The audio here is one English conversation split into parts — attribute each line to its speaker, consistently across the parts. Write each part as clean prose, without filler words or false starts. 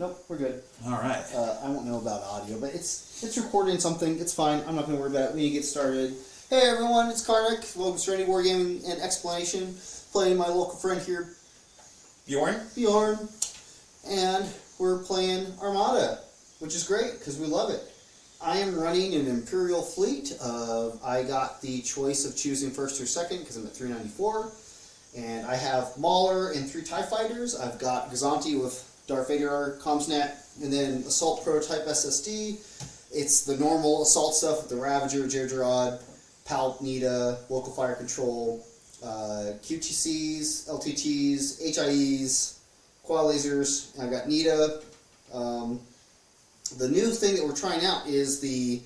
Speaker 1: Nope, we're good.
Speaker 2: All right.
Speaker 1: I won't know about audio, but it's recording something. It's fine. I'm not going to worry about it. We need to get started. Hey everyone, it's Karneck. Welcome to Serenity Wargaming and Explanation. Playing my local friend here, Bjorn. And we're playing Armada, which is great because we love it. I am running an Imperial fleet. I got the choice of choosing first or second because I'm at 394. And I have Mauler and 3 TIE Fighters. I've got Gazanti with Darth Vader Comsnet, and then Assault Prototype SSD. It's the normal assault stuff with the Ravager, Jerjerrod, PAL, NITA, Local Fire Control, QTCs, LTTs, HIEs, Quad Lasers. I've got NITA. The new thing that we're trying out is the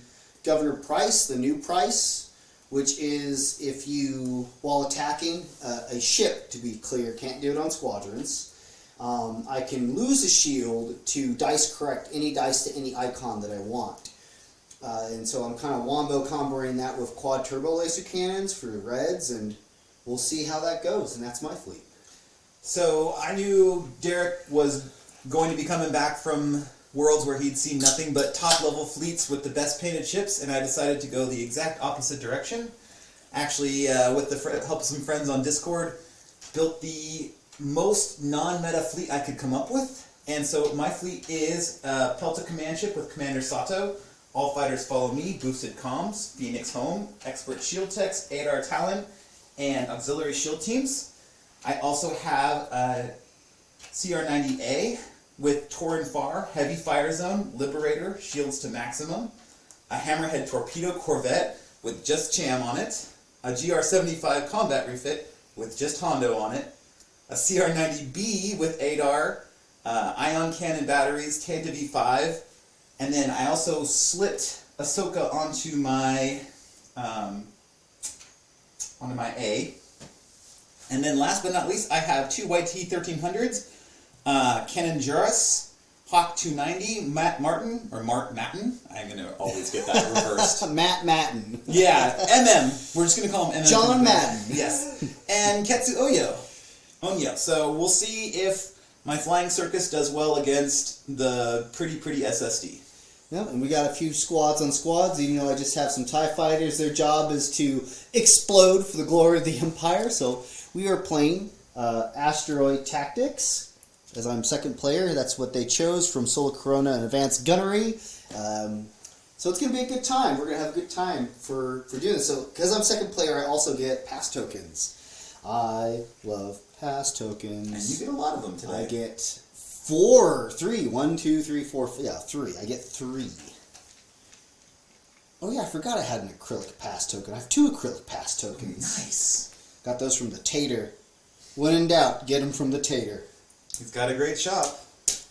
Speaker 1: Governor Pryce, the new Pryce, which is if you, while attacking a ship, to be clear, can't do it on squadrons, I can lose a shield to dice correct any dice to any icon that I want. And so I'm kind of wombo comboing that with quad turbo laser cannons for the reds, and we'll see how that goes, and that's my fleet.
Speaker 2: So I knew Derek was going to be coming back from worlds where he'd seen nothing but top-level fleets with the best painted ships, and I decided to go the exact opposite direction. Actually, with the help of some friends on Discord, built the most non-meta fleet I could come up with, and so my fleet is Pelta Command Ship with Commander Sato, All Fighters Follow Me, Boosted Comms, Phoenix Home, Expert Shield Techs, Adar Talon, and Auxiliary Shield Teams. I also have CR-90A with Torin Far, Heavy Fire Zone, Liberator, Shields to Maximum, a Hammerhead Torpedo Corvette with just Cham on it, a GR-75 Combat Refit with just Hondo on it, a CR-90B with Adar, Ion Cannon Batteries, Tanta V5, and then I also slipped Ahsoka onto my A. And then last but not least, I have 2 YT-1300s, Cannon Juris, Hawk 290, Matt Martin, or Mark Matten. I'm going to always get that reversed.
Speaker 1: Matt Matten.
Speaker 2: Yeah, MM. We're just going to call him MM.
Speaker 1: John Madden.
Speaker 2: Yes. And Ketsu Onyo. So we'll see if my Flying Circus does well against the pretty SSD.
Speaker 1: Yeah, and we got a few squads on squads, even though I just have some TIE Fighters. Their job is to explode for the glory of the Empire. So we are playing Asteroid Tactics. As I'm second player, that's what they chose from Solar Corona and Advanced Gunnery. So it's going to be a good time. We're going to have a good time for doing this. So because I'm second player, I also get pass tokens. I love pass tokens.
Speaker 2: And you get a lot of them today.
Speaker 1: I get 3. 1, 2, 3, 4. Yeah, 3. I get 3. Oh yeah, I forgot I had an acrylic pass token. I have 2 acrylic pass tokens.
Speaker 2: Nice.
Speaker 1: Got those from the Tater. When in doubt, get them from the Tater.
Speaker 2: He's got a great shop.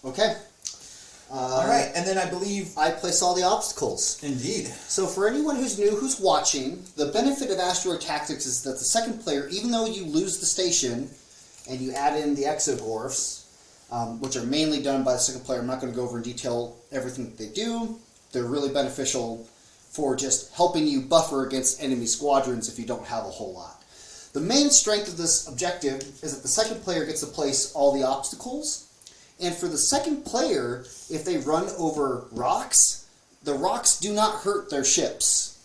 Speaker 1: Okay.
Speaker 2: All right, and then I believe
Speaker 1: I place all the obstacles.
Speaker 2: Indeed.
Speaker 1: So for anyone who's new, who's watching, the benefit of Asteroid Tactics is that the second player, even though you lose the station and you add in the exogorphs, which are mainly done by the second player, I'm not going to go over in detail everything that they do. They're really beneficial for just helping you buffer against enemy squadrons if you don't have a whole lot. The main strength of this objective is that the second player gets to place all the obstacles. And for the second player, if they run over rocks, the rocks do not hurt their ships.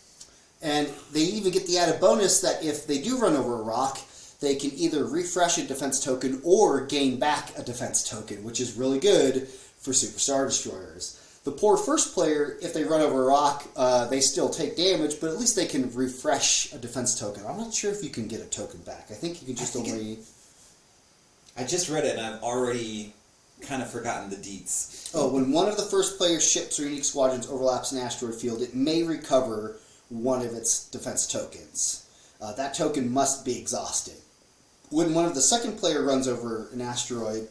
Speaker 1: And they even get the added bonus that if they do run over a rock, they can either refresh a defense token or gain back a defense token, which is really good for Super Star Destroyers. The poor first player, if they run over a rock, they still take damage, but at least they can refresh a defense token. I'm not sure if you can get a token back. I think you can just only...
Speaker 2: I just read it and I've already kind of forgotten the deets.
Speaker 1: Oh, when one of the first player's ships or unique squadrons overlaps an asteroid field, it may recover one of its defense tokens. That token must be exhausted. When one of the second player runs over an asteroid...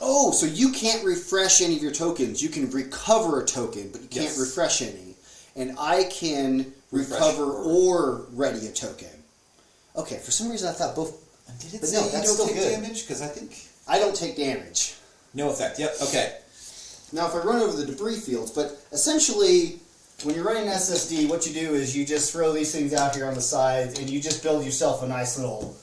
Speaker 1: Oh, so you can't refresh any of your tokens. You can recover a token, but you can't refresh any. And I can recover or ready a token. Okay, for some reason I thought both...
Speaker 2: Did it say you don't take damage? Because I think...
Speaker 1: I don't take damage.
Speaker 2: No effect. Yep, okay.
Speaker 1: Now if I run over the debris fields, but essentially when you're running SSD, what you do is you just throw these things out here on the sides and you just build yourself a nice little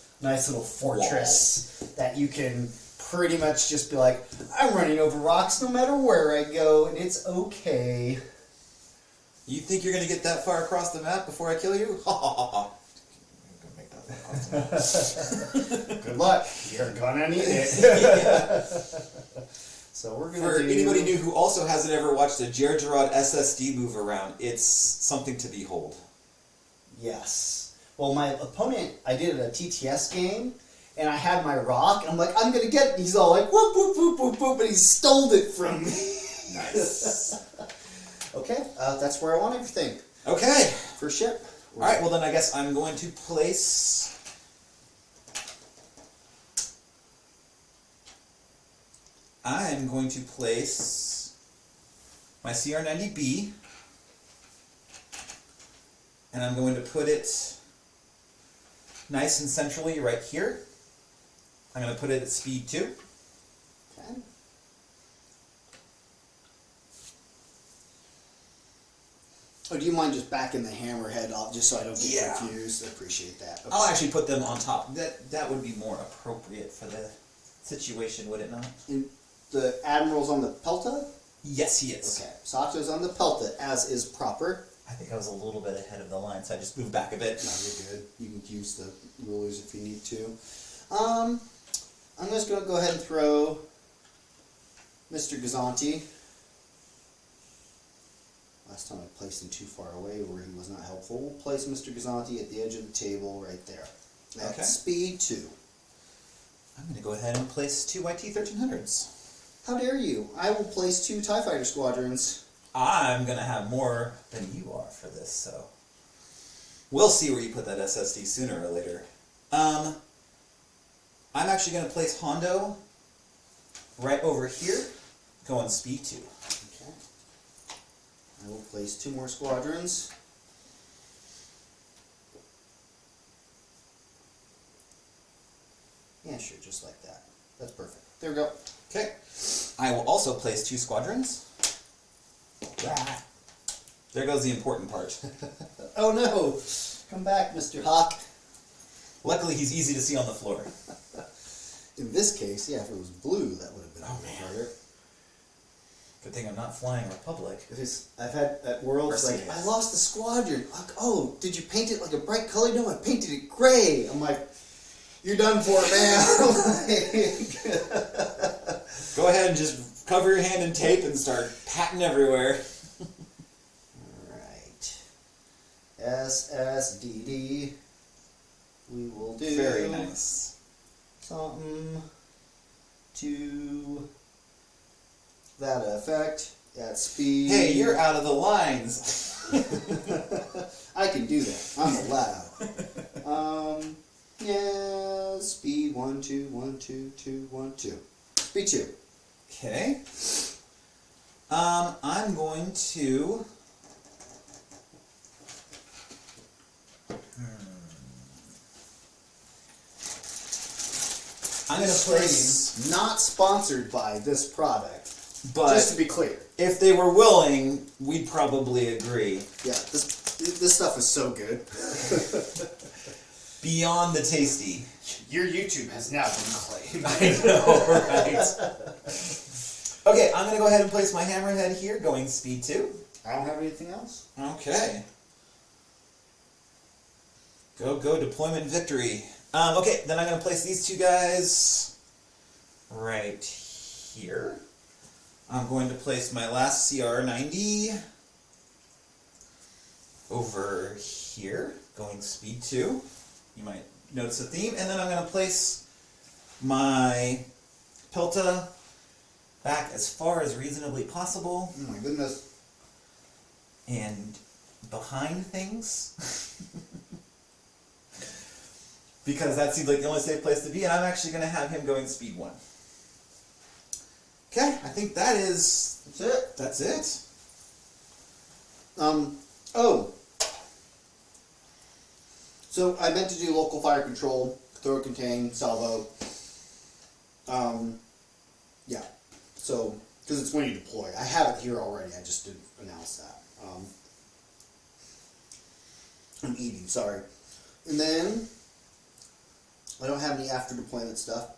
Speaker 1: fortress that you can pretty much just be like, I'm running over rocks no matter where I go, and it's okay.
Speaker 2: You think you're gonna get that far across the map before I kill you? Ha ha ha ha.
Speaker 1: Good luck. You're gonna need it.
Speaker 2: Yeah.
Speaker 1: So we're gonna
Speaker 2: For
Speaker 1: do...
Speaker 2: anybody new who also hasn't ever watched a Gerard SSD move around, it's something to behold.
Speaker 1: Yes. Well, my opponent, I did a TTS game, and I had my rock, and I'm like, I'm gonna get it. And he's all like, whoop, whoop, whoop, whoop, whoop, and he stole it from me.
Speaker 2: Nice.
Speaker 1: Okay, that's where I want everything.
Speaker 2: Okay.
Speaker 1: For ship.
Speaker 2: Alright, well then I guess I'm going to place... I'm going to place my CR90B, and I'm going to put it nice and centrally right here. I'm going to put it at speed 2.
Speaker 1: Okay. Oh, do you mind just backing the hammerhead off just so I don't get confused? I appreciate that. Okay.
Speaker 2: I'll actually put them on top. That would be more appropriate for the situation, would it not?
Speaker 1: And the Admiral's on the Pelta?
Speaker 2: Yes, he is.
Speaker 1: Okay. Sato's on the Pelta, as is proper.
Speaker 2: I think I was a little bit ahead of the line, so I just moved back a bit.
Speaker 1: No, you're good. You can use the rulers if you need to. I'm just going to go ahead and throw Mr. Gazanti. Last time I placed him too far away where he was not helpful. We'll place Mr. Gazanti at the edge of the table right there. At
Speaker 2: Okay.
Speaker 1: speed 2.
Speaker 2: I'm going to go ahead and place 2 YT-1300s.
Speaker 1: How dare you? I will place 2 TIE Fighter squadrons.
Speaker 2: I'm going to have more than you are for this, so... We'll see where you put that SSD sooner or later. I'm actually going to place Hondo right over here, going speed 2.
Speaker 1: Okay. I will place 2 more squadrons. Yeah, sure, just like that. That's perfect. There we go.
Speaker 2: Okay. I will also place 2 squadrons. There goes the important part.
Speaker 1: Oh no! Come back, Mr. Hawk.
Speaker 2: Luckily, he's easy to see on the floor.
Speaker 1: In this case, yeah, if it was blue, that would have been a little harder.
Speaker 2: Good thing I'm not flying Republic.
Speaker 1: I've had at Worlds, like, I lost the squadron. Like, oh, did you paint it like a bright color? No, I painted it gray. I'm like, you're done for, man.
Speaker 2: Go ahead and just cover your hand in tape and start patting everywhere.
Speaker 1: Alright. SSDD. We will do...
Speaker 2: Very nice.
Speaker 1: Something to that effect at speed.
Speaker 2: Hey, you're out of the lines.
Speaker 1: I can do that. I'm allowed. Yeah, speed 1, 2, 1, 2, 2, 1, 2. Speed 2.
Speaker 2: Okay. I'm going to... I'm going to place...
Speaker 1: Not sponsored by this product.
Speaker 2: But
Speaker 1: just to be clear.
Speaker 2: If they were willing, we'd probably agree.
Speaker 1: Yeah, this stuff is so good.
Speaker 2: Beyond the tasty.
Speaker 1: Your YouTube has now been claimed.
Speaker 2: I know, right? Okay, I'm going to go ahead and place my hammerhead here, going speed 2.
Speaker 1: I don't have anything else.
Speaker 2: Okay. Go, deployment victory. Okay, then I'm going to place these 2 guys right here. I'm going to place my last CR90 over here, going speed 2. You might notice a theme. And then I'm going to place my Pilta back as far as reasonably possible.
Speaker 1: Oh my goodness.
Speaker 2: And behind things. Because that seems like the only safe place to be, and I'm actually going to have him going speed 1. Okay, I think that's it. That's it.
Speaker 1: Oh. So I meant to do local fire control, throw, contain, salvo. Yeah. So, because it's when you deploy. I have it here already, I just didn't announce that. I'm eating, sorry. And then, I don't have any after deployment stuff.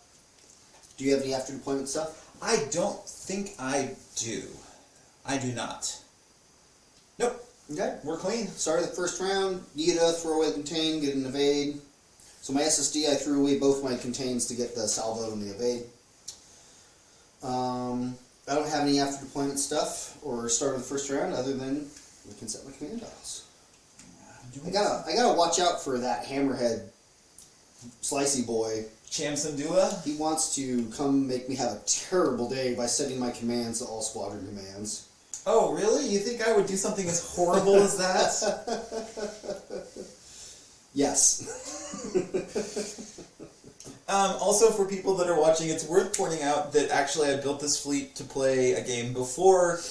Speaker 1: Do you have any after deployment stuff?
Speaker 2: I don't think I do. I do not. Nope.
Speaker 1: Okay.
Speaker 2: We're clean.
Speaker 1: Start of the first round, Nita, throw away the contain, get an evade. So my SSD, I threw away both my contains to get the salvo and the evade. I don't have any after deployment stuff or start of the first round other than I can set my command dials. I gotta watch out for that hammerhead slicey boy.
Speaker 2: Chamson Dula?
Speaker 1: He wants to come make me have a terrible day by setting my commands to all squadron commands.
Speaker 2: Oh, really? You think I would do something as horrible as that?
Speaker 1: Yes.
Speaker 2: Also, for people that are watching, it's worth pointing out that actually I built this fleet to play a game before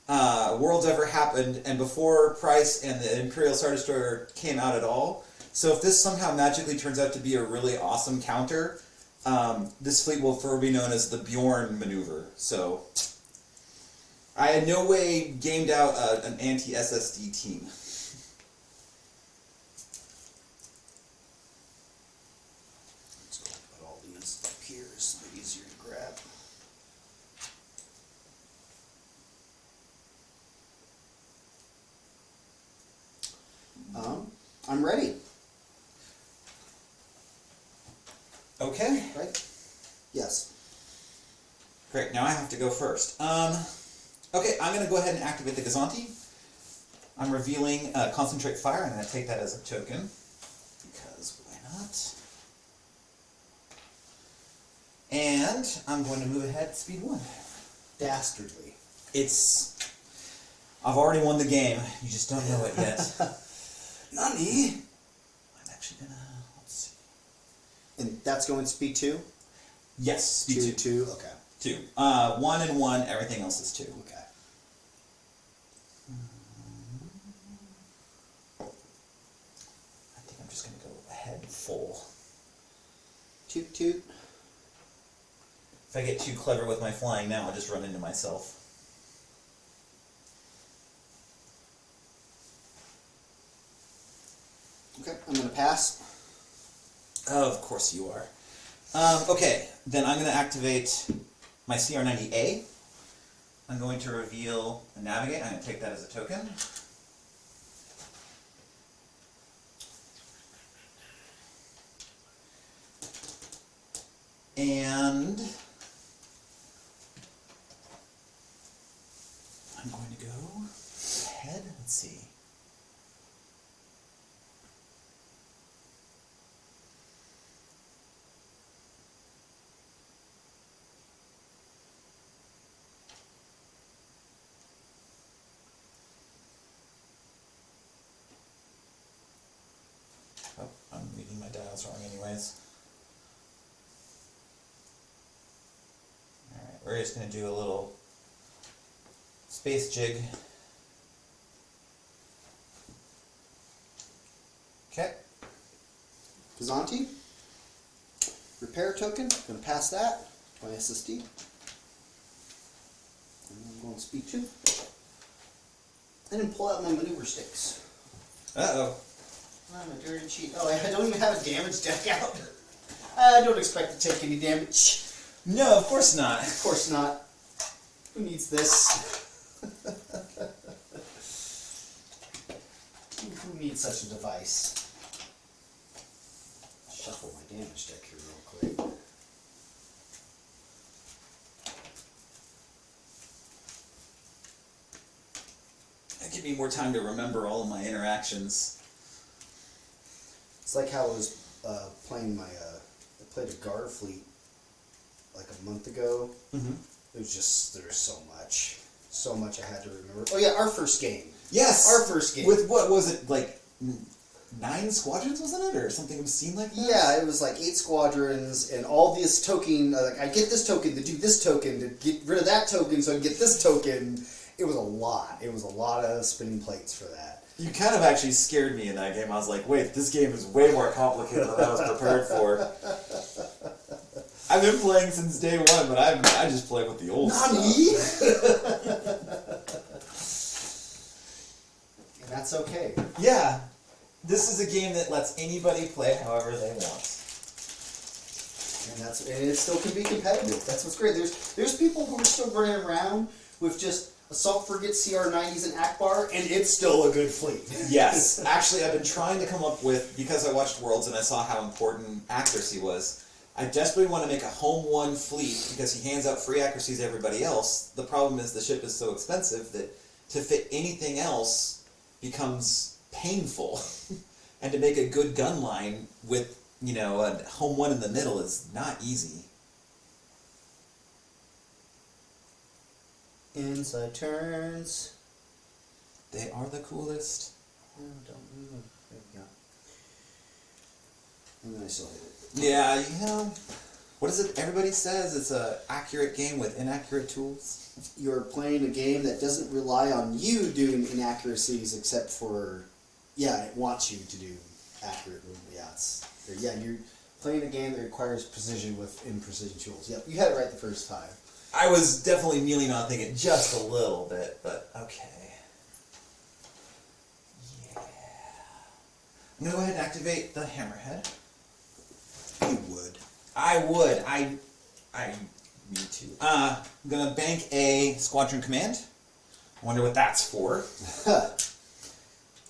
Speaker 2: Worlds ever happened and before Pryce and the Imperial Star Destroyer came out at all. So if this somehow magically turns out to be a really awesome counter, this fleet will forever be known as the Bjorn maneuver. So I in no way gamed out an anti-SSD team.
Speaker 1: Let's go put all these up here so they're easier to grab. I'm ready.
Speaker 2: Okay.
Speaker 1: Right? Yes.
Speaker 2: Great, now I have to go first. Okay, I'm going to go ahead and activate the Gazanti. I'm revealing Concentrate Fire. I'm going to take that as a token, because why not? And I'm going to move ahead speed 1.
Speaker 1: Dastardly.
Speaker 2: I've already won the game. You just don't know it yet.
Speaker 1: Nani?
Speaker 2: I'm actually going to, let's see.
Speaker 1: And that's going speed 2?
Speaker 2: Yes, speed 2.
Speaker 1: 2, okay.
Speaker 2: 2. 1 and 1, everything else is 2.
Speaker 1: Okay.
Speaker 2: I think I'm just going to go ahead full.
Speaker 1: Toot toot.
Speaker 2: If I get too clever with my flying now, I'll just run into myself.
Speaker 1: Okay, I'm going to pass.
Speaker 2: Of course you are. Okay, then I'm going to activate my CR90A. I'm going to reveal a Navigate. I'm going to take that as a token. And I'm going to go ahead. Let's see. Oh, I'm reading my dials wrong anyways. Alright, we're just going to do a little space jig. Okay.
Speaker 1: Gazanti. Repair token. Going to pass that to my SSD. And I'm going speed 2. And then pull out my maneuver sticks.
Speaker 2: Uh-oh.
Speaker 1: I'm a dirty cheat. Oh, I don't even have a damage deck out. I don't expect to take any damage.
Speaker 2: No, of course not.
Speaker 1: Of course not. Who needs this? Who needs such a device? Shuffle my damage deck here real quick.
Speaker 2: That give me more time to remember all of my interactions.
Speaker 1: It's like how I was playing my, I played a Gar fleet like a month ago.
Speaker 2: Mm-hmm.
Speaker 1: It was just, there's so much I had to remember. Oh yeah, our first game.
Speaker 2: Yes!
Speaker 1: Our first game.
Speaker 2: With what was it, like 9 squadrons, wasn't it? Or something obscene like that?
Speaker 1: Yeah, it was like 8 squadrons and all this token, like I get this token to do this token, to get rid of that token so I can get this token. It was a lot. It was a lot of spinning plates for that.
Speaker 2: You kind of actually scared me in that game. I was like, wait, this game is way more complicated than I was prepared for. I've been playing since day 1, but I just play with the old
Speaker 1: Nani?
Speaker 2: stuff.
Speaker 1: And that's okay.
Speaker 2: Yeah. This is a game that lets anybody play however they want.
Speaker 1: And it still can be competitive. That's what's great. There's people who are still running around with just Assault Frigate CR90s and Akbar, and it's still a good fleet.
Speaker 2: Yes. Actually, I've been trying to come up with, because I watched Worlds and I saw how important accuracy was, I desperately want to make a home one fleet because he hands out free accuracies to everybody else. The problem is the ship is so expensive that to fit anything else becomes painful. And to make a good gun line with, you know, a home one in the middle is not easy.
Speaker 1: Inside turns.
Speaker 2: They are the coolest.
Speaker 1: Oh, don't move. There we go. And then I still hit it.
Speaker 2: Yeah, you know, what is it? Everybody says it's an accurate game with inaccurate tools.
Speaker 1: You're playing a game that doesn't rely on you doing inaccuracies, except for, it wants you to do accurate movements. You're playing a game that requires precision with imprecision tools. Yep, you had it right the first time.
Speaker 2: I was definitely kneeling on thinking just a little bit, but okay. Yeah. I'm going to go ahead and activate the hammerhead.
Speaker 1: You would.
Speaker 2: I would. Me too. I'm going to bank a squadron command. I wonder what that's for.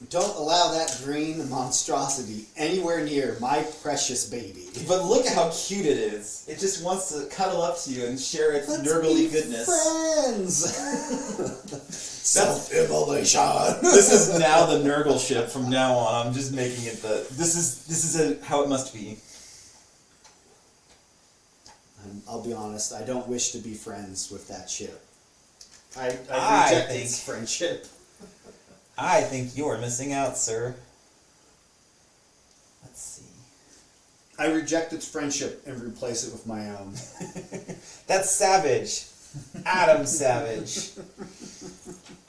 Speaker 1: Don't allow that green monstrosity anywhere near my precious baby.
Speaker 2: But look at how cute it is. It just wants to cuddle up to you and share its nurgly goodness.
Speaker 1: Friends! Self-immolation!
Speaker 2: This is now the Nurgle ship from now on. I'm just making it this is how it must be.
Speaker 1: I'll be honest, I don't wish to be friends with that ship. I reject its friendship.
Speaker 2: I think you're missing out, sir. Let's see.
Speaker 1: I reject its friendship and replace it with my own.
Speaker 2: That's savage. Adam Savage.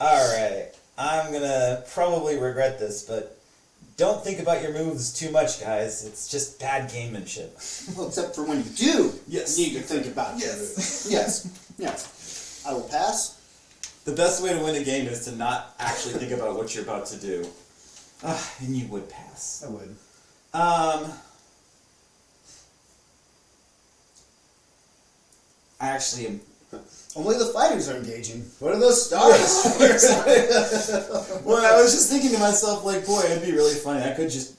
Speaker 2: Alright. I'm gonna probably regret this, but don't think about your moves too much, guys. It's just bad gamemanship.
Speaker 1: Well, except for when you do
Speaker 2: Yes.
Speaker 1: need to think about your moves. Yes. I will pass.
Speaker 2: The best way to win a game is to not actually think about what you're about to do. And you would pass.
Speaker 1: I would.
Speaker 2: I actually am...
Speaker 1: Only the fighters are engaging. What are those stars?
Speaker 2: Well, I was just thinking to myself, like, boy, it'd be really funny. I could just,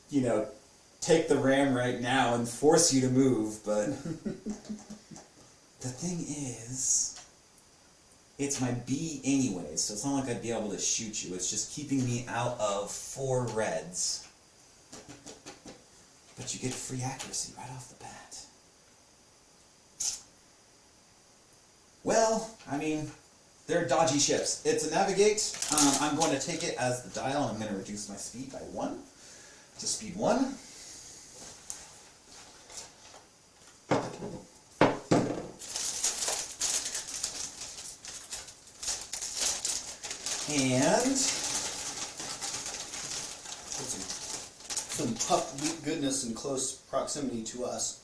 Speaker 2: take the ram right now and force you to move, but... The thing is... It's my B anyway, so it's not like I'd be able to shoot you. It's just keeping me out of 4 reds. But you get free accuracy right off the bat. Well, I mean, they're dodgy ships. It's a navigate. I'm going to take it as the dial, and I'm going to reduce my speed by 1 to speed 1. And
Speaker 1: some puff goodness in close proximity to us.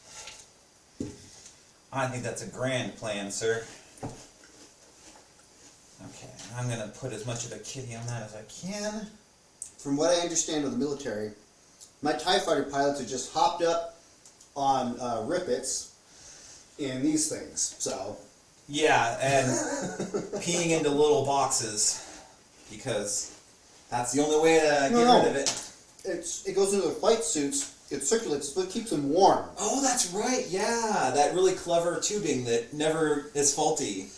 Speaker 2: I think that's a grand plan, sir. Okay, I'm going to put as much of a kitty on that as I can.
Speaker 1: From what I understand of the military, my TIE fighter pilots are just hopped up on rippets in these things, so...
Speaker 2: Yeah, and peeing into little boxes, because that's the only way to get rid of it.
Speaker 1: It goes into the flight suits, it circulates, so it keeps them warm.
Speaker 2: Oh, that's right, yeah, that really clever tubing that never is faulty.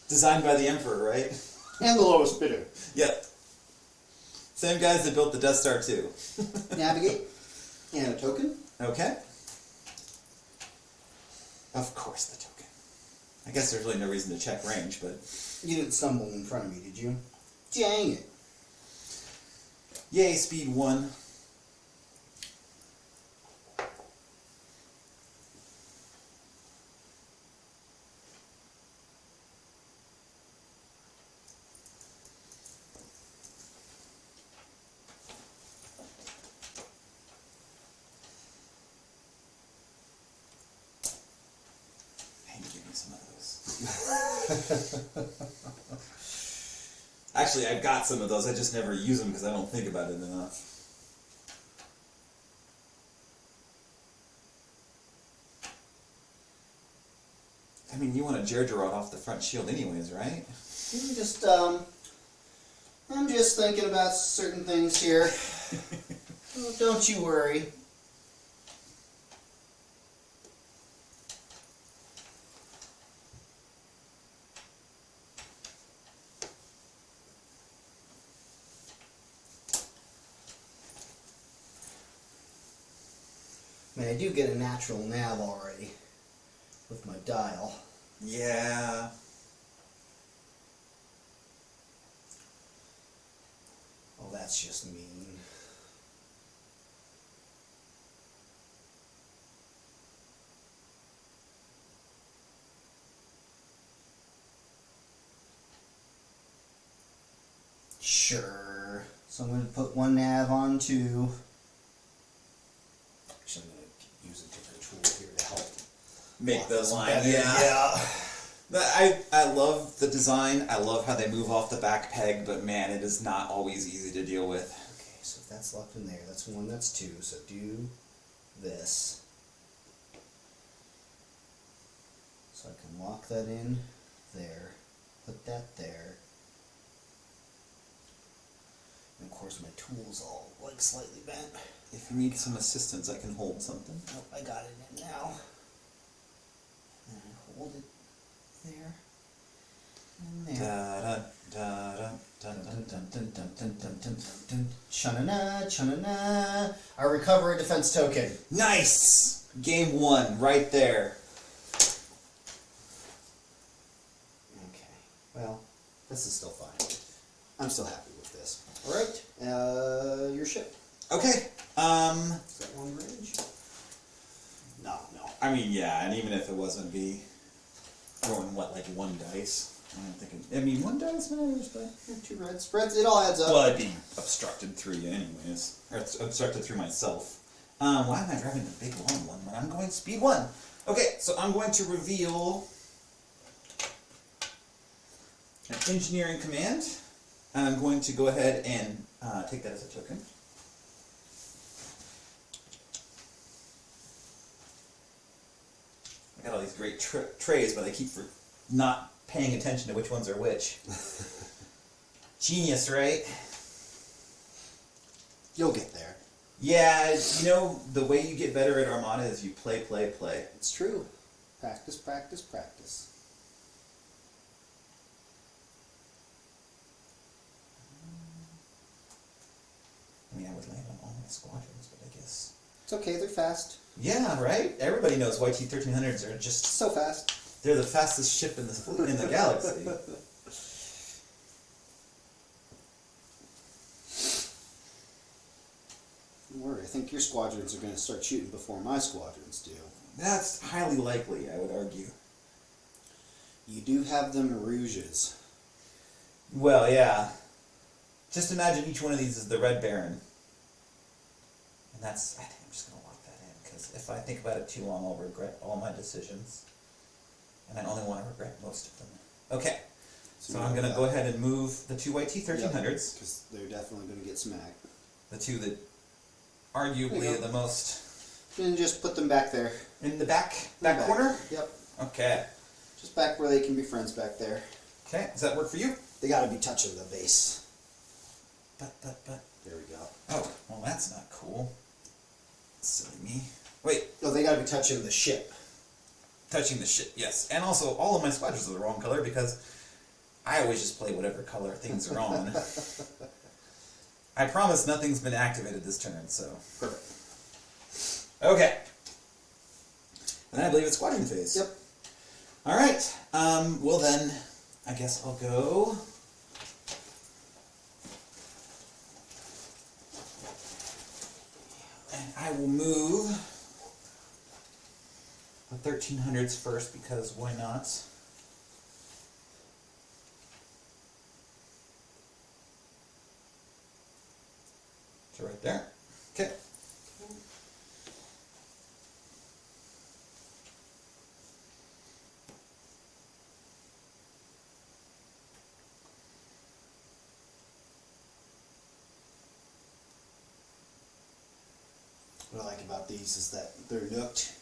Speaker 2: Designed by the Emperor, right?
Speaker 1: And the lowest bidder.
Speaker 2: Yep. Same guys that built the Death Star too.
Speaker 1: Navigate. And a token.
Speaker 2: Okay. Of course the token. I guess there's really no reason to check range, but...
Speaker 1: You didn't stumble in front of me, did you? Dang it.
Speaker 2: Yay, speed 1. Actually, I've got some of those. I just never use them because I don't think about it enough. I mean, you want a Gergerod off the front shield anyways, right?
Speaker 1: I'm just thinking about certain things here. Oh, don't you worry. I mean, I do get a natural nav already with my dial.
Speaker 2: Yeah.
Speaker 1: Oh, that's just mean. Sure. So I'm going to put one nav on two. Actually, I'm going to use a different tool here to help
Speaker 2: Make
Speaker 1: walk
Speaker 2: the
Speaker 1: this
Speaker 2: line.
Speaker 1: better.
Speaker 2: Yeah. I love the design. I love how they move off the back peg, but man, it is not always easy to deal with.
Speaker 1: Okay, so if that's locked in there, that's one, that's two. So do this. So I can lock that in there, put that there. And of course my tool's all like slightly bent.
Speaker 2: If you need some assistance, I can hold something.
Speaker 1: Nope, I got it in now. And I hold it there. And there. Cha-na-na, cha-na-na. I recover a defense token.
Speaker 2: Nice! Game 1, right there.
Speaker 1: Okay, well, this is still fine. I'm still happy with this. Alright, your ship.
Speaker 2: Okay,
Speaker 1: Is that long range? No.
Speaker 2: I mean, yeah, and even if it wasn't, be throwing, what, like one dice? I don't think it, I mean, one dice matters, but...
Speaker 1: Yeah, two red spreads, it all adds up.
Speaker 2: Well, it'd be obstructed through you anyways. Or it's obstructed through myself. Why am I driving the big long one when I'm going speed 1? Okay, so I'm going to reveal an engineering command. And I'm going to go ahead and take that as a token. I got all these great trays, but I keep not paying attention to which ones are which. Genius, right?
Speaker 1: You'll get there.
Speaker 2: Yeah, you know, the way you get better at Armada is you play.
Speaker 1: It's true. Practice, practice, practice.
Speaker 2: I mean, I would land on all my squadrons, but I guess...
Speaker 1: It's okay, they're fast.
Speaker 2: Yeah, right? Everybody knows YT-1300s are just...
Speaker 1: So fast.
Speaker 2: They're the fastest ship in the galaxy.
Speaker 1: Don't worry, I think your squadrons are going to start shooting before my squadrons do.
Speaker 2: That's highly likely, I would argue.
Speaker 1: You do have them rouges.
Speaker 2: Well, yeah. Just imagine each one of these is the Red Baron. And that's... I think I'm just going to lock that in, because if I think about it too long, I'll regret all my decisions. And I only want to regret most of them. Okay. So I'm going to go ahead and move the two YT-1300s.
Speaker 1: Because they're definitely going to get smacked.
Speaker 2: The two that arguably are the most...
Speaker 1: And just put them back there.
Speaker 2: In the back corner?
Speaker 1: Yep.
Speaker 2: Okay.
Speaker 1: Just back where they can be friends back there.
Speaker 2: Okay, does that work for you?
Speaker 1: They got to be touching the base.
Speaker 2: But.
Speaker 1: There we go.
Speaker 2: Oh, well that's not cool. Silly me. Wait,
Speaker 1: No, they got to be touching the ship.
Speaker 2: touching the ship, yes. And also, all of my squadrons are the wrong color because I always just play whatever color things are on. I promise nothing's been activated this turn, so.
Speaker 1: Perfect.
Speaker 2: Okay. And then I believe it's squadron phase.
Speaker 1: Yep.
Speaker 2: Alright, well then, I guess I'll go... And I will move the 1300s first because why not? So right there. Okay.
Speaker 1: What I like about these is that they're nooked,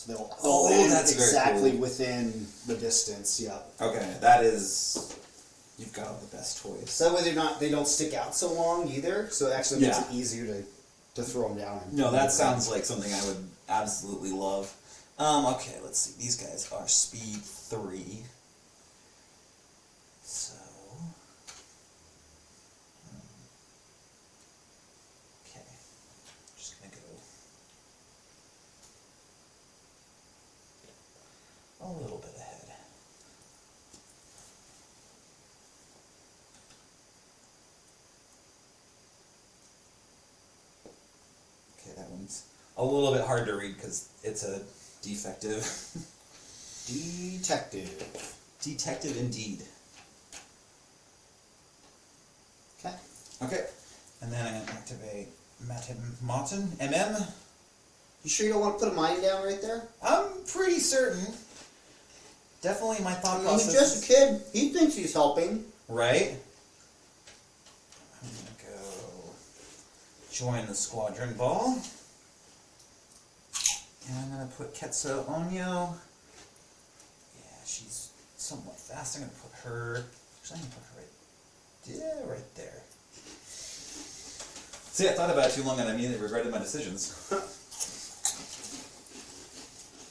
Speaker 1: So they'll
Speaker 2: Oh,
Speaker 1: end
Speaker 2: that's very
Speaker 1: exactly
Speaker 2: cool.
Speaker 1: within the distance. Yeah.
Speaker 2: Okay, that is. You've got all the best toys.
Speaker 1: So that way they don't stick out so long either. So it actually makes
Speaker 2: Yeah.
Speaker 1: it easier to throw them down.
Speaker 2: No, that sounds like something I would absolutely love. Okay, let's see. These guys are speed 3. So. Okay. Just gonna go a little bit ahead. Okay, that one's a little bit hard to read because it's a defective.
Speaker 1: Detective.
Speaker 2: Detective indeed.
Speaker 1: Okay.
Speaker 2: Okay, and then I'm going to activate Martin, MM.
Speaker 1: You sure you don't want to put a mine down right there?
Speaker 2: I'm pretty certain. Definitely my thought
Speaker 1: I mean,
Speaker 2: process.
Speaker 1: he's just a kid. He thinks he's helping.
Speaker 2: Right? I'm going to go join the squadron ball. And I'm going to put Ketso Onyo. Yeah, she's somewhat fast. I'm going to put her. Actually, I'm going to put her right there. See, I thought about it too long and I immediately regretted my decisions.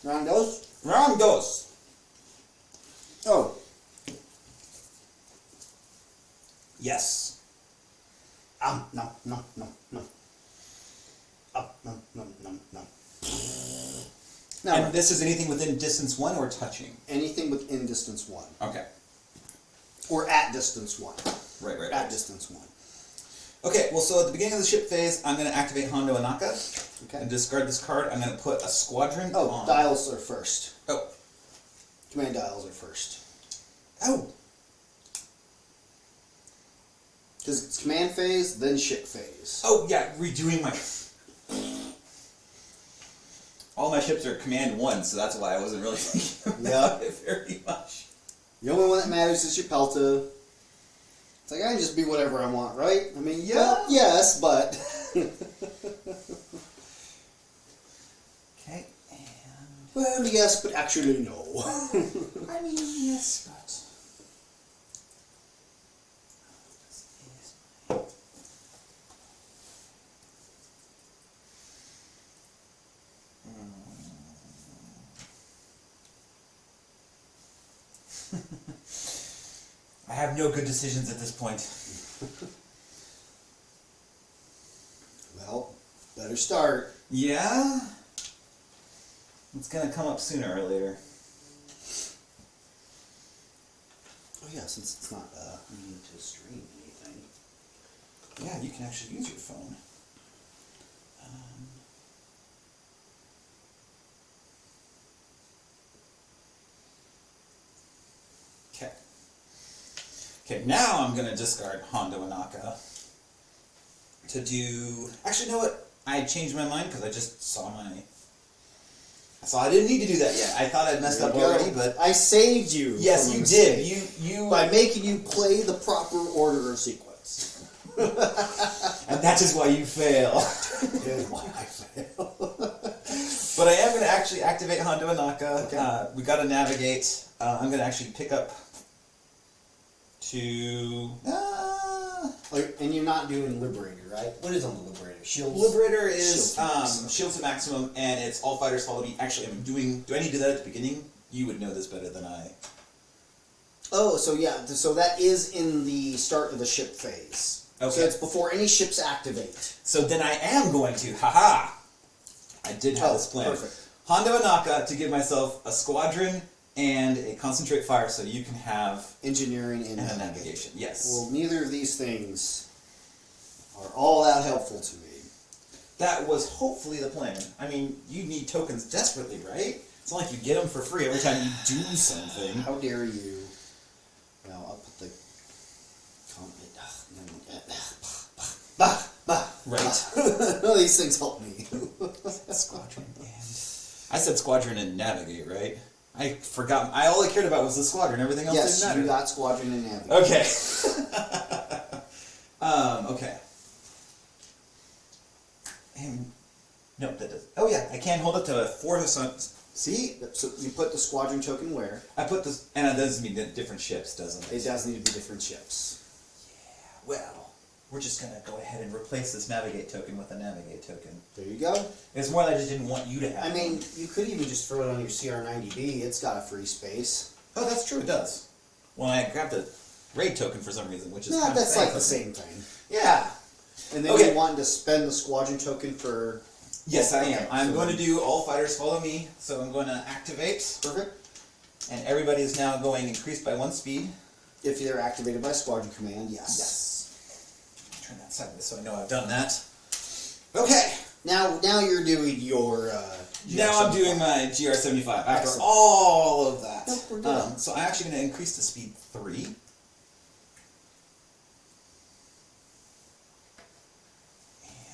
Speaker 1: Round goes.
Speaker 2: Round goes.
Speaker 1: Oh.
Speaker 2: Yes.
Speaker 1: No. No. No. No. Now,
Speaker 2: And this is anything within distance 1 or touching?
Speaker 1: anything within distance 1.
Speaker 2: Okay.
Speaker 1: Or at distance 1.
Speaker 2: Right.
Speaker 1: At distance 1.
Speaker 2: Okay, well, so at the beginning of the ship phase, I'm going to activate Hondo Anaka
Speaker 1: Okay.
Speaker 2: and discard this card. I'm going to put a squadron
Speaker 1: Oh,
Speaker 2: on.
Speaker 1: dials are first.
Speaker 2: Oh.
Speaker 1: Command dials are first.
Speaker 2: Oh.
Speaker 1: Because it's command phase, then ship phase.
Speaker 2: Oh, yeah, redoing my... All my ships are command 1, so that's why I wasn't really thinking about it very much.
Speaker 1: The only one that matters is your Pelta. It's like, I can just be whatever I want, right? I mean, yeah. Well, yes, but...
Speaker 2: Okay, and...
Speaker 1: Well, yes, but actually no.
Speaker 2: I mean, yes, but... I have no good decisions at this point.
Speaker 1: Well, better start.
Speaker 2: Yeah? It's gonna come up sooner or later.
Speaker 1: Oh yeah, since it's not needing to stream anything.
Speaker 2: Yeah, you can actually use your phone. Okay. Okay, now I'm gonna discard Hondo Anaka to do. Actually, you know what? I changed my mind because I just saw my. I saw I didn't need to do that yet. I thought I'd messed up already, but
Speaker 1: I saved you.
Speaker 2: yes,
Speaker 1: from a
Speaker 2: you
Speaker 1: mistake.
Speaker 2: did. You
Speaker 1: By making you play the proper order of sequence.
Speaker 2: and that is why you fail.
Speaker 1: Here's why I fail.
Speaker 2: But I am going to actually activate Hondo Anaka.
Speaker 1: Okay.
Speaker 2: We got to navigate. I'm going to actually pick up to.
Speaker 1: And you're not doing Liberator, right? What is on the Liberator? Shields?
Speaker 2: Liberator is
Speaker 1: Shields
Speaker 2: shield to maximum, and it's all fighters follow me. Actually, I'm doing. Do I need to do that at the beginning? You would know this better than I.
Speaker 1: Oh, so yeah, so that is in the start of the ship phase.
Speaker 2: Okay.
Speaker 1: So it's before any ships activate.
Speaker 2: So then I am going to. Haha! I did have this plan.
Speaker 1: Perfect.
Speaker 2: Hondo Anaka to give myself a squadron and a concentrate fire, so you can have
Speaker 1: Engineering and
Speaker 2: a navigation. Yes.
Speaker 1: Well, neither of these things are all that helpful to me.
Speaker 2: That was hopefully the plan. I mean, you need tokens desperately, right? It's not like you get them for free every time you do something.
Speaker 1: How dare you? Well, I'll put the...
Speaker 2: Right.
Speaker 1: None of these things help me.
Speaker 2: Squadron and... I said squadron and navigate, right? I forgot. All I cared about was the squadron. Everything else
Speaker 1: Yes,
Speaker 2: didn't matter.
Speaker 1: you got Squadron and Navigate.
Speaker 2: Okay. Okay. And no, that does. Oh yeah, I can hold up to 4 of
Speaker 1: See? So you put the squadron token where?
Speaker 2: I put this, and it doesn't mean different ships, doesn't it?
Speaker 1: It does need to be different ships.
Speaker 2: Yeah, well, we're just going to go ahead and replace this navigate token with a navigate token.
Speaker 1: There you go.
Speaker 2: It's more that I just didn't want you to have
Speaker 1: I mean,
Speaker 2: one.
Speaker 1: you could even just throw it on your CR90B. It's got a free space.
Speaker 2: Oh, that's true, it does. Well, I grabbed a raid token for some reason, which is
Speaker 1: No,
Speaker 2: kind of
Speaker 1: that's like the
Speaker 2: thankless.
Speaker 1: same thing.
Speaker 2: Yeah.
Speaker 1: And then
Speaker 2: Okay.
Speaker 1: you want to spend the squadron token for...
Speaker 2: Yes, I am.
Speaker 1: Okay,
Speaker 2: I'm
Speaker 1: so
Speaker 2: going to
Speaker 1: then-
Speaker 2: do all fighters follow me, so I'm going to activate,
Speaker 1: Perfect.
Speaker 2: and everybody is now going increased by 1 speed.
Speaker 1: If they're activated by squadron command, yes.
Speaker 2: Yes. Turn that sideways so I know I've done that. Okay.
Speaker 1: Now you're doing your...
Speaker 2: Now I'm
Speaker 1: GR75.
Speaker 2: doing my GR75 after
Speaker 1: Excellent.
Speaker 2: all of that.
Speaker 1: Nope, we're done.
Speaker 2: So I'm actually going to increase the speed 3.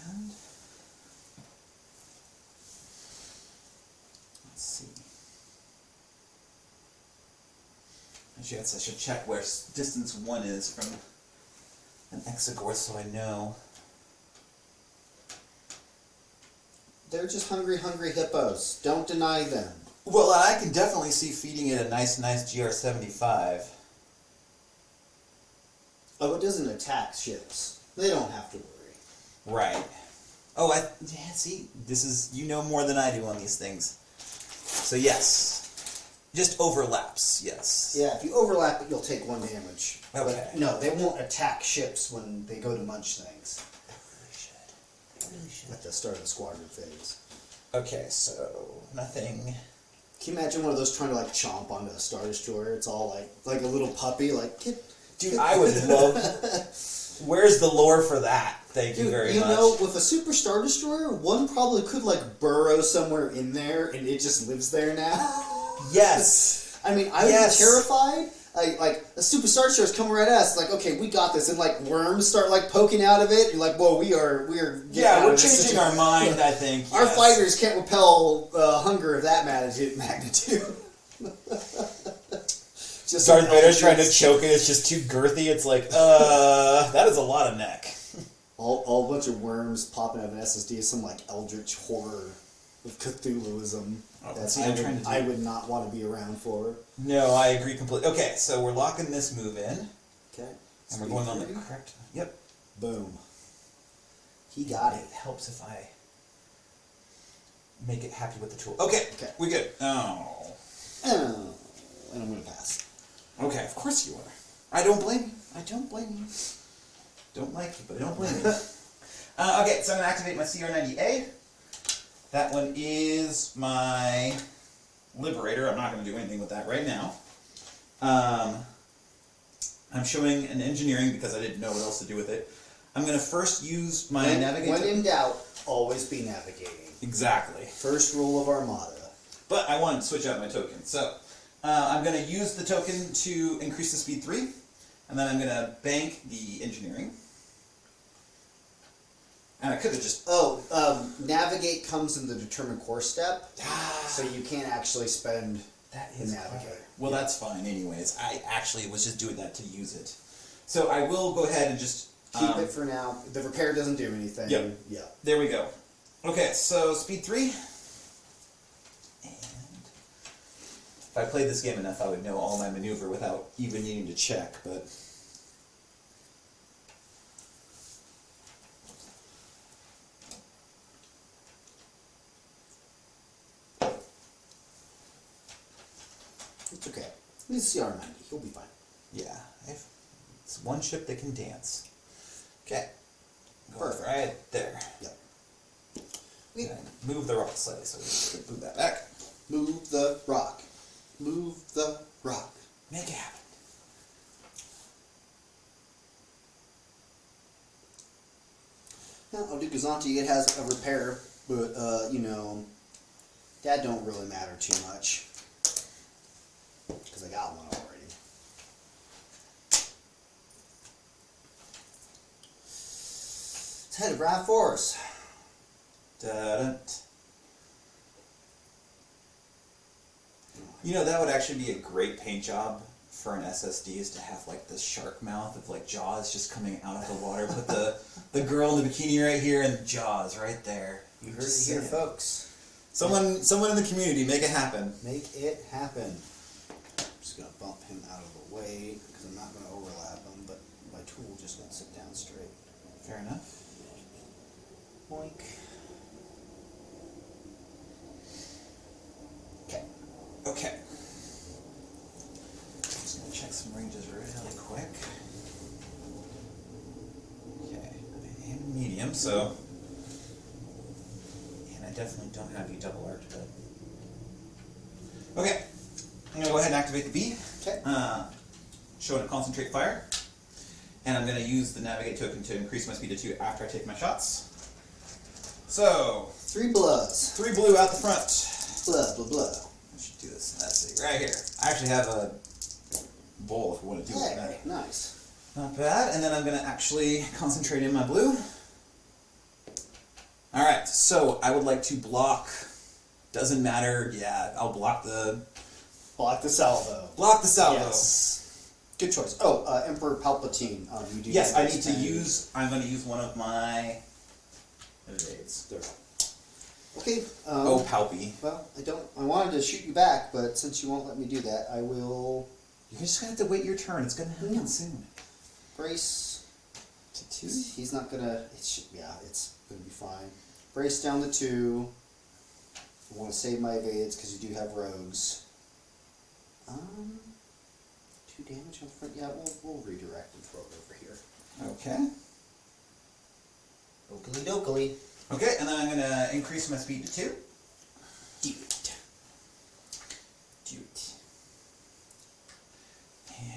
Speaker 2: And let's see. Actually, I should check where distance 1 is from an Exegor so I know.
Speaker 1: They're just hungry hippos. Don't deny them.
Speaker 2: Well, I can definitely see feeding it a nice GR75.
Speaker 1: Oh, it doesn't attack ships. They don't have to worry.
Speaker 2: Right. Oh, yeah, see, this is, you know more than I do on these things. So yes, just overlaps, yes.
Speaker 1: Yeah, if you overlap it, you'll take 1 damage.
Speaker 2: Okay.
Speaker 1: But no, they won't attack ships when they go to munch things
Speaker 2: They really should.
Speaker 1: at the start of the squadron phase.
Speaker 2: Okay, so nothing.
Speaker 1: Can you imagine one of those trying to like chomp onto a Star Destroyer? It's all like a little puppy, like
Speaker 2: Dude, I would love. Where's the lore for that? Thank you
Speaker 1: Dude,
Speaker 2: very
Speaker 1: you
Speaker 2: much.
Speaker 1: know, with a Super Star Destroyer, one probably could like burrow somewhere in there, and it just lives there now.
Speaker 2: Yes.
Speaker 1: I mean, I would
Speaker 2: Yes.
Speaker 1: be terrified. Like a Super Star Destroyer's coming right at us. Like, okay, we got this, and like worms start like poking out of it. You're like, whoa, we are getting
Speaker 2: Yeah,
Speaker 1: out
Speaker 2: we're
Speaker 1: of this
Speaker 2: changing our
Speaker 1: situation.
Speaker 2: mind, I think.
Speaker 1: Our
Speaker 2: yes.
Speaker 1: fighters can't repel hunger of that magnitude. Just
Speaker 2: Darth
Speaker 1: like
Speaker 2: Vader's trying to
Speaker 1: Eldritch-
Speaker 2: choke it, it's just too girthy. It's like, that is a lot of neck.
Speaker 1: all a bunch of worms popping out of an SSD is some like eldritch horror of Cthulhuism
Speaker 2: Oh,
Speaker 1: that
Speaker 2: see, I'm trying to do-
Speaker 1: I would not want to be around for.
Speaker 2: No, I agree completely. Okay, so we're locking this move in,
Speaker 1: Okay.
Speaker 2: and we're going on the
Speaker 1: Speed
Speaker 2: correct. Yep.
Speaker 1: Boom. He got it.
Speaker 2: It helps if I make it happy with the tool. Okay,
Speaker 1: Okay.
Speaker 2: we good. Oh.
Speaker 1: Oh, and I'm gonna pass.
Speaker 2: Okay, of course you are. I don't blame you. I don't blame you. Don't like you, but I don't blame you. Okay, so I'm going to activate my CR90A. That one is my Liberator. I'm not going to do anything with that right now. I'm showing an Engineering because I didn't know what else to do with it. I'm going to first use my Navigate.
Speaker 1: When in doubt, always be navigating.
Speaker 2: Exactly.
Speaker 1: First rule of Armada.
Speaker 2: But I wanted to switch out my token. So I'm going to use the token to increase the speed 3. And then I'm going to bank the Engineering. And I could have just...
Speaker 1: Navigate comes in the determine course step, so
Speaker 2: so
Speaker 1: you can't actually spend
Speaker 2: that
Speaker 1: the
Speaker 2: is
Speaker 1: Navigate.
Speaker 2: clever. Well, that's fine anyways. I actually was just doing that to use it. So I will go ahead and just...
Speaker 1: Keep it for now. The repair doesn't do anything.
Speaker 2: Yep.
Speaker 1: Yeah.
Speaker 2: There we go. Okay, so speed 3. And if I played this game enough, I would know all my maneuver without even needing to check, but...
Speaker 1: It's okay. He's CR90. He'll be fine.
Speaker 2: Yeah, it's one ship that can dance. Okay. Go
Speaker 1: Perfect.
Speaker 2: right there.
Speaker 1: Yep.
Speaker 2: And move the rock slightly so we can move that back.
Speaker 1: Move the rock. Move the rock.
Speaker 2: Make it happen.
Speaker 1: Now, Odukazanti, it has a repair, but, that don't really matter too much. Because I got one already. It's headed right for us.
Speaker 2: Da-dun. You know, that would actually be a great paint job for an SSD, is to have like the shark mouth of like Jaws just coming out of the water. Put the girl in the bikini right here and Jaws right there.
Speaker 1: You heard it here, folks.
Speaker 2: Someone in the community, make it happen.
Speaker 1: Make it happen. I'm just going to bump him out of the way because I'm not going to overlap him, but my tool just won't sit down straight.
Speaker 2: Fair enough.
Speaker 1: Boink. Okay.
Speaker 2: Okay. Just gonna check some ranges really quick. Okay, I am medium, so. And I definitely don't have you double arced, but. Okay, I'm gonna go ahead and activate the B.
Speaker 1: Okay.
Speaker 2: Show it a concentrate fire. And I'm gonna use the navigate token to increase my speed to 2 after I take my shots. So.
Speaker 1: 3 bloods.
Speaker 2: 3 blue out the front.
Speaker 1: Blah, blah, blah.
Speaker 2: I should do this. Let's see, right here. I actually have a bowl if we want to do it.
Speaker 1: Hey, nice.
Speaker 2: Not bad. And then I'm going to actually concentrate in my blue. Alright, so I would like to block. Doesn't matter. Yeah, I'll block the...
Speaker 1: Block the salvo.
Speaker 2: Block the salvo.
Speaker 1: Yes. Good choice. Oh, Emperor Palpatine. You do
Speaker 2: Yes, I need to
Speaker 1: and-
Speaker 2: use... I'm going to use one of my... evades.
Speaker 1: There. Okay.
Speaker 2: Oh, Palpy.
Speaker 1: Well, I wanted to shoot you back, but since you won't let me do that, I will
Speaker 2: You're just going to have to wait your turn. It's going to happen
Speaker 1: No.
Speaker 2: soon.
Speaker 1: brace
Speaker 2: To 2?
Speaker 1: He's not gonna. It's gonna be fine. Brace down to 2. I want to save my evades because you do have rogues. 2 damage on the front. Yeah, we'll redirect and throw it over here.
Speaker 2: Okay.
Speaker 1: Oakley dokley.
Speaker 2: Okay, and then I'm going to increase my speed to 2.
Speaker 1: Do it.
Speaker 2: Do it.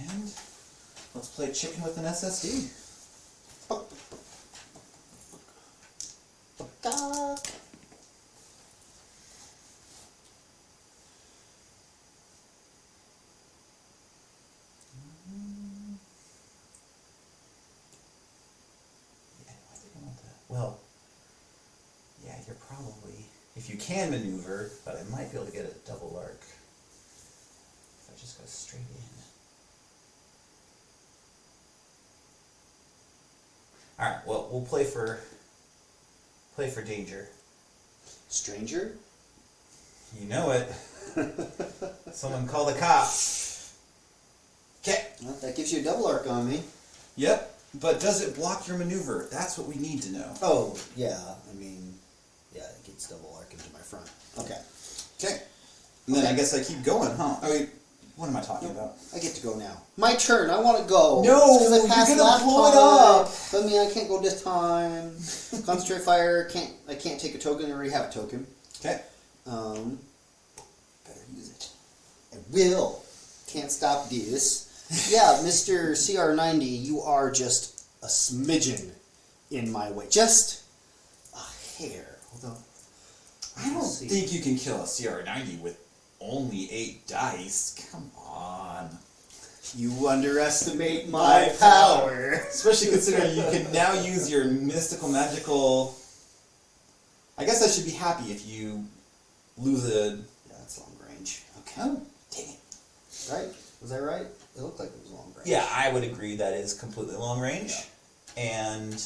Speaker 2: And let's play chicken with an SSD. Yeah, I think I want that. Well, yeah, you're probably, if you can maneuver, but I might be able to get a double arc if I just go straight in. All right. Well, we'll play for danger.
Speaker 1: Stranger.
Speaker 2: You know it. Someone call the cops. Okay.
Speaker 1: Well, that gives you a double arc on me.
Speaker 2: Yep. But does it block your maneuver? That's what we need to know.
Speaker 1: Oh, yeah. I mean, yeah, it gets double arc into my front. Okay.
Speaker 2: Okay. And then
Speaker 1: Okay.
Speaker 2: I guess I keep going, huh? I mean, what am I talking about?
Speaker 1: I get to go now. My turn. I want to go.
Speaker 2: No,
Speaker 1: It's 'cause I
Speaker 2: you're
Speaker 1: passed
Speaker 2: gonna
Speaker 1: last
Speaker 2: blow it
Speaker 1: time.
Speaker 2: up.
Speaker 1: But I mean, I can't go this time. Concentrate fire. I can't take a token. I already have a token.
Speaker 2: Okay.
Speaker 1: Better use it. I will. Can't stop this. Yeah, Mr. CR90, you are just a smidgen in my way. Just a hair. Hold on.
Speaker 2: I don't think you can kill a CR90 with only 8 dice. Come on.
Speaker 1: You underestimate my power.
Speaker 2: Especially considering you can now use your mystical magical... I guess I should be happy if you lose a...
Speaker 1: Yeah, that's long range. Okay.
Speaker 2: Oh, dang it.
Speaker 1: Right? Was I right? It looked like it was long range.
Speaker 2: Yeah, I would agree that is completely long range.
Speaker 1: Yeah.
Speaker 2: And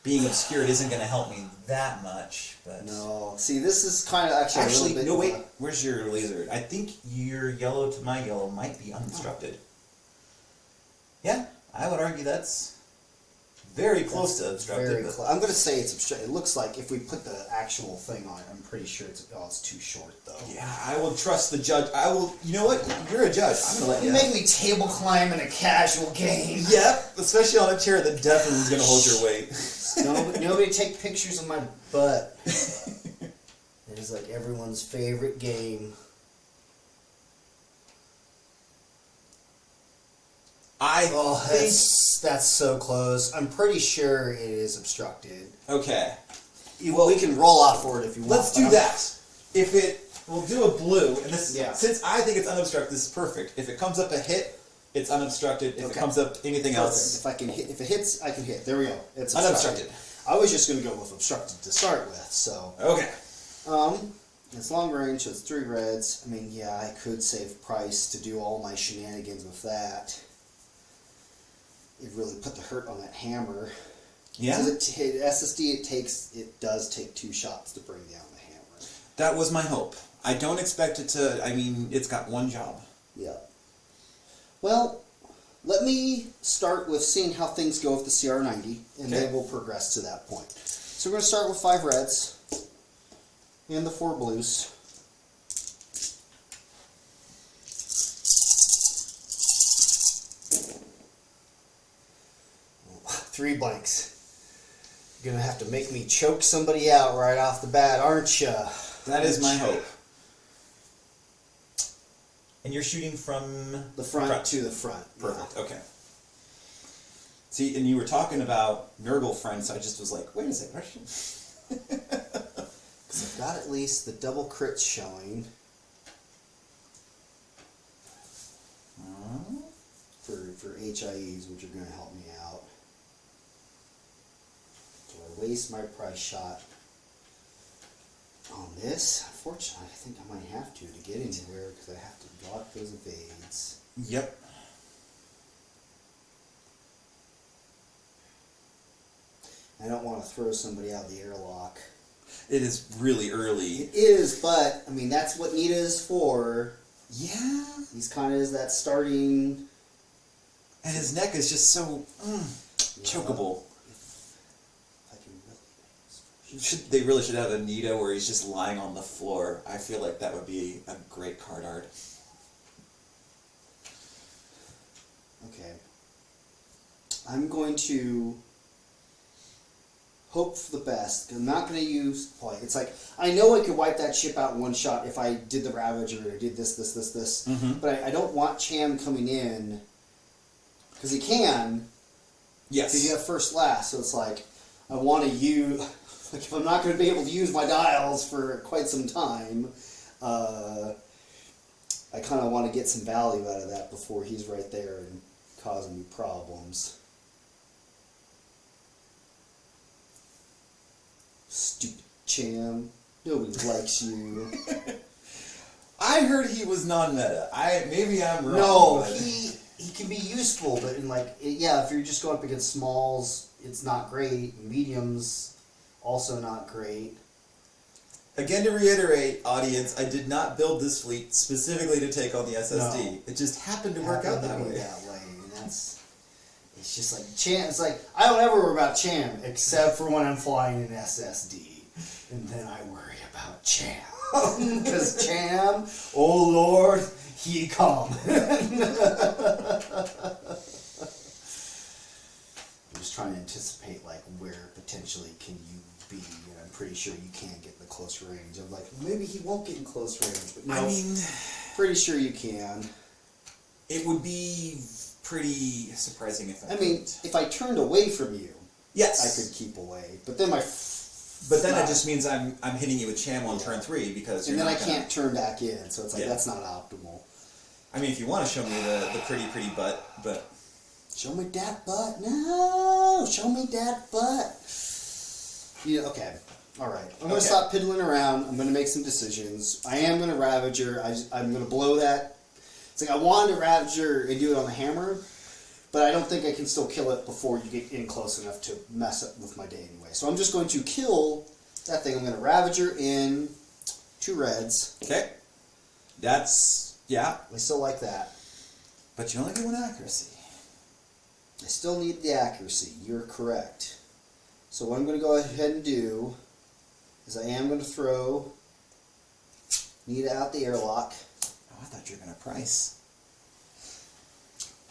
Speaker 2: being obscured isn't going to help me that much. But
Speaker 1: No. See, this is kind of actually a
Speaker 2: actually,
Speaker 1: little bit
Speaker 2: no, wait.
Speaker 1: of a-
Speaker 2: Where's your laser? I think your yellow to my yellow might be unobstructed. Yeah, I would argue that's very close to obstructed.
Speaker 1: Very
Speaker 2: but-
Speaker 1: close. I'm going to say it's obstructed. It looks like if we put the actual thing on it, I'm pretty sure it's too short, though.
Speaker 2: Yeah, I will trust the judge. I will. You know what? You're a judge. I'm gonna let
Speaker 1: You
Speaker 2: you.
Speaker 1: make me table climb in a casual game.
Speaker 2: Yep, especially on a chair that definitely is gonna hold your weight.
Speaker 1: Nobody take pictures of my butt. It is like everyone's favorite game.
Speaker 2: I think.
Speaker 1: That's so close. I'm pretty sure it is obstructed.
Speaker 2: Okay,
Speaker 1: We can roll off for it if you want.
Speaker 2: let's do that. If it, we'll do a blue, and this.
Speaker 1: Yeah.
Speaker 2: Since I think it's unobstructed, this is perfect. If it comes up a hit, it's unobstructed. If it
Speaker 1: Okay.
Speaker 2: comes up anything else,
Speaker 1: If it hits, I can hit. There we go. It's
Speaker 2: unobstructed.
Speaker 1: I was just going to go with obstructed to start with, so.
Speaker 2: Okay.
Speaker 1: It's long range, so it's 3 reds. I mean, yeah, I could save Pryce to do all my shenanigans with that. It really put the hurt on that hammer.
Speaker 2: Yeah.
Speaker 1: SSD, it does take 2 shots to bring down the hammer.
Speaker 2: That was my hope. I don't expect it to. I mean, it's got one job.
Speaker 1: Yeah. Well, let me start with seeing how things go with the CR90, and then we'll progress to that point. So we're going to start with 5 reds and the 4 blues. Three blanks. You're going to have to make me choke somebody out right off the bat, aren't you?
Speaker 2: That is my hope. And you're shooting from
Speaker 1: the front to the front.
Speaker 2: Perfect. Yeah. Okay. See, and you were talking about Nurgle friends, so I just was like, wait a second,
Speaker 1: because I've got at least the double crits showing. For HIEs, which are going to help me out. Do I waste my Pryce shot on this? Unfortunately, I think I might have to get anywhere because I have to block those evades.
Speaker 2: Yep.
Speaker 1: I don't want to throw somebody out the airlock.
Speaker 2: It is really early.
Speaker 1: It is, but, I mean, that's what Nita is for.
Speaker 2: Yeah.
Speaker 1: He's kind of is that starting...
Speaker 2: And his neck is just so chokeable. They really should have a Nita where he's just lying on the floor. I feel like that would be a great card art.
Speaker 1: Okay. I'm going to hope for the best. I'm not going to use... It's like, I know I could wipe that ship out in one shot if I did the Ravager or did this.
Speaker 2: Mm-hmm.
Speaker 1: But I don't want Cham coming in... Because he can.
Speaker 2: Yes.
Speaker 1: Because you have first last, so it's like, I want to use... Like, if I'm not going to be able to use my dials for quite some time, I kind of want to get some value out of that before he's right there and causing me problems. Stupid Cham. Nobody likes you.
Speaker 2: I heard he was non-meta. Maybe I'm wrong.
Speaker 1: No, he can be useful, but if you're just going up against smalls, it's not great. Mediums, also not great.
Speaker 2: Again, to reiterate, audience, I did not build this fleet specifically to take on the SSD.
Speaker 1: No.
Speaker 2: It just happened to work out that way.
Speaker 1: And it's just like Cham. It's like I don't ever worry about Cham except for when I'm flying an SSD, and then I worry about Cham because Cham, oh Lord, he come. I'm just trying to anticipate where potentially can you be, and I'm pretty sure you can get in the close range. I'm like, maybe he won't get in close range, but no,
Speaker 2: I mean,
Speaker 1: pretty sure you can.
Speaker 2: It would be pretty surprising if I
Speaker 1: if I turned away from you,
Speaker 2: yes,
Speaker 1: I could keep away. But then
Speaker 2: it just means I'm hitting you with Cham on turn 3 because
Speaker 1: and then I can't turn back in, so it's like that's not optimal.
Speaker 2: I mean, if you want to show me the pretty butt, but
Speaker 1: show me that butt. No, show me that butt. Yeah, okay. All right. I'm going to stop piddling around. I'm going to make some decisions. I am going to Ravager. I'm going to blow that. It's like I wanted to Ravager and do it on the hammer, but I don't think I can still kill it before you get in close enough to mess up with my day anyway. So I'm just going to kill that thing. I'm going to Ravager in 2 reds.
Speaker 2: Okay. That's, yeah.
Speaker 1: I still like that.
Speaker 2: But you only get 1 accuracy.
Speaker 1: I still need the accuracy. You're correct. So what I'm going to go ahead and do is I am going to throw Nita out the airlock.
Speaker 2: Oh, I thought you were going to Pryce.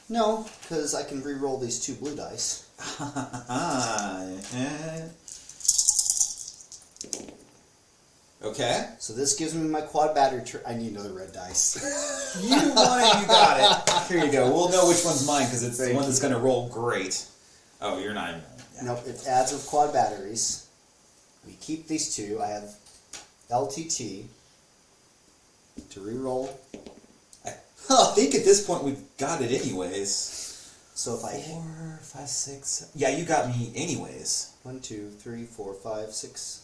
Speaker 1: No, because I can re-roll these 2 blue dice.
Speaker 2: Okay.
Speaker 1: So this gives me my quad battery. I need another red dice.
Speaker 2: You want it, you got it. Here you go. We'll know which one's mine because it's the one that's going to roll great. Oh, you're not even... Yeah.
Speaker 1: Nope, it adds with quad batteries. We keep these 2. I have LTT to re-roll.
Speaker 2: I think at this point we've got it anyways.
Speaker 1: So if I
Speaker 2: 4, 5, 6, 7. Yeah, you got me anyways.
Speaker 1: 1, 2, 3, 4, 5, 6.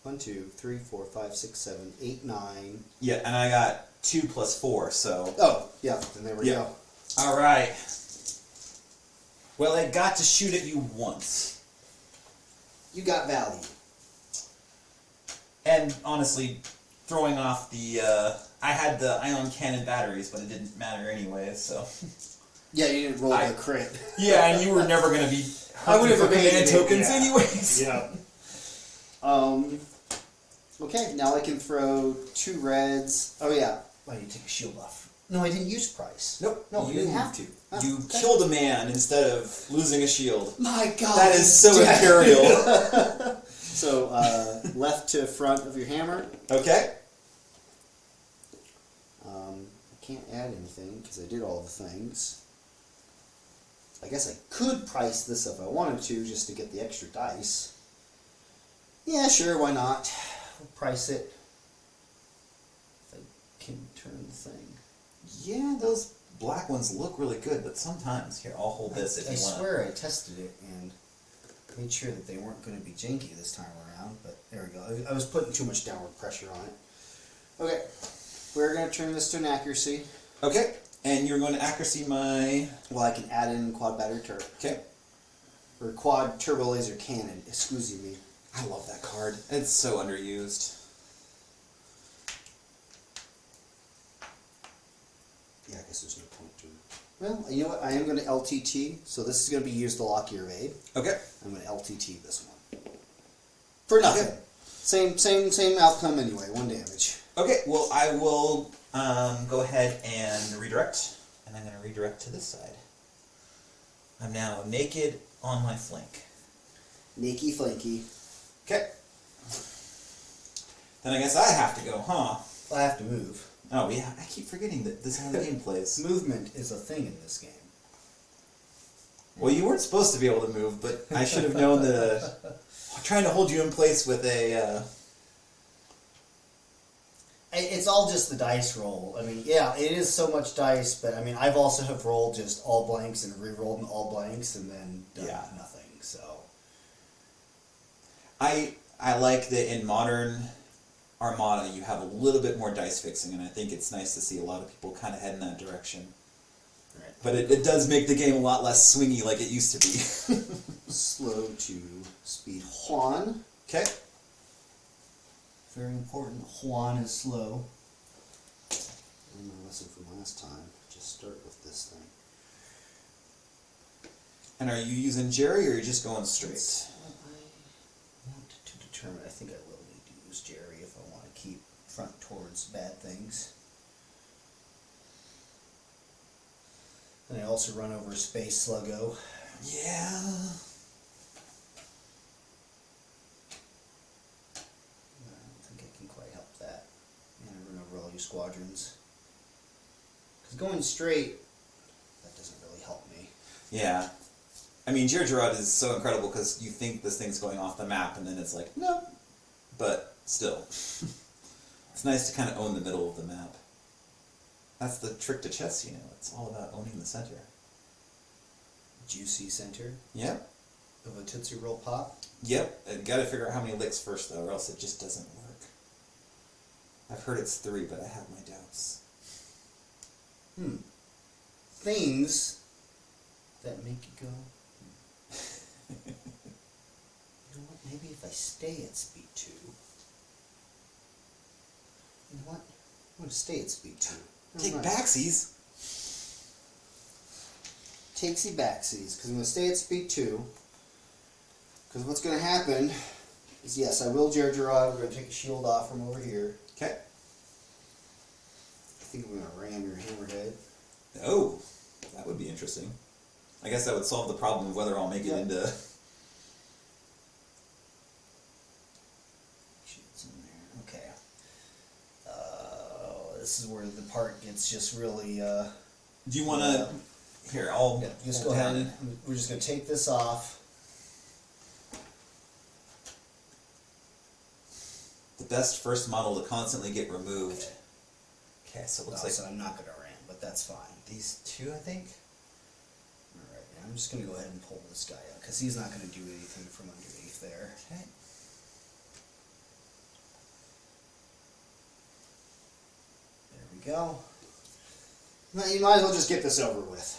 Speaker 1: 1, 2, 3, 4, 5, 6, 7, 8, 9.
Speaker 2: Yeah, and I got 2 plus 4, so.
Speaker 1: Oh, yeah. Then there we go.
Speaker 2: All right. Well, it got to shoot at you once.
Speaker 1: you got value.
Speaker 2: And honestly, throwing off the I had the ion cannon batteries, but it didn't matter anyway. So
Speaker 1: Yeah, you didn't roll the crit.
Speaker 2: yeah, and you were never gonna be.
Speaker 1: I would have
Speaker 2: for command tokens anyways.
Speaker 1: Yeah. Okay, now I can throw 2 reds. Oh yeah, I need to take a shield off. No, I didn't use Pryce.
Speaker 2: Nope.
Speaker 1: No, you didn't have to.
Speaker 2: You killed a man instead of losing a shield.
Speaker 1: My God,
Speaker 2: that is so imperial.
Speaker 1: So left to front of your hammer.
Speaker 2: Okay.
Speaker 1: I can't add anything because I did all the things. I guess I could price this if I wanted to, just to get the extra dice. Yeah, sure, why not? We'll price it. If I can turn the thing.
Speaker 2: Yeah, those black ones look really good, but sometimes here, I'll hold this if you want.
Speaker 1: I swear I tested it and made sure that they weren't going to be janky this time around, but there we go. I was putting too much downward pressure on it. Okay, we're going to turn this to an accuracy.
Speaker 2: Okay, and you're going to accuracy my...
Speaker 1: Well, I can add in quad battery turret.
Speaker 2: Okay.
Speaker 1: Or quad turbo laser cannon, excuse me.
Speaker 2: I love that card. It's so underused.
Speaker 1: Yeah, I guess there's no point to it. Well, you know what? I am going to LTT, so this is going to be used to lock your evade.
Speaker 2: Okay.
Speaker 1: I'm going to LTT this one. For nothing. Okay. Same outcome anyway, 1 damage.
Speaker 2: Okay, well I will go ahead and redirect, and I'm going to redirect to this side. I'm now naked on my flank.
Speaker 1: Nakey flanky.
Speaker 2: Okay. Then I guess I have to go, huh?
Speaker 1: I have to move.
Speaker 2: Oh yeah, I keep forgetting that this is how the game plays.
Speaker 1: Movement is a thing in this game.
Speaker 2: Well, you weren't supposed to be able to move, but I should have known that trying to hold you in place with a...
Speaker 1: It's all just the dice roll. I mean, yeah, it is so much dice, but I mean, I've also have rolled just all blanks and re-rolled in all blanks and then done nothing, so...
Speaker 2: I like that in modern Armada you have a little bit more dice fixing, and I think it's nice to see a lot of people kind of head in that direction.
Speaker 1: Right.
Speaker 2: But it does make the game a lot less swingy like it used to be.
Speaker 1: Slow to speed. Juan.
Speaker 2: Okay.
Speaker 1: Very important. Juan is slow. And my lesson from last time. Just start with this thing.
Speaker 2: And are you using Jerry, or are you just going straight?
Speaker 1: I want to determine. I think I will need to use Jerry if I want to keep front towards bad things. And I also run over Space Sluggo.
Speaker 2: Yeah.
Speaker 1: I don't think I can quite help that. And I run over all your squadrons. Because going straight, that doesn't really help me.
Speaker 2: Yeah. I mean, Gerard is so incredible because you think this thing's going off the map, and then it's like, no. But still. It's nice to kind of own the middle of the map. That's the trick to chess, you know. It's all about owning the center.
Speaker 1: Juicy center
Speaker 2: Yep.
Speaker 1: of a Tootsie Roll Pop.
Speaker 2: Yep. And gotta figure out how many licks first, though, or else it just doesn't work. I've heard it's 3, but I have my doubts.
Speaker 1: Things that make you go... You know what? Maybe if I stay at speed 2... You know what? I'm going to stay at speed 2.
Speaker 2: Take backsies.
Speaker 1: Takesy backsies, because I'm going to stay at speed 2. Because what's going to happen is, yes, I will Gerard. We're going to take a shield off from over here.
Speaker 2: Okay.
Speaker 1: I think I'm going to ram your hammerhead.
Speaker 2: Oh, that would be interesting. I guess that would solve the problem of whether I'll make it into...
Speaker 1: Shield's in there. Okay. This is where the part gets just really...
Speaker 2: Do you want to... Here, I'll...
Speaker 1: just go ahead and... We're just going to take this off.
Speaker 2: The best first model to constantly get removed. Okay, so it looks like...
Speaker 1: So I'm not going to ram, but that's fine.
Speaker 2: These 2, I think?
Speaker 1: Alright, I'm just going to go ahead and pull this guy up, because he's not going to do anything from underneath there.
Speaker 2: Okay.
Speaker 1: There we go. Now, you might as well just get this over with.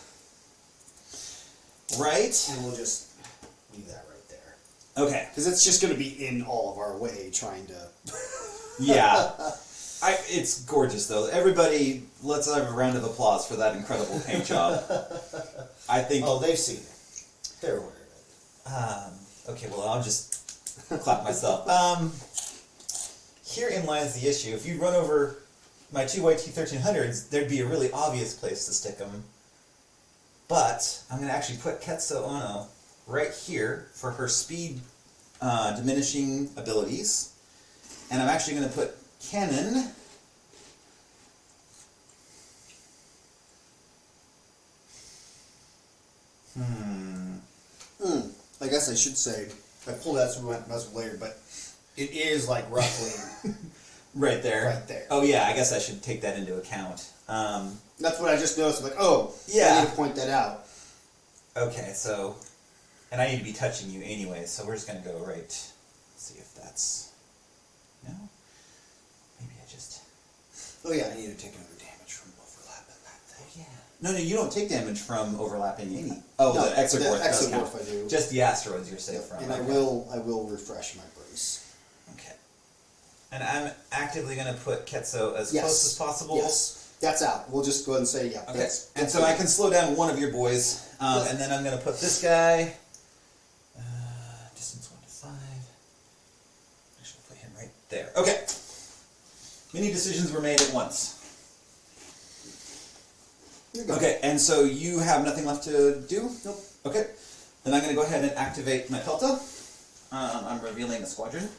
Speaker 2: Right?
Speaker 1: And we'll just leave that right there.
Speaker 2: Okay.
Speaker 1: Because it's just going to be in all of our way trying to...
Speaker 2: Yeah. It's gorgeous, though. Everybody, let's have a round of applause for that incredible paint job. I think...
Speaker 3: Oh, they've seen it. They're aware of it.
Speaker 2: Okay, well, I'll just clap myself. Herein lies the issue. If you run over my two YT1300s, there'd be a really obvious place to stick them. But I'm going to actually put Ketso Ono right here for her speed diminishing abilities. And I'm actually going to put Cannon
Speaker 1: I guess I should say, I pulled out some muzzle later, but it is like roughly
Speaker 2: right there.
Speaker 1: right there.
Speaker 2: Oh yeah, I guess I should take that into account.
Speaker 1: That's what I just noticed. I'm like, oh,
Speaker 2: Yeah.
Speaker 1: I need to point that out.
Speaker 2: Okay, so, and I need to be touching you anyway, so we're just going to go right, see if that's, no? Maybe I just,
Speaker 1: Oh yeah, I need to take another damage from overlapping that thing.
Speaker 2: yeah. No, you don't take damage from overlapping any. Oh,
Speaker 1: No,
Speaker 2: the Exogorth does count.
Speaker 1: Exogorth I do.
Speaker 2: Just the asteroids you're safe from.
Speaker 1: And I
Speaker 2: okay.
Speaker 1: will refresh my brace.
Speaker 2: Okay. And I'm actively going to put Ketso as
Speaker 1: Yes.
Speaker 2: close as possible.
Speaker 1: Yes. That's out. We'll just go ahead and say, yeah.
Speaker 2: Okay, and so I can slow down one of your boys, and then I'm going to put this guy, distance 1 to 5, actually put him right there. Okay, many decisions were made at once.
Speaker 1: You're good.
Speaker 2: Okay, and so you have nothing left to do?
Speaker 1: Nope.
Speaker 2: Okay, then I'm going to go ahead and activate my Pelta. I'm revealing a squadron,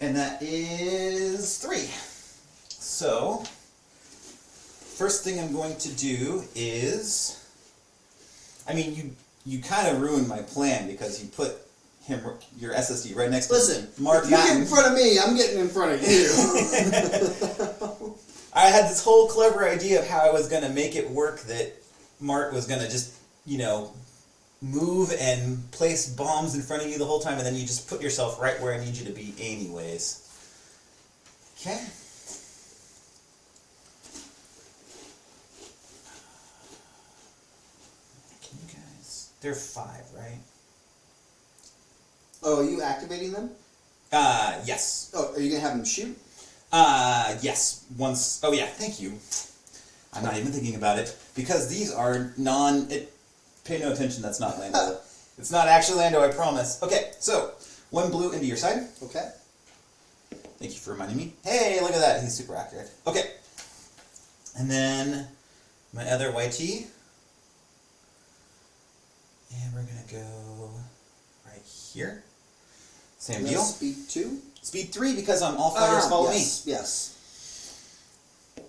Speaker 2: and that is 3. So, first thing I'm going to do is, I mean, you kind of ruined my plan because you put your SSD right next
Speaker 1: Listen,
Speaker 2: to Mark
Speaker 1: if you get
Speaker 2: Matten.
Speaker 1: in front of me, I'm getting in front of you.
Speaker 2: I had this whole clever idea of how I was going to make it work, that Mark was going to just, move and place bombs in front of you the whole time, and then you just put yourself right where I need you to be anyways. Okay. Can you guys... They're 5, right?
Speaker 1: Oh, are you activating them?
Speaker 2: Yes.
Speaker 1: Oh, are you going to have them shoot?
Speaker 2: Yes. Once... Oh, yeah, thank you. I'm not even thinking about it, because these are pay no attention, that's not Lando. It's not actually Lando, I promise. Okay, so, 1 blue into your side.
Speaker 1: Okay.
Speaker 2: Thank you for reminding me. Hey, look at that, he's super accurate. Okay. And then, my other YT. And we're gonna go right here. Same deal.
Speaker 1: Speed 2?
Speaker 2: Speed 3, because I'm all fighters follow
Speaker 1: yes, Yes.
Speaker 2: me.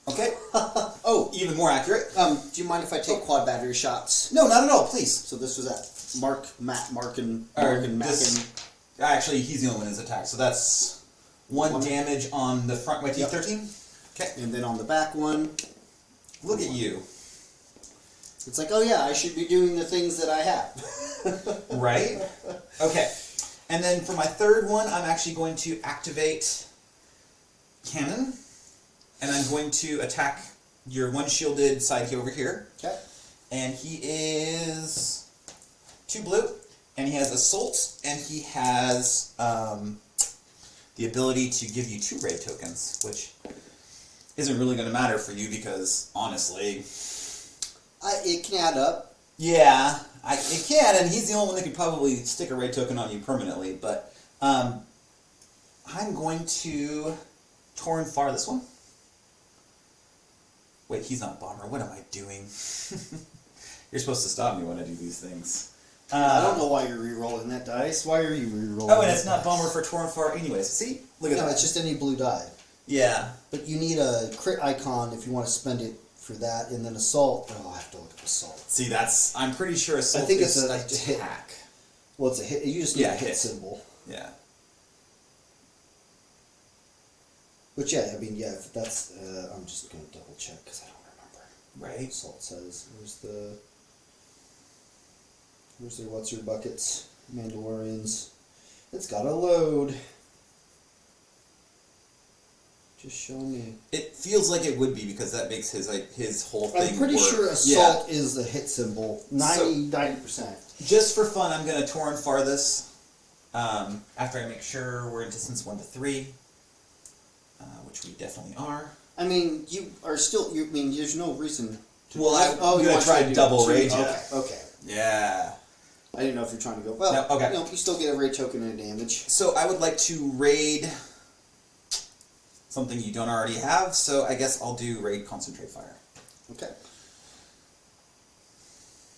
Speaker 2: Okay.
Speaker 1: Oh,
Speaker 2: Even more accurate.
Speaker 1: do you mind if I take quad battery shots?
Speaker 2: No, not at all, please.
Speaker 1: So this was at Mark and
Speaker 2: Or
Speaker 1: Mackin.
Speaker 2: Actually, he's the only one who's attacked, so that's 1 damage on the front YT 13. Okay.
Speaker 1: And then on the back one,
Speaker 2: Look at you.
Speaker 1: it's like, oh yeah, I should be doing the things that I have.
Speaker 2: Right? Okay. And then for my third one, I'm actually going to activate Cannon. And I'm going to attack your 1 shielded side over here.
Speaker 1: Okay.
Speaker 2: And he is 2 blue. And he has Assault. And he has the ability to give you 2 raid tokens. Which isn't really going to matter for you because, honestly...
Speaker 1: It can add up.
Speaker 2: Yeah, it can, and he's the only one that could probably stick a raid token on you permanently, but I'm going to Torn Far this one. Wait, he's not Bomber. What am I doing? You're supposed to stop me when I do these things.
Speaker 1: I don't know why you're re-rolling that dice. Why are you re-rolling
Speaker 2: Oh, and
Speaker 1: that
Speaker 2: it's not
Speaker 1: dice?
Speaker 2: Bomber for Torn Far anyways. See? Look at
Speaker 1: No,
Speaker 2: that.
Speaker 1: it's just any blue die.
Speaker 2: Yeah.
Speaker 1: But you need a crit icon if you want to spend it for that, and then Assault. Oh, I have to look at Assault.
Speaker 2: See, that's... I'm pretty sure Assault
Speaker 1: I think
Speaker 2: is
Speaker 1: it's a hit.
Speaker 2: attack.
Speaker 1: Well, it's a hit. You just need
Speaker 2: Yeah,
Speaker 1: a hit
Speaker 2: hit.
Speaker 1: symbol.
Speaker 2: Yeah.
Speaker 1: Which, yeah, I mean, yeah, if that's... I'm just going to double check because I don't remember.
Speaker 2: Right.
Speaker 1: Assault says. Where's their what's your buckets? Mandalorians. It's got to load. Just show me.
Speaker 2: It feels like it would be because that makes his whole thing
Speaker 1: I'm pretty
Speaker 2: work.
Speaker 1: sure assault is the hit symbol. 90%.
Speaker 2: Just for fun, I'm going to Torn farthest after I make sure we're in distance 1 to 3, which we definitely are.
Speaker 1: I mean, you are still. I mean, there's no reason.
Speaker 2: Well, I'm going to try
Speaker 1: do
Speaker 2: double
Speaker 1: 2.
Speaker 2: rage.
Speaker 1: Okay.
Speaker 2: Yeah.
Speaker 1: I didn't know if you're trying to go. Well,
Speaker 2: No, okay.
Speaker 1: you still get a raid token and damage.
Speaker 2: So I would like to raid something you don't already have, so I guess I'll do raid concentrate fire.
Speaker 1: Okay.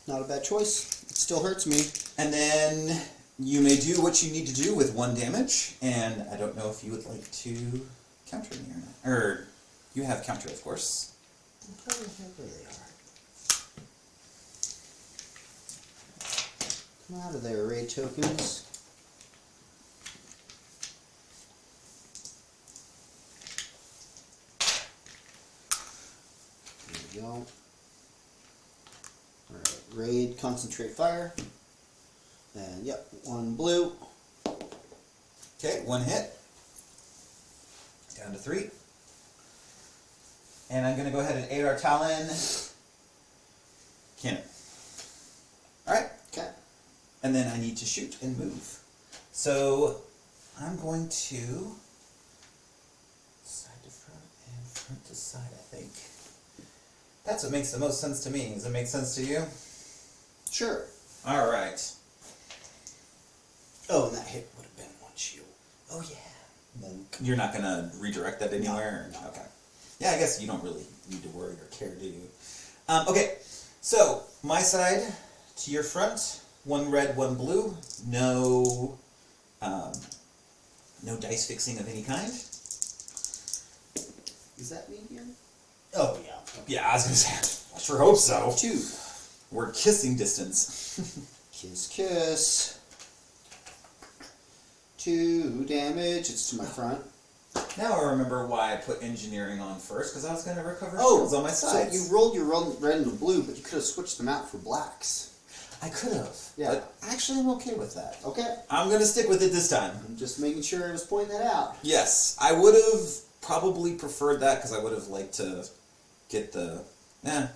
Speaker 1: Not a bad choice. It still hurts me.
Speaker 2: And then you may do what you need to do with 1 damage, and I don't know if you would like to counter me or not. Or, you have counter, of course.
Speaker 1: Where they are. Come out of there, raid tokens. There we go. Alright, raid, concentrate fire. And yep, 1 blue.
Speaker 2: Okay, 1 hit. Down to 3. And I'm going to go ahead and aid our Talon. Cannon. Alright.
Speaker 1: Okay.
Speaker 2: And then I need to shoot and move. So I'm going to side to front and front to side, I think. That's what makes the most sense to me. Does it make sense to you?
Speaker 1: Sure.
Speaker 2: Alright.
Speaker 1: Oh, and that hit would have been 1 shield.
Speaker 2: Oh yeah. Then you're not going to redirect that anywhere?
Speaker 1: No.
Speaker 2: Okay. Yeah, I guess you don't really need to worry or care, do you? Okay, so my side to your front, 1 red, 1 blue. No, no dice fixing of any kind.
Speaker 1: Is that me here? Oh, yeah.
Speaker 2: Yeah, I was gonna say, I sure hope so.
Speaker 1: 2.
Speaker 2: We're kissing distance.
Speaker 1: Kiss, kiss. 2 damage. It's to my front.
Speaker 2: Now I remember why I put engineering on first, because I was gonna recover
Speaker 1: Oh,
Speaker 2: shields on my sides.
Speaker 1: so you rolled your red and the blue, but you could have switched them out for blacks.
Speaker 2: I could have.
Speaker 1: Yeah.
Speaker 2: But actually, I'm okay with that.
Speaker 1: Okay.
Speaker 2: I'm gonna stick with it this time.
Speaker 1: I'm just making sure I was pointing that out.
Speaker 2: Yes, I would have probably preferred that because I would have liked to get the. Yeah.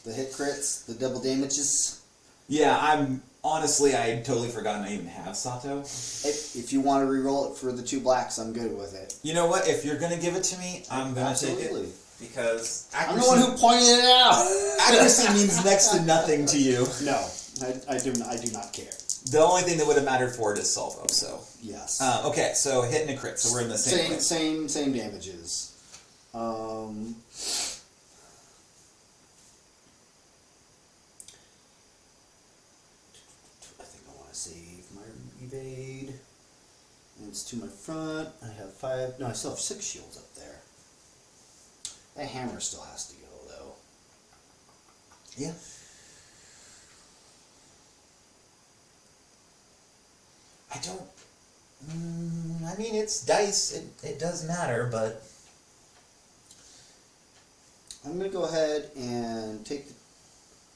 Speaker 1: The hit crits, the double damages.
Speaker 2: Yeah, I totally forgotten I even have Sato.
Speaker 1: If you want to re-roll it for the 2 blacks, I'm good with it.
Speaker 2: You know what? If you're gonna give it to me, I'm gonna take
Speaker 1: Absolutely.
Speaker 2: it because
Speaker 1: I'm the one who pointed it out.
Speaker 2: accuracy means next to nothing to you.
Speaker 1: No, I do not care.
Speaker 2: The only thing that would have mattered for it is salvo. So
Speaker 1: Yes.
Speaker 2: okay, so hit and a crit, so we're in the same place.
Speaker 1: Same damages. I think I want to save my evade. And it's to my front. I have 5. No, I still have 6 shields up there. That hammer still has to go though.
Speaker 2: Yeah. I don't. I mean, it's dice. It does matter, but
Speaker 1: I'm gonna go ahead and take the.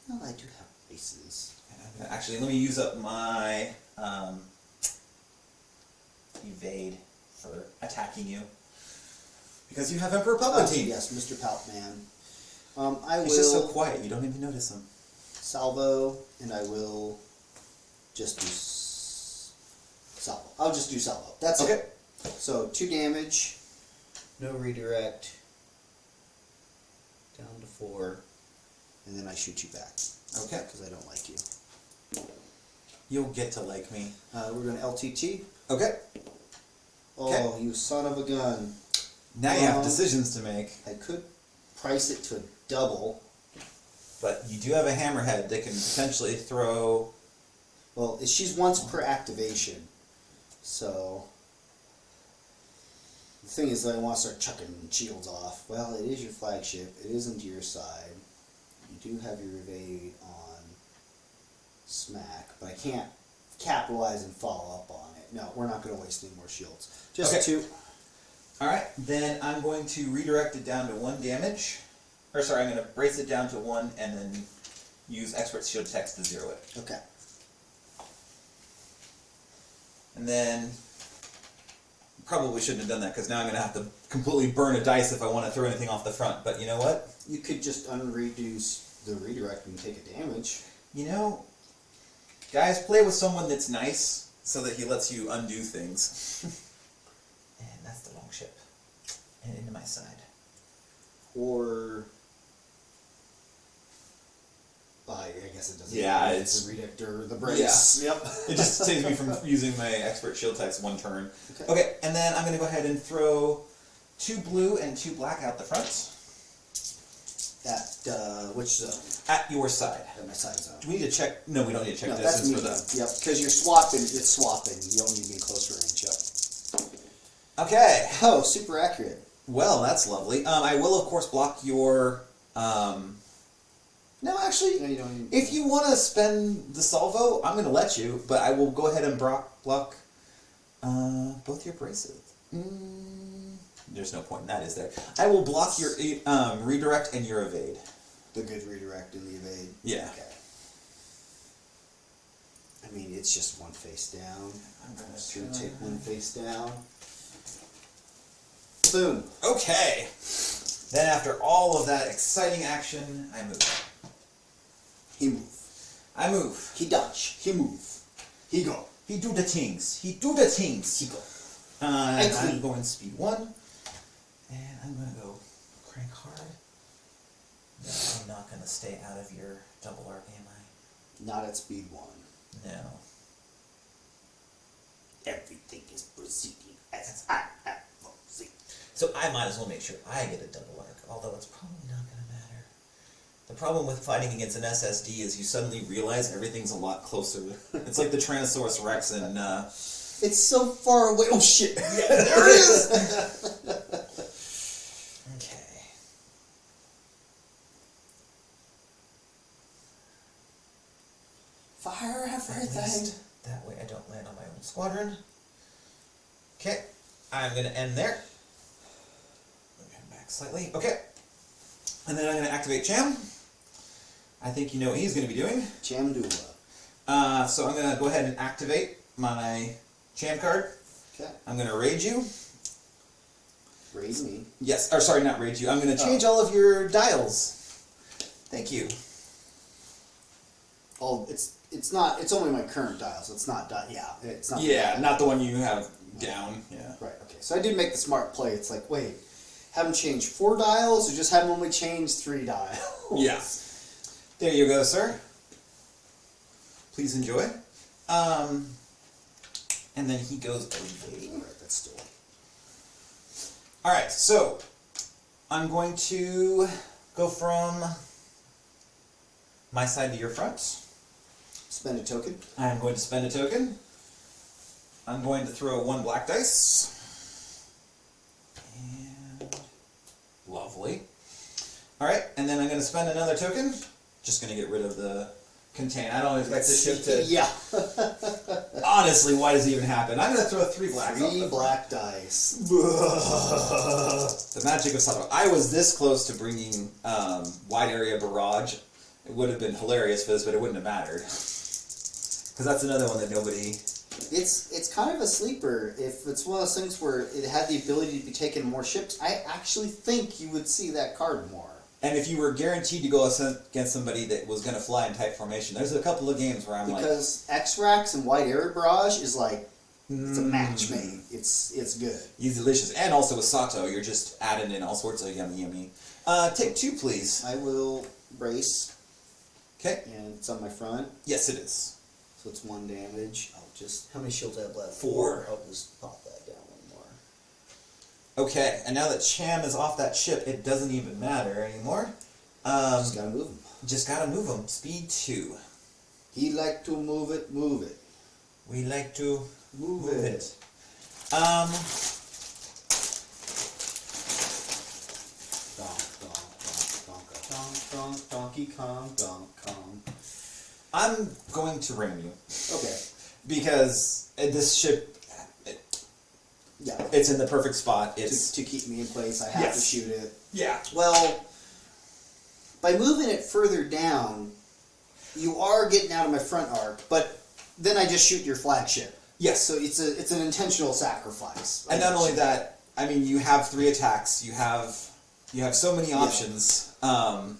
Speaker 1: Well, I do have aces.
Speaker 2: actually, let me use up my evade for attacking you because you have Emperor Palpatine.
Speaker 1: Yes, Mr. Palpman. I
Speaker 2: He's just so
Speaker 1: will
Speaker 2: quiet. You don't even notice him.
Speaker 1: salvo, and I will just do salvo. I'll just do salvo. That's
Speaker 2: Okay.
Speaker 1: it. So 2 damage, no redirect, down to 4, and then I shoot you back.
Speaker 2: Okay.
Speaker 1: Because I don't like you.
Speaker 2: You'll get to like me.
Speaker 1: We're going to LTT.
Speaker 2: Okay.
Speaker 1: Oh,
Speaker 2: Okay.
Speaker 1: you son of a gun.
Speaker 2: Now you have decisions to make,
Speaker 1: I could price it to a double.
Speaker 2: but you do have a hammerhead that can potentially throw.
Speaker 1: Well, she's once per activation. So, the thing is that I want to start chucking shields off. Well, it is your flagship. It isn't your side. You do have your evade on smack, but I can't capitalize and follow up on it. No, we're not going to waste any more shields. Just
Speaker 2: Okay.
Speaker 1: 2.
Speaker 2: Alright, then I'm going to redirect it down to 1 damage. Or sorry, I'm going to brace it down to 1 and then use Expert Shield Text to 0 it.
Speaker 1: Okay.
Speaker 2: And then, probably shouldn't have done that because now I'm going to have to completely burn a dice if I want to throw anything off the front. But you know what?
Speaker 1: You could just unreduce the redirect and take a damage.
Speaker 2: You know, guys, play with someone that's nice so that he lets you undo things. And that's the wrong ship. And into my side.
Speaker 1: Or... I guess it doesn't.
Speaker 2: Yeah,
Speaker 1: it's the redirect or the brace.
Speaker 2: Yeah.
Speaker 1: Yep.
Speaker 2: It just saves me from using my expert shield text one turn.
Speaker 1: Okay.
Speaker 2: Okay, and then I'm going to go ahead and throw 2 blue and 2 black out the front.
Speaker 1: At which zone?
Speaker 2: At your side.
Speaker 1: At my side zone.
Speaker 2: Do we need to check? No, we don't need to check
Speaker 1: No, that's
Speaker 2: distance
Speaker 1: medium.
Speaker 2: for the...
Speaker 1: Yep, because you're swapping. It's swapping. You don't need to be in close range. Yep.
Speaker 2: Okay.
Speaker 1: Oh, super accurate.
Speaker 2: Well, that's lovely. I will, of course, block your... No, actually,
Speaker 1: No, you don't need...
Speaker 2: if you want to spend the salvo, I'm going to let you, but I will go ahead and block both your braces. There's no point in that, is there? I will block your redirect and your evade.
Speaker 1: The good redirect and the evade.
Speaker 2: Yeah.
Speaker 1: Okay. I mean, it's just one face down.
Speaker 2: I'm going
Speaker 1: Just gonna take one face down. Boom.
Speaker 2: Okay. Then after all of that exciting action, I move.
Speaker 1: He move.
Speaker 2: I move.
Speaker 1: He dodge. He move. He go.
Speaker 2: He do the things. He do the things.
Speaker 1: He go.
Speaker 2: And
Speaker 1: clean.
Speaker 2: I'm going speed 1. And I'm going to go crank hard. No, I'm not going to stay out of your double arc, am I?
Speaker 1: Not at speed 1.
Speaker 2: No.
Speaker 1: Everything is proceeding as I foresee.
Speaker 2: So I might as well make sure I get a double arc, although it's probably not going to matter. The problem with fighting against an SSD is you suddenly realize everything's a lot closer. It's like the Tyrannosaurus Rex and...
Speaker 1: It's so far away. Oh shit!
Speaker 2: Yeah, there it is! Okay.
Speaker 1: Fire
Speaker 2: At
Speaker 1: everything.
Speaker 2: least that way I don't land on my own squadron. Okay, I'm going to end there. Head back slightly. Okay. And then I'm going to activate Cham. I think you know what he's going to be doing.
Speaker 1: Chamdula.
Speaker 2: So I'm going to go ahead and activate my Cham card.
Speaker 1: Okay.
Speaker 2: I'm going to raid you.
Speaker 1: Raise me.
Speaker 2: Yes, or sorry, not raid you. I'm going to change all of your dials. Thank you.
Speaker 1: Oh, it's not. It's only my current dial, so it's not. Yeah, it's not.
Speaker 2: Yeah, not the one you have down. Yeah.
Speaker 1: Right. Okay. So I did make the smart play. It's like, wait, have them change 4 dials, or just have them only change 3 dials?
Speaker 2: Yeah. There you go, sir. Please enjoy. And then he goes evade.
Speaker 1: Right. That's still.
Speaker 2: All right, so I'm going to go from my side to your front.
Speaker 1: Spend a token.
Speaker 2: I'm going to spend a token. I'm going to throw 1 black dice. And lovely. All right, and then I'm going to spend another token. Just going to get rid of the contain. I don't expect this ship to...
Speaker 1: Yeah.
Speaker 2: Honestly, why does it even happen? I'm going to throw 3 blacks off
Speaker 1: 3
Speaker 2: the
Speaker 1: black dice.
Speaker 2: The magic of Sato. I was this close to bringing wide area barrage. It would have been hilarious for this, but it wouldn't have mattered. Because that's another one that nobody...
Speaker 1: It's kind of a sleeper. If it's one of those things where it had the ability to be taken more ships, I actually think you would see that card more.
Speaker 2: And if you were guaranteed to go against somebody that was going to fly in type formation, there's a couple of games where I'm
Speaker 1: because X-Rax and Wide Area Barrage is like, it's a match made. It's good.
Speaker 2: He's delicious. And also with Sato, you're just adding in all sorts of yummy yummy. Take 2, please.
Speaker 1: I will brace.
Speaker 2: Okay.
Speaker 1: And it's on my front.
Speaker 2: Yes, it is.
Speaker 1: So it's 1 damage. I'll just... How many shields do I have left?
Speaker 2: 4.
Speaker 1: I'll just pop that down 1 more.
Speaker 2: Okay, and now that Cham is off that ship, it doesn't even matter anymore.
Speaker 1: Just gotta move him.
Speaker 2: Just gotta move him. Speed 2.
Speaker 1: He like to move it, move it.
Speaker 2: We like to
Speaker 1: Move
Speaker 2: it.
Speaker 1: Donk, Donkey Kong, Donk Kong.
Speaker 2: I'm going to ram you.
Speaker 1: Okay.
Speaker 2: Because this ship,
Speaker 1: Yeah.
Speaker 2: it's in the perfect spot. It's
Speaker 1: To keep me in place, I have
Speaker 2: Yes.
Speaker 1: to shoot it.
Speaker 2: Yeah.
Speaker 1: Well, by moving it further down, you are getting out of my front arc, but then I just shoot your flagship.
Speaker 2: Yes.
Speaker 1: So it's an intentional sacrifice.
Speaker 2: And not only that, I mean, you have 3 attacks. You have so many options. That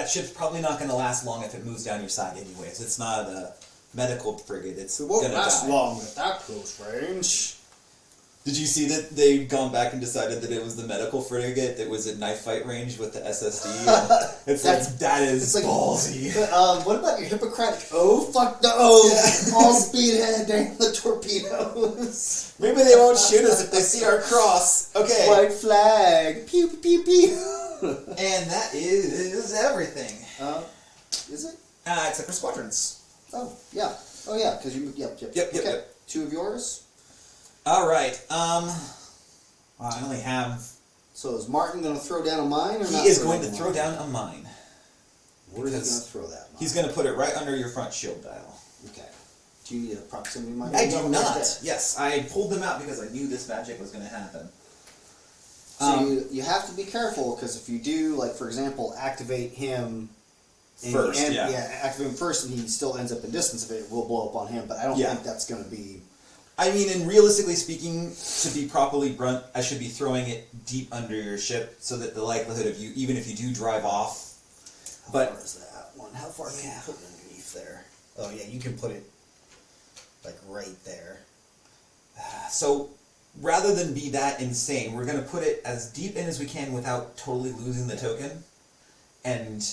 Speaker 2: ship's probably not going to last long if it moves down your side anyways. It's not a medical frigate. It's
Speaker 1: It won't
Speaker 2: going to
Speaker 1: last
Speaker 2: die.
Speaker 1: long at that close range.
Speaker 2: Did you see that they'd gone back and decided that it was the medical frigate that was at knife fight range with the SSD? That is ballsy.
Speaker 1: What about your Hippocratic oath? Fuck the oath!
Speaker 2: Yeah.
Speaker 1: All speed ahead, dang the torpedoes.
Speaker 2: Maybe they won't shoot us if they see our cross. Okay.
Speaker 1: White flag. Pew pew pew pew.
Speaker 2: And that is everything.
Speaker 1: Is it?
Speaker 2: Except for squadrons.
Speaker 1: Oh yeah. Oh yeah. Because you. Yep.
Speaker 2: Yep.
Speaker 1: 2 of yours.
Speaker 2: All right. I only have.
Speaker 1: So is Martin going to throw down a mine, or
Speaker 2: He
Speaker 1: not?
Speaker 2: is going to throw down a mine.
Speaker 1: Where is he going to throw that mine?
Speaker 2: He's going to put it right under your front shield dial.
Speaker 1: Okay. Do you need a proximity mine?
Speaker 2: I do
Speaker 1: No,
Speaker 2: not.
Speaker 1: right there.
Speaker 2: Yes, I pulled them out because I knew this magic was going to happen.
Speaker 1: So you have to be careful, because if you do, like for example, activate him
Speaker 2: First,
Speaker 1: activate him first, and he still ends up in distance of it will blow up on him. But I don't think that's going to be.
Speaker 2: I mean, and realistically speaking, to be properly blunt, I should be throwing it deep under your ship so that the likelihood of you, even if you do drive off.
Speaker 1: How far is that one? How far can you put it underneath there? Oh yeah, you can put it like right there.
Speaker 2: So rather than be that insane, we're going to put it as deep in as we can without totally losing the token. And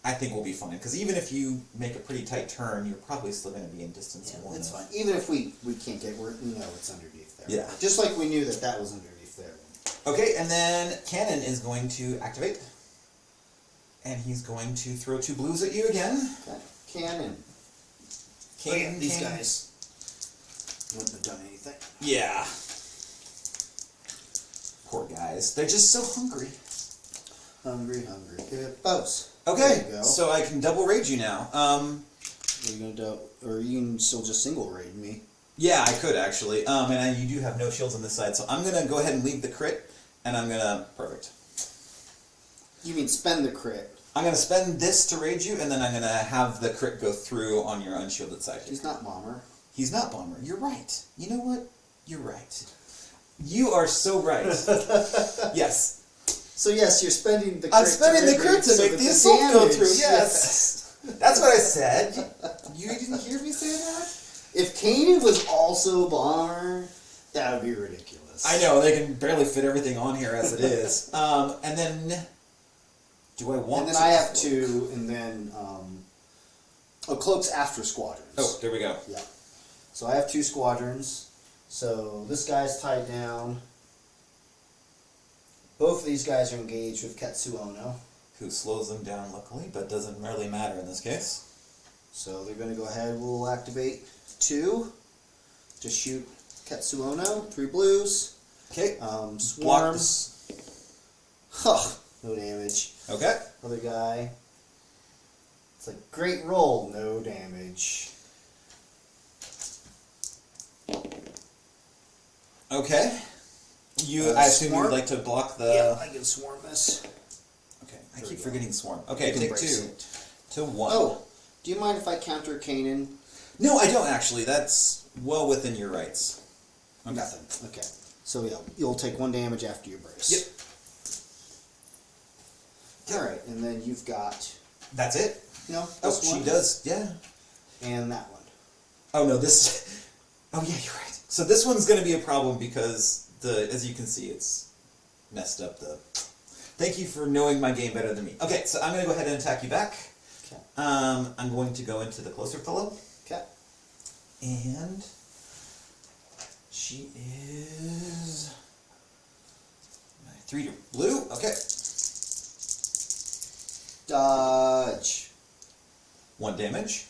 Speaker 2: I think we'll be fine. Because even if you make a pretty tight turn, you're probably still going to be in distance.
Speaker 1: Yeah, that's fine. Even if we can't get where we know it's underneath there.
Speaker 2: Yeah.
Speaker 1: Just like we knew that was underneath there.
Speaker 2: Okay, and then Cannon is going to activate. And he's going to throw 2 blues at you again.
Speaker 1: Okay. Cannon. These guys wouldn't have done anything.
Speaker 2: Yeah. Poor guys. They're just so hungry.
Speaker 1: Hungry. Good. Bows.
Speaker 2: Okay,
Speaker 1: There you go.
Speaker 2: so I can double raid you now.
Speaker 1: Are you gonna or you can still just single raid me?
Speaker 2: Yeah, I could actually. You do have no shields on this side, so I'm gonna go ahead and leave the crit, and I'm gonna perfect.
Speaker 1: You mean spend the crit?
Speaker 2: I'm gonna spend this to raid you, and then I'm gonna have the crit go through on your unshielded side.
Speaker 1: He's not bomber.
Speaker 2: He's not bomber. You're right. You know what? You're right. You are so right. Yes.
Speaker 1: So yes, you're spending the crit.
Speaker 2: I'm spending the crit to make the assault go through. Yes. That's what I said. You didn't hear me say that?
Speaker 1: If Kanan was also bomber, that would be ridiculous.
Speaker 2: I know, they can barely fit everything on here as it is. And then, do I want
Speaker 1: And then I have 2, and then, cloaks after squadrons.
Speaker 2: Oh, there we go.
Speaker 1: Yeah. So I have 2 squadrons. So this guy's tied down. Both of these guys are engaged with Ketsuono.
Speaker 2: Who slows them down, luckily, but doesn't really matter in this case.
Speaker 1: So they're going to go ahead. We'll activate 2 to shoot Ketsuono. 3 blues.
Speaker 2: Okay.
Speaker 1: Swarm. Huh. No damage.
Speaker 2: Okay.
Speaker 1: Other guy. It's a great roll. No damage.
Speaker 2: Okay. I assume you
Speaker 1: swarm?
Speaker 2: would like to block the...
Speaker 1: Yeah, I can swarm this.
Speaker 2: Okay, I
Speaker 1: There
Speaker 2: keep
Speaker 1: we go.
Speaker 2: forgetting swarm. Okay,
Speaker 1: You can
Speaker 2: take
Speaker 1: brace
Speaker 2: 2
Speaker 1: it.
Speaker 2: to 1.
Speaker 1: Oh, do you mind if I counter Kanan?
Speaker 2: No, I don't actually. That's well within your rights. Okay.
Speaker 1: Nothing. Okay. So yeah, you'll take 1 damage after your brace.
Speaker 2: Yep.
Speaker 1: All right, and then you've got
Speaker 2: That's it?
Speaker 1: no.
Speaker 2: Oh,
Speaker 1: This
Speaker 2: she
Speaker 1: one
Speaker 2: does, yeah.
Speaker 1: and that one.
Speaker 2: Oh no, this... Oh yeah, you're right. So this one's going to be a problem because, as you can see, it's messed up the... Thank you for knowing my game better than me. Okay, so I'm going to go ahead and attack you back.
Speaker 1: Okay.
Speaker 2: I'm going to go into the closer fellow.
Speaker 1: Okay.
Speaker 2: And... she is... 3 to blue. Okay.
Speaker 1: Dodge.
Speaker 2: 1 damage.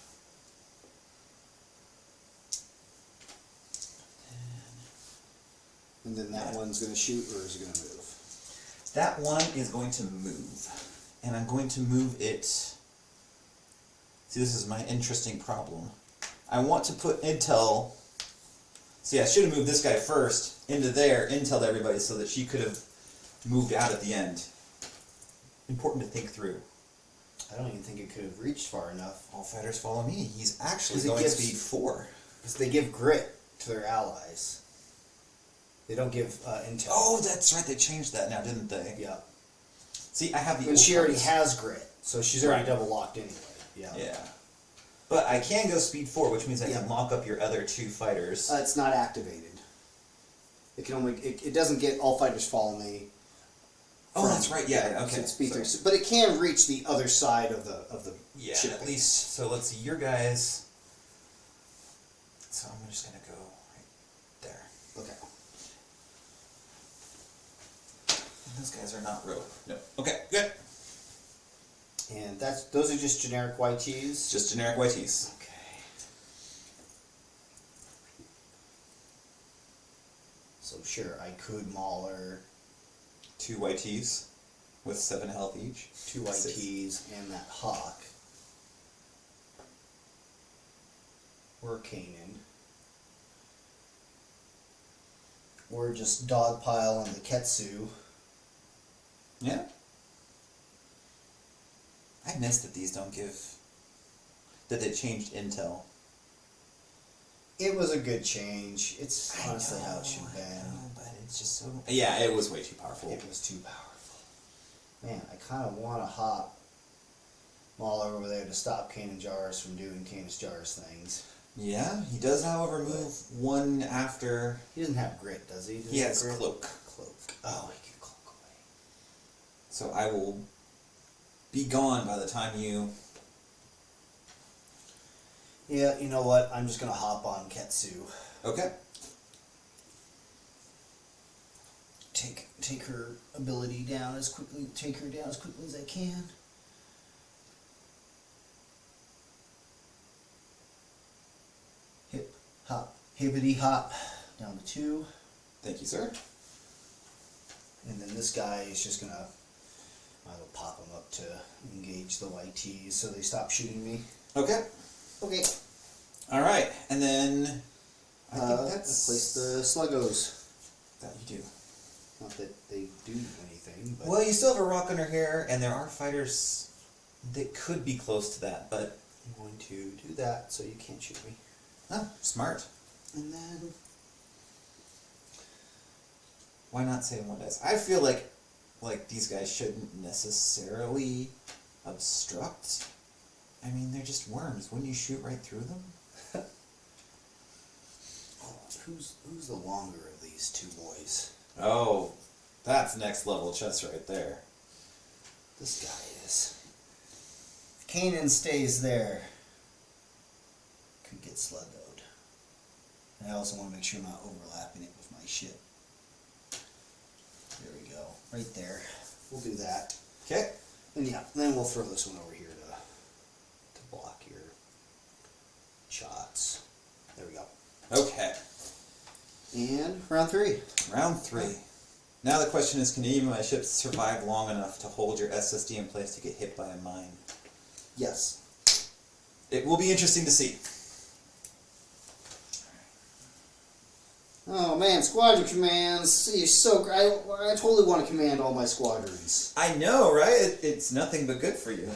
Speaker 1: And then that one's going to shoot, or is it going to move?
Speaker 2: That one is going to move. And I'm going to move it... See, this is my interesting problem. I want to put intel... See, I should have moved this guy first into there, intel to everybody, so that she could have moved out at the end. Important to think through.
Speaker 1: I don't even think it could have reached far enough.
Speaker 2: All fighters follow me. He's actually
Speaker 1: 'Cause it
Speaker 2: going
Speaker 1: gives-
Speaker 2: speed 4.
Speaker 1: Because they give grit to their allies. They don't give intel.
Speaker 2: Oh, that's right. They changed that now, didn't they?
Speaker 1: Yeah.
Speaker 2: See, I have the.
Speaker 1: And
Speaker 2: old
Speaker 1: she already
Speaker 2: cards.
Speaker 1: has grit, so she's already
Speaker 2: Right.
Speaker 1: double locked anyway. Yeah.
Speaker 2: Yeah. But I can go speed 4, which means I
Speaker 1: Yeah.
Speaker 2: can lock up your other 2 fighters.
Speaker 1: It's not activated. It can only. It doesn't get all fighters follow me.
Speaker 2: Oh, that's right. Yeah.
Speaker 1: So
Speaker 2: Okay.
Speaker 1: it's speed
Speaker 2: So-
Speaker 1: 3, but it can reach the other side of the
Speaker 2: Yeah,
Speaker 1: ship.
Speaker 2: at least. So let's see, your guys. So I'm just gonna go right there.
Speaker 1: Okay.
Speaker 2: And those guys are not rope. No. Okay, good.
Speaker 1: And those are just generic YTs.
Speaker 2: Just generic YTs.
Speaker 1: Okay. So sure, I could Mauler
Speaker 2: 2 YTs with 7 health each.
Speaker 1: 2
Speaker 2: Six.
Speaker 1: YTs and that Hawk. Or Kanan. Or just Dogpile and the Ketsu.
Speaker 2: Yeah. I missed that these don't give. That they changed intel.
Speaker 1: It was a good change. It's honestly how it should have
Speaker 2: I
Speaker 1: been.
Speaker 2: know, but it's just so. Yeah, it was way too powerful.
Speaker 1: It was too powerful. Man, I kind of want to hop Mauler over there to stop Kanan Jarrus from doing Canis Jarrus things.
Speaker 2: Yeah, he does, however, move 1 after.
Speaker 1: He doesn't have grit, does he? Does
Speaker 2: He
Speaker 1: have
Speaker 2: has
Speaker 1: grit?
Speaker 2: cloak.
Speaker 1: Cloak. Oh, he can cloak away.
Speaker 2: So I will be gone by the time you.
Speaker 1: Yeah, you know what? I'm just gonna hop on Ketsu.
Speaker 2: Okay.
Speaker 1: Take her ability down as quickly. Take her down as quickly as I can. Hip hop, hippity hop, down to 2,
Speaker 2: Thank you, sir.
Speaker 1: and then this guy is just gonna. I will pop him up to engage the YTs so they stop shooting me.
Speaker 2: Okay.
Speaker 1: Okay.
Speaker 2: All right, and then I think
Speaker 1: Place
Speaker 2: that's
Speaker 1: the sluggos.
Speaker 2: that you do.
Speaker 1: Not that they do anything, but
Speaker 2: Well, you still have a rock under here, and there are fighters that could be close to that, but
Speaker 1: I'm going to do that so you can't shoot me.
Speaker 2: smart.
Speaker 1: And then
Speaker 2: Why not save 1 dice? I feel like these guys shouldn't necessarily obstruct. I mean, they're just worms. Wouldn't you shoot right through them?
Speaker 1: who's the longer of these 2 boys?
Speaker 2: Oh, that's next level chess right there.
Speaker 1: This guy is. If Kanan stays there, could get sluggoed. And I also want to make sure I'm not overlapping it with my ship. There we go. Right there. We'll do that.
Speaker 2: Okay.
Speaker 1: And yeah, then we'll throw this one over here to block your shots. There we go.
Speaker 2: Okay.
Speaker 1: And round 3.
Speaker 2: Round 3. Now the question is, can any of my ships survive long enough to hold your SSD in place to get hit by a mine?
Speaker 1: Yes.
Speaker 2: It will be interesting to see.
Speaker 1: Oh man, squadron commands. You're so great. I totally want to command all my squadrons.
Speaker 2: I know, right? It's nothing but good for you.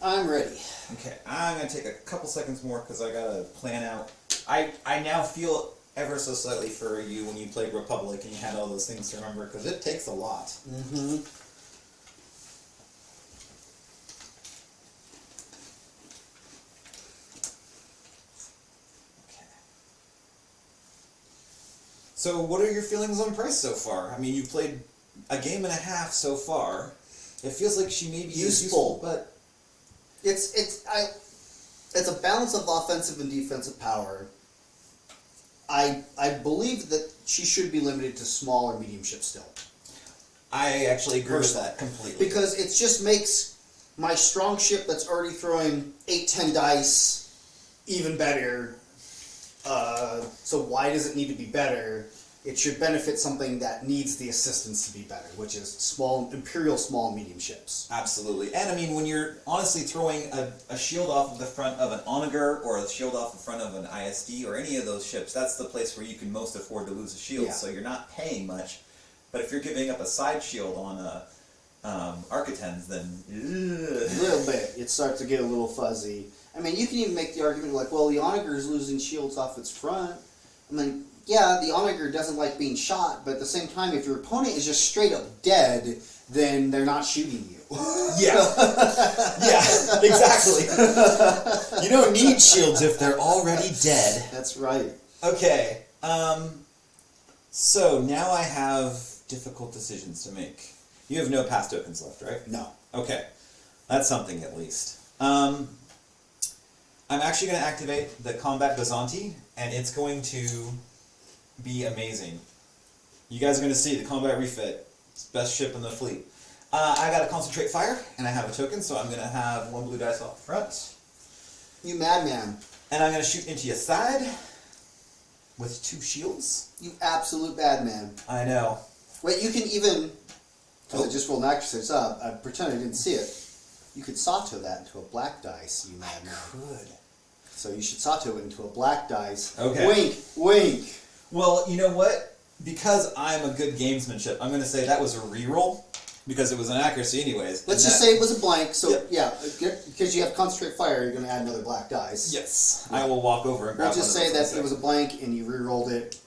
Speaker 1: I'm ready.
Speaker 2: Okay, I'm gonna take a couple seconds more because I gotta plan out. I now feel ever so slightly for you when you played Republic and you had all those things to remember because it takes a lot.
Speaker 1: Mm-hmm.
Speaker 2: Okay. So, what are your feelings on Pryce so far? I mean, you played a game and a half so far. It feels like she may be useful, but
Speaker 1: It's a balance of offensive and defensive power. I believe that she should be limited to small or medium ships still.
Speaker 2: I actually agree with
Speaker 1: Personally.
Speaker 2: that completely.
Speaker 1: Because it just makes my strong ship that's already throwing 8-10 dice even better. So why does it need to be better? it should benefit something that needs the assistance to be better, which is Imperial small and medium ships.
Speaker 2: Absolutely. And I mean, when you're honestly throwing a shield off of the front of an Onager or a shield off the front of an ISD or any of those ships, that's the place where you can most afford to lose a shield.
Speaker 1: Yeah.
Speaker 2: So you're not paying much. But if you're giving up a side shield on a Architens, then
Speaker 1: A little bit. It starts to get a little fuzzy. I mean, you can even make the argument like, well, the Onager is losing shields off its front. I mean, yeah, the Onager doesn't like being shot, but at the same time, if your opponent is just straight up dead, then they're not shooting you.
Speaker 3: Yeah. Yeah, exactly. You don't need shields if they're already dead.
Speaker 1: That's right.
Speaker 2: Okay. So now I have difficult decisions to make. You have no pass tokens left, right?
Speaker 1: No.
Speaker 2: Okay. That's something at least. I'm actually going to activate the Combat Byzanti, and it's going to be amazing. You guys are going to see the Combat Refit. It's the best ship in the fleet. I got to Concentrate Fire, and I have a token, so I'm going to have 1 blue dice off the front.
Speaker 1: You madman.
Speaker 2: And I'm going to shoot into your side with 2 shields.
Speaker 1: You absolute bad man.
Speaker 2: I know.
Speaker 1: Wait, you can even... Because
Speaker 2: Oh.
Speaker 1: I just rolled an accuracy, it's up. I pretend I didn't see it. You could Sato that into a black dice, you madman.
Speaker 2: Good.
Speaker 1: So you should Sato it into a black dice.
Speaker 2: Okay.
Speaker 1: Wink, wink.
Speaker 2: Well, you know what? Because I'm a good gamesmanship, I'm going to say that was a reroll, because it was an accuracy anyways.
Speaker 1: Let's just say it was a blank, so yeah, because you have Concentrate Fire, you're going to add another black dice.
Speaker 2: Yes. I will walk over and grab
Speaker 1: We'll just
Speaker 2: one of
Speaker 1: say
Speaker 2: those
Speaker 1: that it was a blank and you re-rolled it.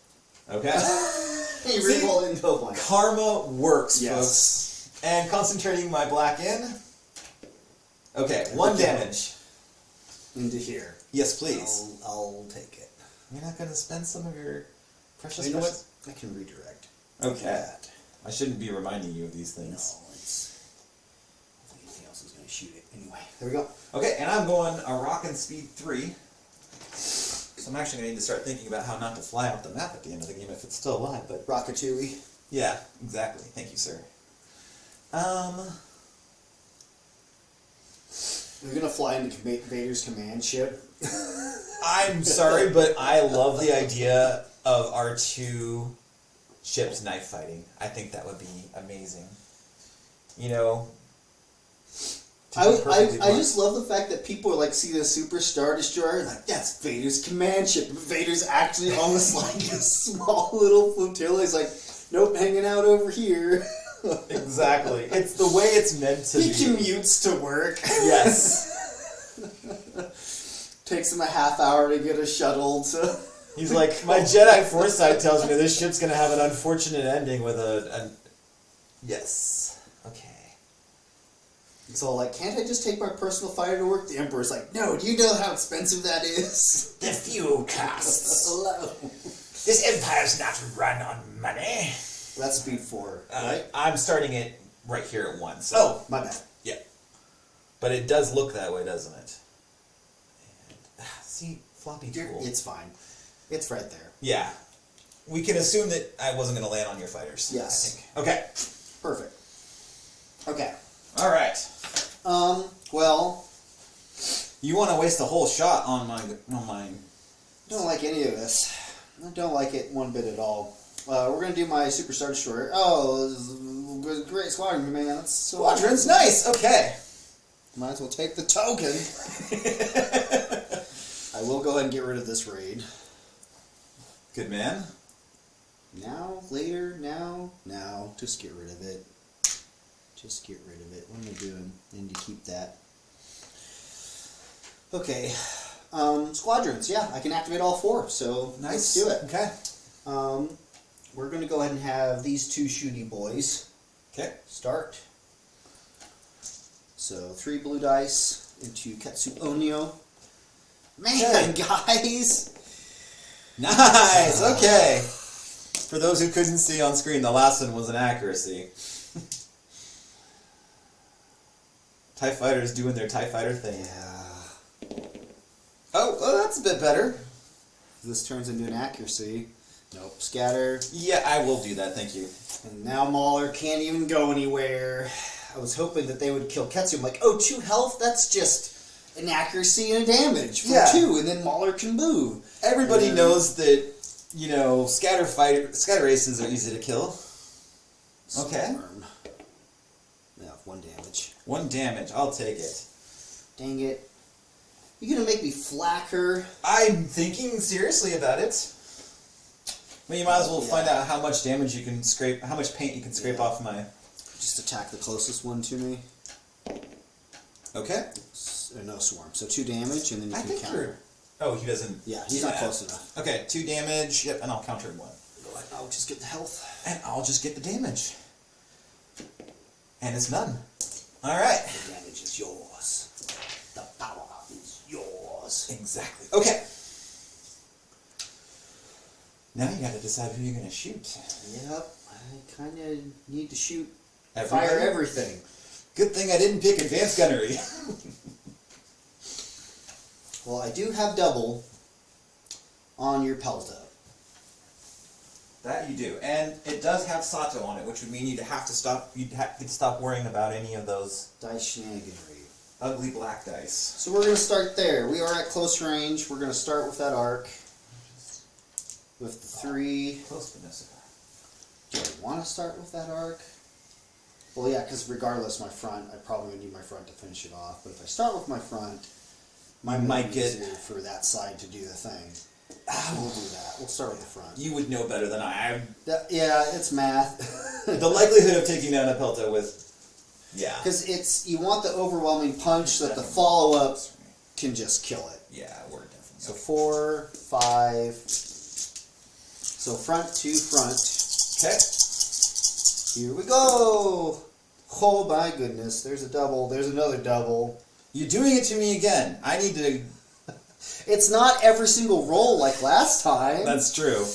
Speaker 2: Okay.
Speaker 1: And you
Speaker 2: See?
Speaker 1: re-rolled it into a blank.
Speaker 2: Karma works,
Speaker 1: Yes.
Speaker 2: folks. And concentrating my black in. Okay, 1 damage.
Speaker 1: Into here.
Speaker 2: Yes, please.
Speaker 1: I'll take it.
Speaker 2: You're not going to spend some of your precious...
Speaker 1: You know what? I can redirect.
Speaker 2: Okay. I shouldn't be reminding you of these
Speaker 1: No,
Speaker 2: things.
Speaker 1: it's... I think anything else is going to shoot it. Anyway, there we go.
Speaker 2: Okay, and I'm going a rock and speed 3. So I'm actually going to need to start thinking about how not to fly off the map at the end of the game if it's still alive, but...
Speaker 1: Ratatouille.
Speaker 2: Yeah, exactly. Thank you, sir.
Speaker 1: You're going to fly into Vader's command ship.
Speaker 2: I'm sorry, but I love the idea of our 2 ships knife fighting. I think that would be amazing. You know... to be perfectly
Speaker 1: I
Speaker 2: blunt.
Speaker 1: just love the fact that people are like see the Super Star Destroyer and like that's Vader's command ship. But Vader's actually almost like a small little flotilla. He's like, nope, hanging out over here.
Speaker 2: Exactly. It's the way it's meant to
Speaker 1: He
Speaker 2: be.
Speaker 1: commutes to work.
Speaker 2: Yes.
Speaker 1: Takes him a half hour to get a shuttle to.
Speaker 2: He's like, my Jedi foresight tells me this ship's going to have an unfortunate ending with a... Yes. Okay.
Speaker 1: He's all like, can't I just take my personal fighter to work? The Emperor's like, no, do you know how expensive that is?
Speaker 3: The fuel costs.
Speaker 1: Hello.
Speaker 3: This empire's not run on money.
Speaker 1: That's speed 4, right?
Speaker 2: I'm starting it right here at 1. So.
Speaker 1: Oh, my bad.
Speaker 2: Yeah. But it does look that way, doesn't it? And, see, floppy tool.
Speaker 1: It's fine. It's right there.
Speaker 2: Yeah. We can assume that I wasn't going to land on your fighters.
Speaker 1: Yes.
Speaker 2: I think. Okay.
Speaker 1: Perfect. Okay.
Speaker 2: All right.
Speaker 1: Well,
Speaker 2: You want to waste a whole shot on my...
Speaker 1: I don't like any of this. I don't like it one bit at all. We're going to do my Super Star Destroyer. Oh, this is a great squadron, man. That's so
Speaker 2: Squadron's nice. Okay.
Speaker 1: Might as well take the token. I will go ahead and get rid of this raid.
Speaker 2: Good man.
Speaker 1: Now, later, now. Just get rid of it. Just get rid of it. What am I doing? I need to keep that. Okay. Squadrons. Yeah, I can activate all 4. So
Speaker 2: Nice.
Speaker 1: let's do it.
Speaker 2: Okay.
Speaker 1: We're going to go ahead and have these 2 shooty boys
Speaker 2: Okay.
Speaker 1: start. So 3 blue dice into Ketsu Onyo. Man, guys!
Speaker 2: Nice. Okay. For those who couldn't see on screen, the last one was an accuracy. TIE Fighters doing their TIE Fighter thing.
Speaker 1: Yeah.
Speaker 2: Oh, well, that's a bit better.
Speaker 1: This turns into an accuracy. Nope. Scatter.
Speaker 2: Yeah, I will do that. Thank you.
Speaker 1: And now Mauler can't even go anywhere. I was hoping that they would kill Ketsu. I'm like, oh, 2 health? That's just an accuracy and a damage for 2, and then Mauler can move.
Speaker 2: Everybody knows that
Speaker 3: you know, scatter aces are easy to kill. Okay.
Speaker 1: Storm. Yeah, 1 damage.
Speaker 3: 1 damage. I'll take it.
Speaker 1: Dang it. You're gonna make me flack her.
Speaker 3: I'm thinking seriously about it. Well, you might as well find out how much damage you can scrape, how much paint you can scrape off my...
Speaker 1: Just attack the closest one to me.
Speaker 3: Okay.
Speaker 1: No swarm. So 2 damage, and then you can counter.
Speaker 3: Oh, he doesn't...
Speaker 1: Yeah, he's not close enough.
Speaker 3: Okay, 2 damage. Yep, and I'll counter 1.
Speaker 1: I'll just get the health.
Speaker 3: And I'll just get the damage. And it's none. Alright.
Speaker 1: The damage is yours. The power is yours.
Speaker 3: Exactly. Okay. Now you gotta decide who you're gonna shoot.
Speaker 1: Yep, I kind of need to shoot,
Speaker 3: Everybody?
Speaker 1: fire everything.
Speaker 3: Good thing I didn't pick advanced gunnery.
Speaker 1: Well, I do have double on your Pelta.
Speaker 3: That you do, and it does have Sato on it, which would mean you'd have to stop worrying about any of those
Speaker 1: Dice shenaniganry.
Speaker 3: ugly black dice.
Speaker 1: So we're going to start there. We are at close range. We're going to start with that arc. With the 3.
Speaker 3: Close to Vanessa.
Speaker 1: Do I want to start with that arc? Well, yeah, because regardless, my front, I probably would need my front to finish it off. But if I start with my front, might get easier for that side to do the thing. We'll do that. We'll start with the front.
Speaker 3: You would know better than I.
Speaker 1: Yeah, it's math.
Speaker 3: The likelihood of taking down a Pelta with... Yeah.
Speaker 1: Because you want the overwhelming punch so that the follow-up can just kill it.
Speaker 3: Yeah, we're definitely...
Speaker 1: So 4, 5... So front to front.
Speaker 3: Okay.
Speaker 1: Here we go! Oh my goodness, there's a double, there's another double.
Speaker 3: You're doing it to me again. I need to...
Speaker 1: It's not every single roll like last time.
Speaker 3: That's true.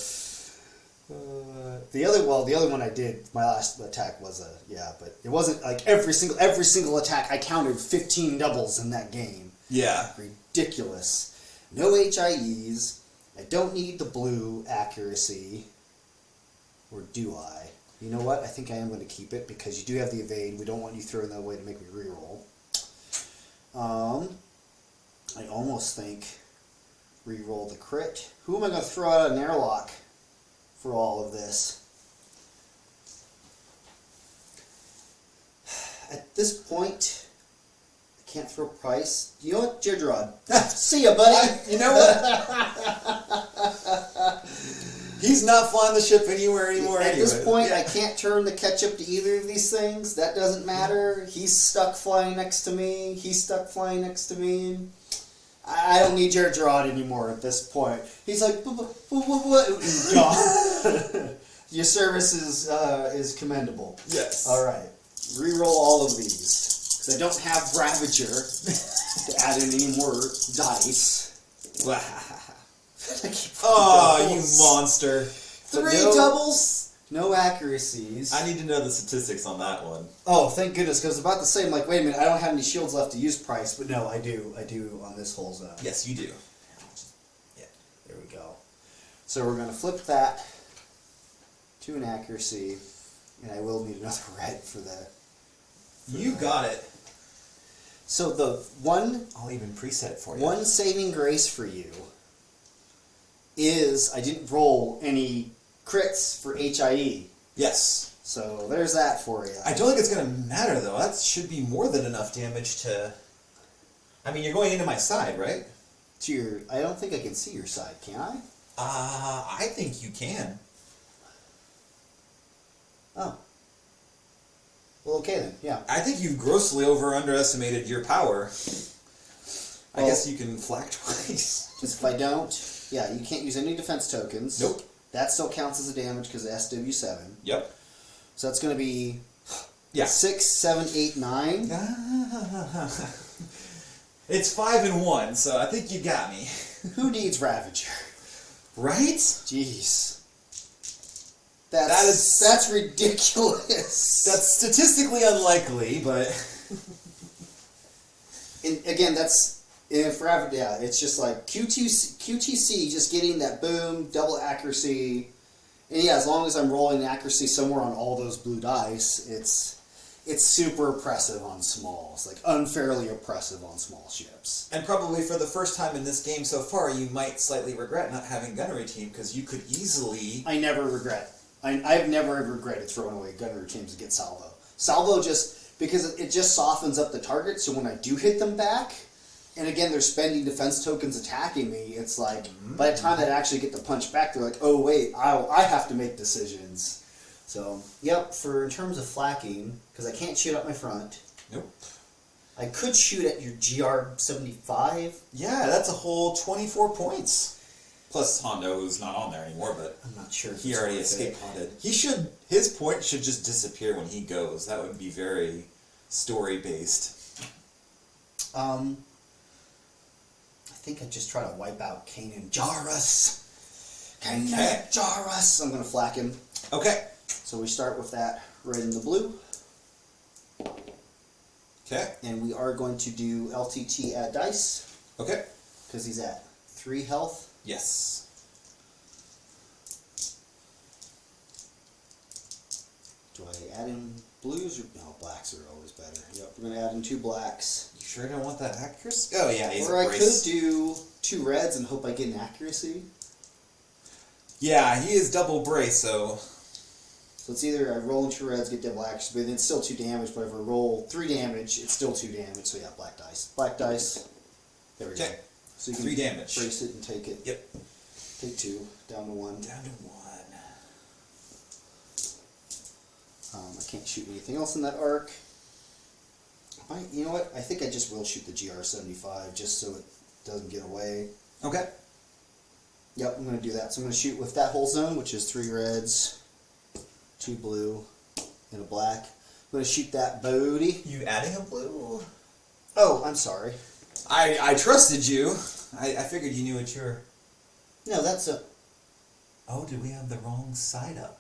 Speaker 1: The other one I did, my last attack was but it wasn't like every single attack. I counted 15 doubles in that game.
Speaker 3: Yeah.
Speaker 1: Ridiculous. No HIEs. I don't need the blue accuracy. Or do I? You know what? I think I am going to keep it because you do have the evade. We don't want you throwing that away to make me reroll. I almost think reroll the crit. Who am I going to throw out an airlock for all of this? At this point, I can't throw Pryce. You know what, Jidrod? See ya, buddy.
Speaker 3: You know what? He's not flying the ship anywhere anymore.
Speaker 1: At this point, I can't turn the ketchup to either of these things. That doesn't matter. He's stuck flying next to me. He's stuck flying next to me. I don't need Jared Gerard anymore at this point. He's like, what? Your service is commendable.
Speaker 3: Yes.
Speaker 1: All right. Reroll all of these. Because I don't have Ravager to add in any more dice.
Speaker 3: Oh, you monster.
Speaker 1: 3 doubles, no accuracies.
Speaker 3: I need to know the statistics on that one.
Speaker 1: Oh, thank goodness, because about the same, like, wait a minute, I don't have any shields left to use Pryce, but no, I do on this whole zone.
Speaker 3: Yes, you do.
Speaker 1: Yeah, there we go. So we're going to flip that to an accuracy, and I will need another red for the...
Speaker 3: You got it.
Speaker 1: So the one...
Speaker 3: I'll even preset for you.
Speaker 1: One saving grace for you is I didn't roll any crits for HIE.
Speaker 3: Yes.
Speaker 1: So there's that for you.
Speaker 3: I don't think it's going to matter, though. That should be more than enough damage to... I mean, you're going into my side, right?
Speaker 1: To your... I don't think I can see your side, can I?
Speaker 3: I think you can.
Speaker 1: Oh. Well, okay then, yeah.
Speaker 3: I think you've grossly underestimated your power. I guess you can flak twice.
Speaker 1: Just if I don't... Yeah, you can't use any defense tokens.
Speaker 3: Nope.
Speaker 1: That still counts as a damage because of SW7.
Speaker 3: Yep.
Speaker 1: So that's going to be...
Speaker 3: Yeah.
Speaker 1: 6, 7, 8, 9.
Speaker 3: It's 5 and 1, so I think you got me.
Speaker 1: Who needs Ravager?
Speaker 3: Right?
Speaker 1: Jeez. That's ridiculous.
Speaker 3: That's statistically unlikely, but...
Speaker 1: And again, that's... If Ravager, yeah, it's just like QTC just getting that boom, double accuracy. And yeah, as long as I'm rolling accuracy somewhere on all those blue dice, it's super oppressive on smalls, like unfairly oppressive on small ships.
Speaker 2: And probably for the first time in this game so far, you might slightly regret not having gunnery team, because you could easily...
Speaker 1: I never regret. I've never regretted throwing away gunnery teams to get salvo. Salvo just, because it just softens up the target, so when I do hit them back, and again, they're spending defense tokens attacking me, it's like, by the time they actually get the punch back, they're like, oh wait, I have to make decisions. So, yep, in terms of flakking, because I can't shoot up my front.
Speaker 2: Nope.
Speaker 1: I could shoot at your GR75.
Speaker 2: Yeah, that's a whole 24 points. Plus Hondo, who's not on there anymore, but
Speaker 1: I'm not sure if
Speaker 2: he
Speaker 1: it's
Speaker 2: already
Speaker 1: worth
Speaker 2: escape
Speaker 1: it.
Speaker 2: potted. His point should just disappear when he goes. That would be very story-based.
Speaker 1: I think I just try to wipe out Kanan Jarrus.
Speaker 2: Okay.
Speaker 1: Jarrus. I'm going to flak him.
Speaker 2: Okay.
Speaker 1: So we start with that red and the blue.
Speaker 2: Okay.
Speaker 1: And we are going to do LTT add dice.
Speaker 2: Okay.
Speaker 1: Because he's at 3 health.
Speaker 2: Yes.
Speaker 1: Do I add in blues or no? Blacks are always better. Yep, we're gonna add in 2 blacks.
Speaker 2: You sure don't want that accuracy? Oh yeah, he's
Speaker 1: Or
Speaker 2: a
Speaker 1: I
Speaker 2: brace.
Speaker 1: could do 2 reds and hope I get an accuracy.
Speaker 2: Yeah, he is double brace, so...
Speaker 1: So it's either I roll in 2 reds, get double accuracy, but it's still 2 damage. But if I roll 3 damage, it's still 2 damage. So yeah, black dice. Black dice. There we go.
Speaker 2: Okay.
Speaker 1: So you can
Speaker 2: 3 damage.
Speaker 1: brace it and take it.
Speaker 2: Yep.
Speaker 1: Take 2, down to 1.
Speaker 2: Down to 1.
Speaker 1: I can't shoot anything else in that arc. You know what? I think I just will shoot the GR75 just so it doesn't get away.
Speaker 2: Okay.
Speaker 1: Yep, I'm going to do that. So I'm going to shoot with that whole zone, which is 3 reds, 2 blue, and a black. I'm going to shoot that Bodie.
Speaker 2: You adding a blue?
Speaker 1: Oh, I'm sorry.
Speaker 2: I trusted you. I figured you knew what you were...
Speaker 1: No, that's a...
Speaker 2: Oh, did we have the wrong side up?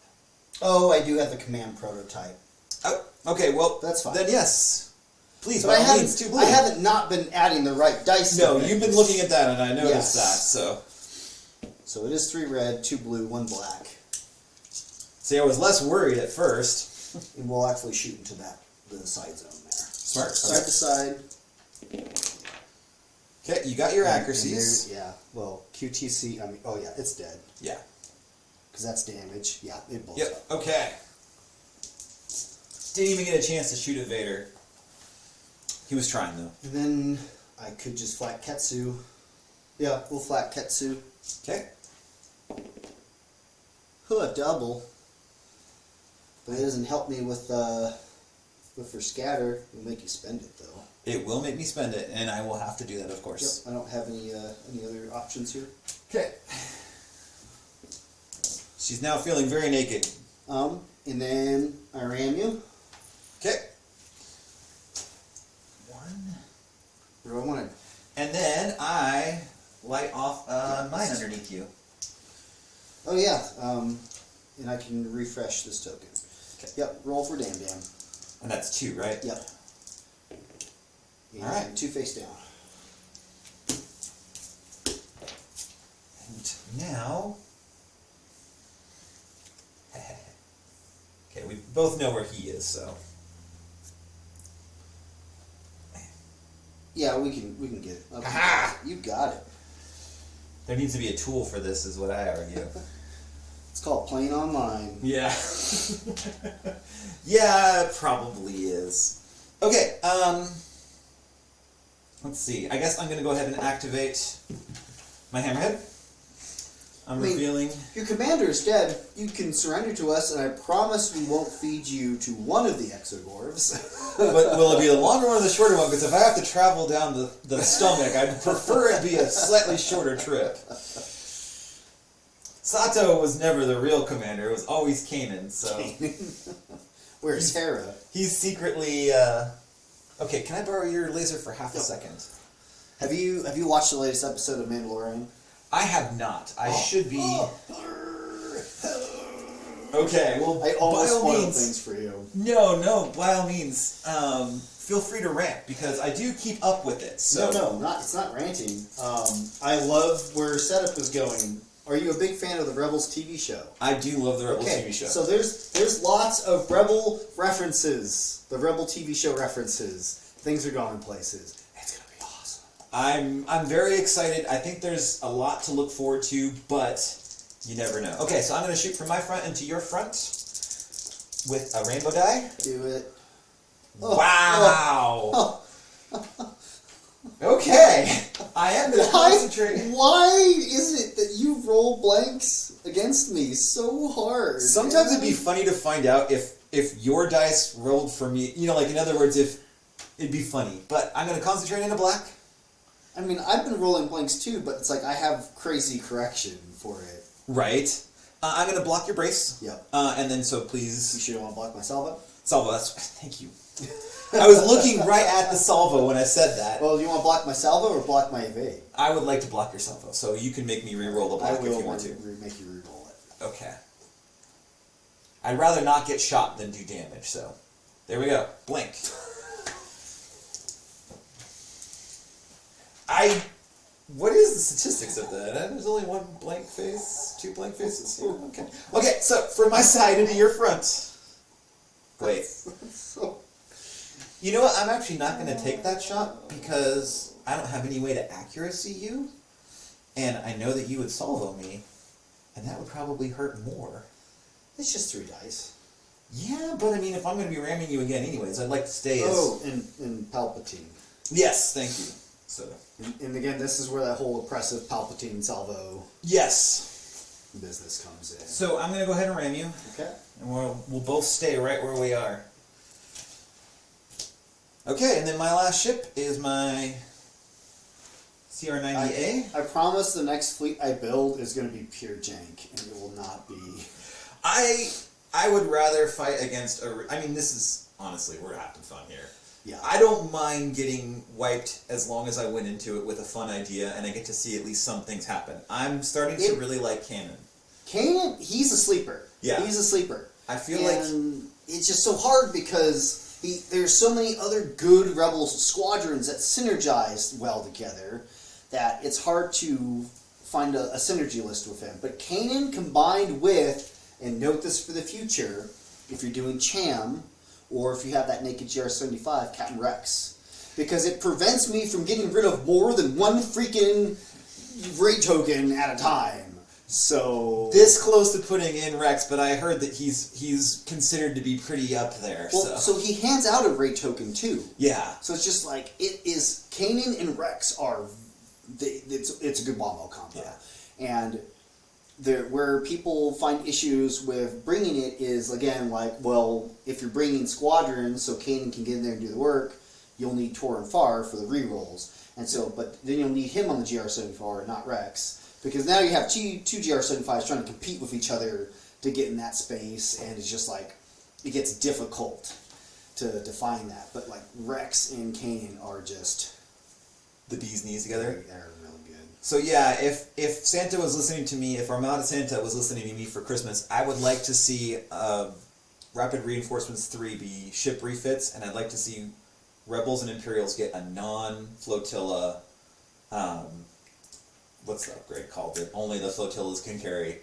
Speaker 1: Oh, I do have the command prototype.
Speaker 2: Oh, okay, well...
Speaker 1: That's fine.
Speaker 2: Then yes. Please,
Speaker 1: But
Speaker 2: by
Speaker 1: I
Speaker 2: all means, 2 blue.
Speaker 1: haven't not been adding the right dice.
Speaker 2: No,
Speaker 1: to
Speaker 2: you've been
Speaker 1: things.
Speaker 2: looking at that, and I noticed
Speaker 1: Yes.
Speaker 2: that, so...
Speaker 1: So it is 3 red, 2 blue, 1 black.
Speaker 2: See, I was less worried at first.
Speaker 1: And we'll actually shoot into the side zone there.
Speaker 2: Smart.
Speaker 1: Side to side.
Speaker 2: Okay, you got your
Speaker 1: And
Speaker 2: accuracies.
Speaker 1: there- yeah, well, QTC, I mean, oh yeah, it's dead.
Speaker 2: Yeah.
Speaker 1: Because that's damage. Yeah, it blows
Speaker 2: Yep,
Speaker 1: up.
Speaker 2: okay. Didn't even get a chance to shoot at Vader. He was trying, though.
Speaker 1: And then I could just flat Ketsu. Yeah, we'll flat Ketsu.
Speaker 2: Okay.
Speaker 1: Huh, double. But it doesn't help me with for scatter. It'll make you spend it, though.
Speaker 2: It will make me spend it, and I will have to do that, of course.
Speaker 1: Yep, I don't have any other options here.
Speaker 2: Okay. She's now feeling very naked.
Speaker 1: And then I ram you.
Speaker 2: Okay. 1.
Speaker 1: What do I want to...
Speaker 2: And then I light off mine underneath you.
Speaker 1: Oh yeah, and I can refresh this token.
Speaker 2: Okay.
Speaker 1: Yep, roll for Dam Dam.
Speaker 2: And that's 2, right?
Speaker 1: Yep. And
Speaker 2: Alright.
Speaker 1: 2 face down.
Speaker 2: And now... Okay, we both know where he is, so...
Speaker 1: Yeah, we can get it. Okay.
Speaker 2: Aha!
Speaker 1: You got it.
Speaker 2: There needs to be a tool for this, is what I argue.
Speaker 1: It's called playing online.
Speaker 2: Yeah. Yeah, it probably is. Okay, let's see. I guess I'm going to go ahead and activate my hammerhead. I'm revealing...
Speaker 1: Your commander is dead. You can surrender to us, and I promise we won't feed you to one of the exogorves.
Speaker 2: But will it be the longer one or the shorter one? Because if I have to travel down the stomach, I'd prefer it be a slightly shorter trip. Sato was never the real commander. It was always Kanan, so...
Speaker 1: Where's Hera?
Speaker 2: He's secretly... Okay, can I borrow your laser for half a second?
Speaker 1: Have you watched the latest episode of Mandalorian?
Speaker 2: I have not. I should be...
Speaker 1: Oh.
Speaker 2: Okay, well,
Speaker 1: I
Speaker 2: by
Speaker 1: almost
Speaker 2: all
Speaker 1: spoiled
Speaker 2: means...
Speaker 1: things for you.
Speaker 2: No, by all means, feel free to rant, because I do keep up with it, so...
Speaker 1: No, it's not ranting. I love where setup is going. Are you a big fan of the Rebels TV show?
Speaker 3: I do love the Rebels
Speaker 1: Okay,
Speaker 3: TV show.
Speaker 1: so there's lots of Rebel references. The Rebel TV show references. Things are going places. It's gonna be awesome.
Speaker 3: I'm very excited. I think there's a lot to look forward to, but you never know. Okay, so I'm going to shoot from my front into your front with a rainbow die.
Speaker 1: Do it.
Speaker 3: Wow!
Speaker 1: Oh.
Speaker 3: Okay, I am going to concentrate.
Speaker 1: Why is it that you roll blanks against me so hard?
Speaker 3: Sometimes it'd be funny to find out if your dice rolled for me. You know, like in other words, if it'd be funny. But I'm going to concentrate in a black.
Speaker 1: I mean, I've been rolling blanks too, but it's like I have crazy correction for it.
Speaker 3: Right. I'm going to block your brace.
Speaker 1: Yep.
Speaker 3: And then so
Speaker 1: You
Speaker 3: please.
Speaker 1: sure you want to block my salvo?
Speaker 3: Salvo, thank you. I was looking right at the salvo when I said that.
Speaker 1: Well, you want to block my salvo or block my evade?
Speaker 3: I would like to block your salvo, so you can make me re-roll the black
Speaker 1: I
Speaker 3: if
Speaker 1: will
Speaker 3: you want to.
Speaker 1: make you re-roll it.
Speaker 3: Okay. I'd rather not get shot than do damage, so there we go. Blink. What is the statistics of that? There's only one blank face, 2 blank faces here. Okay. Okay, so from my side into your front. Wait. You know what? I'm actually not going to take that shot because I don't have any way to accuracy you, and I know that you would salvo me, and that would probably hurt more.
Speaker 1: It's just 3 dice.
Speaker 3: Yeah, but I mean, if I'm going to be ramming you again anyways, I'd like to stay as...
Speaker 1: Oh, and Palpatine.
Speaker 3: Yes, thank you. So.
Speaker 1: And again, this is where that whole oppressive Palpatine salvo
Speaker 3: Yes.
Speaker 1: business comes in.
Speaker 3: So I'm going to go ahead and ram you,
Speaker 1: Okay.
Speaker 3: and we'll both stay right where we are. Okay, and then my last ship is my CR-90A.
Speaker 1: I promise the next fleet I build is going to be pure jank, and it will not be...
Speaker 3: I would rather fight against a... I mean, this is... Honestly, we're having fun here.
Speaker 1: Yeah.
Speaker 3: I don't mind getting wiped as long as I went into it with a fun idea and I get to see at least some things happen. I'm starting to really like Kanan.
Speaker 1: Kanan, he's a sleeper.
Speaker 3: Yeah.
Speaker 1: He's a sleeper.
Speaker 3: I feel like...
Speaker 1: it's just so hard because there's so many other good Rebel squadrons that synergize well together that it's hard to find a synergy list with him. But Kanan combined with, and note this for the future, if you're doing Cham, or if you have that naked GR75, Captain Rex. Because it prevents me from getting rid of more than one freaking raid token at a time. So...
Speaker 3: This close to putting in Rex, but I heard that he's considered to be pretty up there.
Speaker 1: Well, so he hands out a raid token too.
Speaker 3: Yeah.
Speaker 1: So it's just like, it is... Kanan and Rex are... It's a good wombo combo.
Speaker 3: Yeah.
Speaker 1: And... where people find issues with bringing it is, again, like, well, if you're bringing squadrons so Kanan can get in there and do the work, you'll need Tor and Far for the rerolls. And so, but then you'll need him on the GR-74, not Rex. Because now you have two GR-75s trying to compete with each other to get in that space, and it's just like, it gets difficult to define that. But like, Rex and Kanan are just...
Speaker 3: The bee's knees together?
Speaker 1: They're really good.
Speaker 3: So yeah, if Santa was listening to me, if Armada Santa was listening to me for Christmas, I would like to see Rapid Reinforcements 3 be ship refits, and I'd like to see Rebels and Imperials get a non-flotilla, what's the upgrade called that only the flotillas can carry?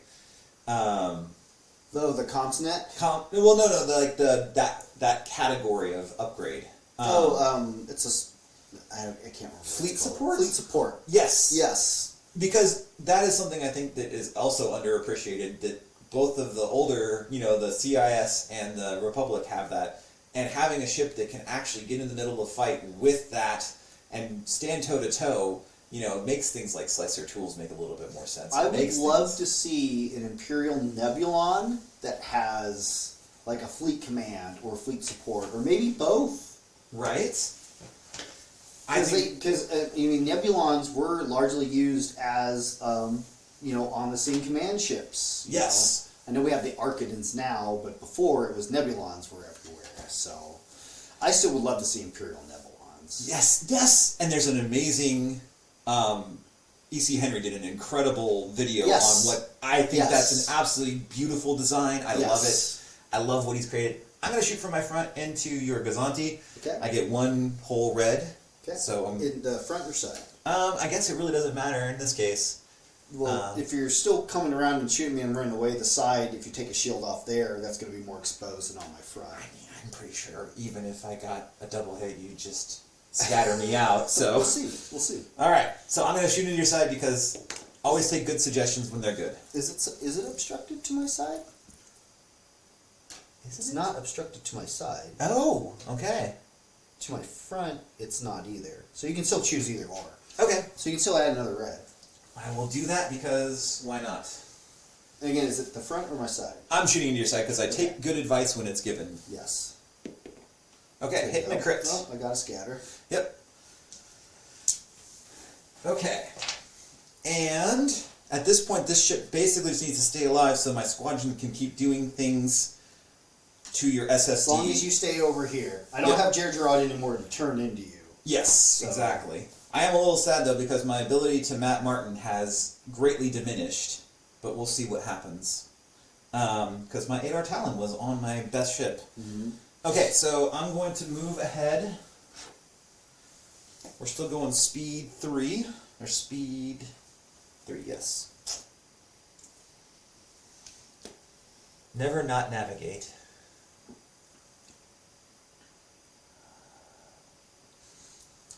Speaker 1: The continent?
Speaker 3: That category of upgrade.
Speaker 1: It's a... I can't remember.
Speaker 3: Fleet support?
Speaker 1: Fleet support.
Speaker 3: Yes.
Speaker 1: Yes.
Speaker 3: Because that is something I think that is also underappreciated, that both of the older, the CIS and the Republic have that, and having a ship that can actually get in the middle of the fight with that and stand toe-to-toe, makes things like Slicer Tools make a little bit more sense.
Speaker 1: I would love to see an Imperial Nebulon that has like a fleet command or fleet support, or maybe both.
Speaker 3: Right?
Speaker 1: Because Nebulons were largely used as on the same command ships.
Speaker 3: Yes.
Speaker 1: I know we have the Archidans now, but before it was Nebulons were everywhere. So I still would love to see Imperial Nebulons.
Speaker 3: Yes. And there's an amazing. E.C. Henry did an incredible video on what I think that's an absolutely beautiful design. I love it. I love what he's created. I'm going to shoot from my front into your Gazanti. Okay. I get one whole red.
Speaker 1: Okay.
Speaker 3: So
Speaker 1: in the front or side?
Speaker 3: I guess it really doesn't matter in this case.
Speaker 1: Well, if you're still coming around and shooting me and running away, the side, if you take a shield off there, that's going to be more exposed than on my front.
Speaker 3: I mean, I'm pretty sure even if I got a double hit, you just scatter me out. So
Speaker 1: We'll see. We'll see.
Speaker 3: all right, so I'm gonna shoot into your side because always take good suggestions when they're good.
Speaker 1: Is it obstructed to my side? It's not obstructed to my side.
Speaker 3: Oh, okay.
Speaker 1: To my front, it's not either. So you can still choose either or.
Speaker 3: Okay.
Speaker 1: So you can still add another red.
Speaker 3: I will do that because why not?
Speaker 1: And again, is it the front or my side?
Speaker 3: I'm shooting into your side because I take good advice when it's given.
Speaker 1: Yes.
Speaker 3: Okay, hitting a crit.
Speaker 1: Oh, I got a scatter.
Speaker 3: Yep. Okay. And at this point, this ship basically just needs to stay alive so my squadron can keep doing things to your SSD.
Speaker 1: As long as you stay over here. I don't
Speaker 3: Yep.
Speaker 1: have Gerard anymore to turn into you.
Speaker 3: Yes,
Speaker 1: So-
Speaker 3: exactly. I am a little sad though because my ability to Matt Martin has greatly diminished, but we'll see what happens. Because my 8R Talon was on my best ship.
Speaker 1: Mm-hmm.
Speaker 3: Okay, so I'm going to move ahead. We're still going speed 3, or speed 3, yes. Never not navigate.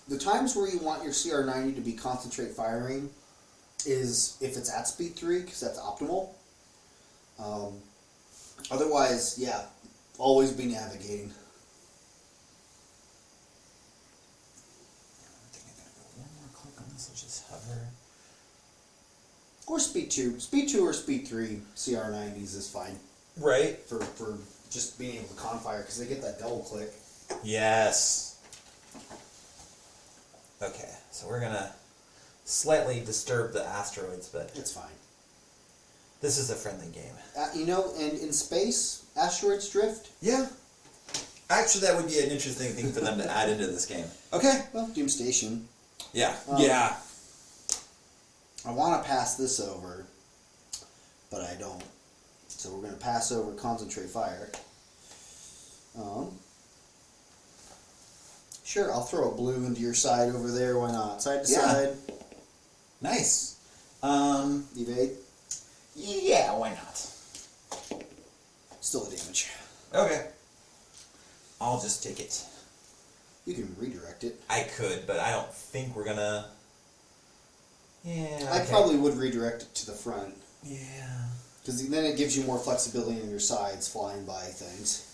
Speaker 1: The times where you want your CR90 to be concentrate firing is if it's at speed 3, because that's optimal. Otherwise, yeah, always be navigating.
Speaker 3: I think I'm going to go one more click on this, I'll just hover.
Speaker 1: Or speed 2. Speed 2 or speed 3 CR90s is fine
Speaker 3: Right.
Speaker 1: for just being able to confire, because they get that double click.
Speaker 3: Yes. Okay, so we're gonna slightly disturb the asteroids, but
Speaker 1: It's fine.
Speaker 3: this is a friendly game.
Speaker 1: And in space, asteroids drift.
Speaker 3: Yeah. Actually, that would be an interesting thing for them to add into this game. Okay.
Speaker 1: Well, Doom Station.
Speaker 3: Yeah.
Speaker 1: Yeah. I want to pass this over, but I don't. So we're going to pass over concentrate fire. Sure, I'll throw a blue into your side over there. Why not? Side to
Speaker 3: Yeah.
Speaker 1: side.
Speaker 3: Nice.
Speaker 1: Evade.
Speaker 3: Yeah, why not?
Speaker 1: Still a damage.
Speaker 3: Okay. I'll just take it.
Speaker 1: You can redirect it.
Speaker 3: I could, but I don't think we're gonna... Yeah,
Speaker 1: I
Speaker 3: okay.
Speaker 1: probably would redirect it to the front.
Speaker 3: Yeah.
Speaker 1: Because then it gives you more flexibility in your sides flying by things.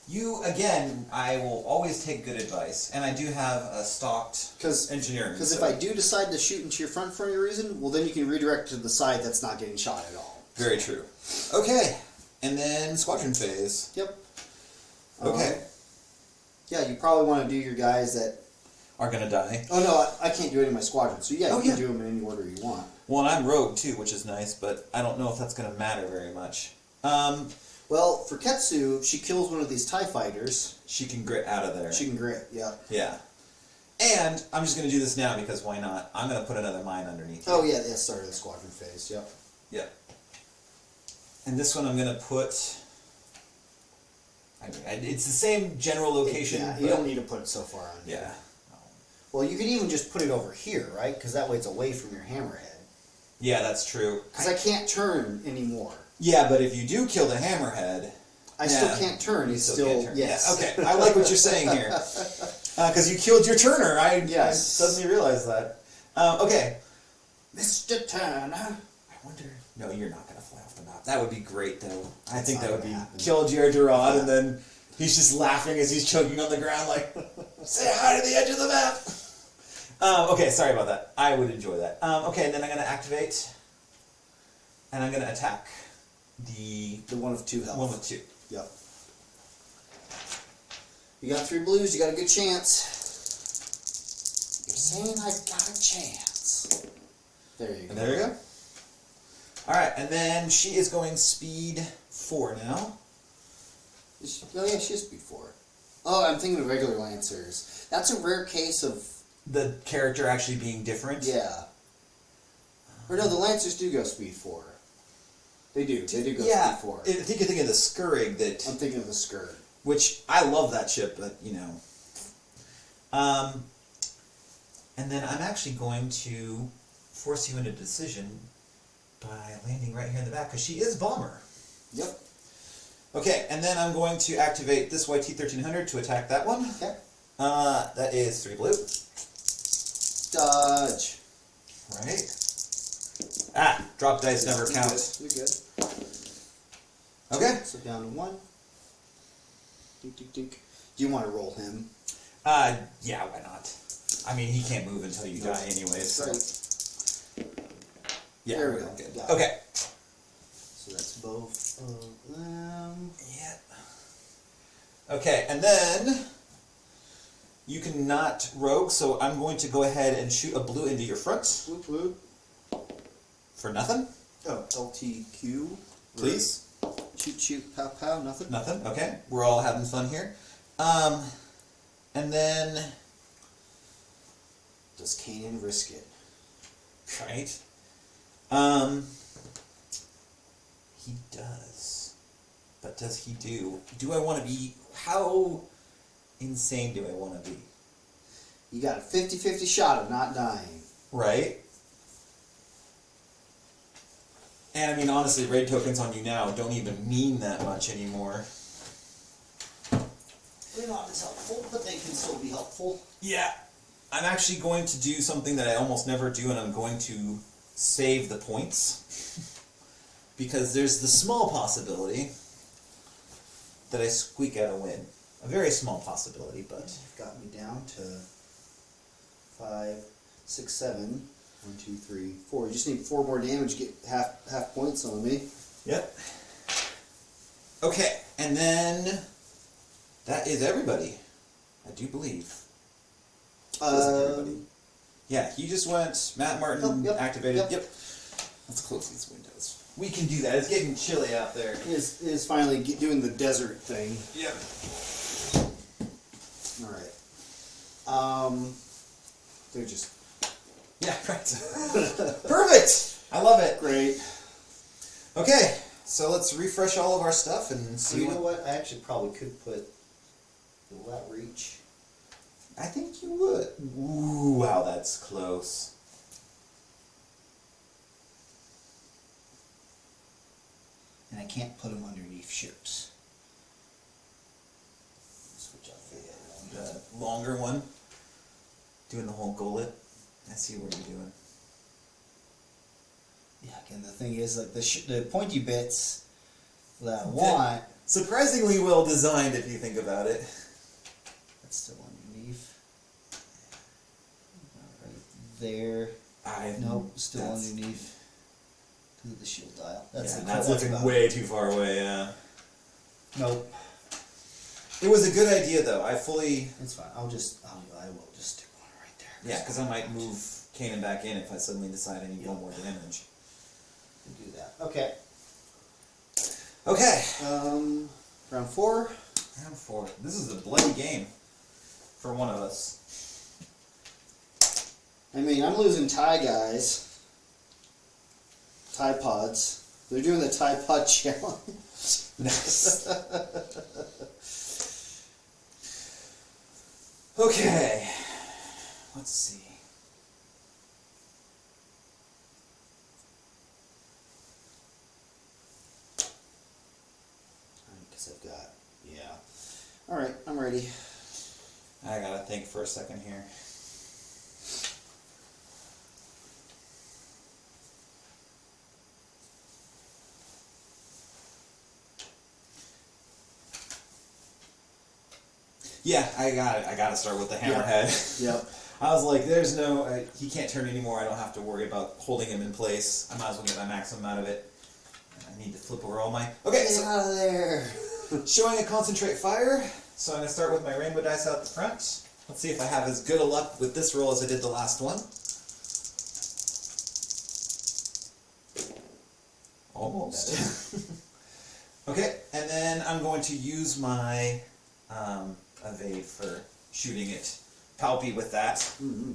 Speaker 3: You, again, I will always take good advice, and I do have a stocked engineering.
Speaker 1: Because
Speaker 3: so.
Speaker 1: if I do decide to shoot into your front for any reason, well then you can redirect to the side that's not getting shot at all.
Speaker 3: Very true. Okay, and then squadron phase.
Speaker 1: Yep.
Speaker 3: Okay.
Speaker 1: Yeah, you probably want to do your guys that...
Speaker 3: Are gonna die.
Speaker 1: Oh no, I can't do any of my squadrons. So yeah,
Speaker 3: Oh,
Speaker 1: you can
Speaker 3: yeah.
Speaker 1: do them in any order you want.
Speaker 3: Well, and I'm rogue too, which is nice, but I don't know if that's gonna matter very much.
Speaker 1: Well, for Ketsu, if she kills one of these TIE fighters,
Speaker 3: She can grit out of there.
Speaker 1: she can grit, yeah.
Speaker 3: Yeah. And I'm just gonna do this now because why not? I'm gonna put another mine underneath.
Speaker 1: Oh yeah, yeah, start of the squadron phase, yep.
Speaker 3: Yep. And this one I'm gonna put. I mean, it's the same general location.
Speaker 1: Yeah, you
Speaker 3: but-
Speaker 1: don't need to put it so far on.
Speaker 3: Yeah.
Speaker 1: Well, you could even just put it over here, right? Because that way it's away from your hammerhead.
Speaker 3: Yeah, that's true.
Speaker 1: Because I can't turn anymore.
Speaker 3: Yeah, but if you do kill the hammerhead,
Speaker 1: I still can't turn.
Speaker 3: you
Speaker 1: It's
Speaker 3: still
Speaker 1: still,
Speaker 3: can't turn.
Speaker 1: yes.
Speaker 3: Yeah, okay, I like what you're saying here. Because you killed your Turner. I
Speaker 1: Yes.
Speaker 3: suddenly realized that. Okay.
Speaker 1: Mr. Turner.
Speaker 3: I wonder. No, you're not gonna fly off the map. That would be great, though. I
Speaker 1: That's
Speaker 3: think
Speaker 1: not
Speaker 3: that would
Speaker 1: gonna
Speaker 3: be
Speaker 1: happen.
Speaker 3: kill Jared Durand, and then he's just laughing as he's choking on the ground, like, say hi to the edge of the map. Okay, sorry about that. I would enjoy that. Okay, and then I'm gonna activate, and I'm gonna attack the
Speaker 1: The one of 2 health.
Speaker 3: one with 2.
Speaker 1: Yep. You got 3 blues, you got a good chance. You're saying I got a chance. There you go.
Speaker 3: And there you go. All right, and then she is going speed 4 now.
Speaker 1: Oh yeah, she is speed 4. Oh, I'm thinking of regular Lancers. That's a rare case of...
Speaker 3: The character actually being different.
Speaker 1: Yeah. Or no, the Lancers do go speed 4. They do. They do go
Speaker 3: Yeah,
Speaker 1: speed 4.
Speaker 3: I think you're thinking of the Scurrig that...
Speaker 1: I'm thinking of the skirt.
Speaker 3: Which, I love that ship, but, you know. And then I'm actually going to force you into a decision. by landing right here in the back, because she is bomber.
Speaker 1: Yep.
Speaker 3: Okay, and then I'm going to activate this YT-1300 to attack that one.
Speaker 1: Okay.
Speaker 3: That is 3 blue.
Speaker 1: Dodge.
Speaker 3: Right. Drop dice never counts.
Speaker 1: You're good.
Speaker 3: Okay.
Speaker 1: So down to 1. Dink, dink, dink. Do you want to roll him?
Speaker 3: Yeah, why not? I mean, he can't move until you die anyways. So.
Speaker 1: Right.
Speaker 3: Yeah,
Speaker 1: There we
Speaker 3: we're
Speaker 1: go.
Speaker 3: good.
Speaker 1: Got it.
Speaker 3: Okay.
Speaker 1: So that's both of them.
Speaker 3: Yeah. Okay, and then you can not rogue, so I'm going to go ahead and shoot a blue into your front
Speaker 1: Whoop, whoop.
Speaker 3: for nothing.
Speaker 1: Oh, LTQ.
Speaker 3: Please.
Speaker 1: Shoot, shoot, pow, pow, nothing.
Speaker 3: Nothing. Okay, we're all having fun here. And then
Speaker 1: Does Kanan risk it?
Speaker 3: right. He does. But does he do? Do I want to be? How insane do I want to be?
Speaker 1: You got a 50-50 shot of not dying.
Speaker 3: Right. And I mean, honestly, raid tokens on you now don't even mean that much anymore.
Speaker 1: They're not as helpful, but they can still be helpful.
Speaker 3: Yeah. I'm actually going to do something that I almost never do, and I'm going to save the points. Because there's the small possibility that I squeak out a win. A very small possibility, but...
Speaker 1: You've got me down to 5, 6, 7. 1, 2, 3, 4. You just need 4 more damage to get half points on me.
Speaker 3: Yep. Okay, and then that is everybody. I do believe. That is everybody. Yeah, he just went. Matt Martin activated. Yep. Let's close these windows. We can do that. It's getting chilly out there.
Speaker 1: Is finally doing the desert thing.
Speaker 3: Yep.
Speaker 1: All right. They're just
Speaker 3: Yeah, right. Perfect. I love it.
Speaker 1: great.
Speaker 3: Okay, so let's refresh all of our stuff and
Speaker 1: So
Speaker 3: see.
Speaker 1: you know what? I actually probably could put. Will that reach?
Speaker 3: I think you would. Ooh, wow, that's close.
Speaker 1: And I can't put them underneath ships. Switch out the other one.
Speaker 3: The longer one. Doing the whole gullet. I see what you're doing.
Speaker 1: Yeah, again, the thing is, like the pointy bits that I want,
Speaker 3: Surprisingly well designed if you think about it.
Speaker 1: that's still underneath. Right there. Nope, still underneath. Because of the shield dial.
Speaker 3: That's looking
Speaker 1: about
Speaker 3: way
Speaker 1: it.
Speaker 3: too far away, yeah.
Speaker 1: Nope.
Speaker 3: It was a good idea though. I fully...
Speaker 1: It's fine. I will just stick one right there.
Speaker 3: Yeah, because I might move Kanan back in if I suddenly decide I need one more damage.
Speaker 1: Do that. Okay.
Speaker 3: Okay.
Speaker 1: Round 4.
Speaker 3: Round 4. This is a bloody game for one of us.
Speaker 1: I mean, I'm losing tie guys. Tie pods. They're doing the tie pod challenge.
Speaker 3: Nice. Okay. Let's see.
Speaker 1: Because I've got, yeah. Alright, I'm ready.
Speaker 3: I gotta think for a second here. Yeah, I got it. I gotta start with the hammerhead.
Speaker 1: Yep.
Speaker 3: I was like, there's no, he can't turn anymore. I don't have to worry about holding him in place. I might as well get my maximum out of it. I need to flip over all my... Okay,
Speaker 1: Get
Speaker 3: so
Speaker 1: out of there.
Speaker 3: showing a concentrate fire. So I'm going to start with my rainbow dice out the front. Let's see if I have as good a luck with this roll as I did the last one. Almost. Okay, and then I'm going to use my evade for shooting it. Palpy with that.
Speaker 1: Mm-hmm.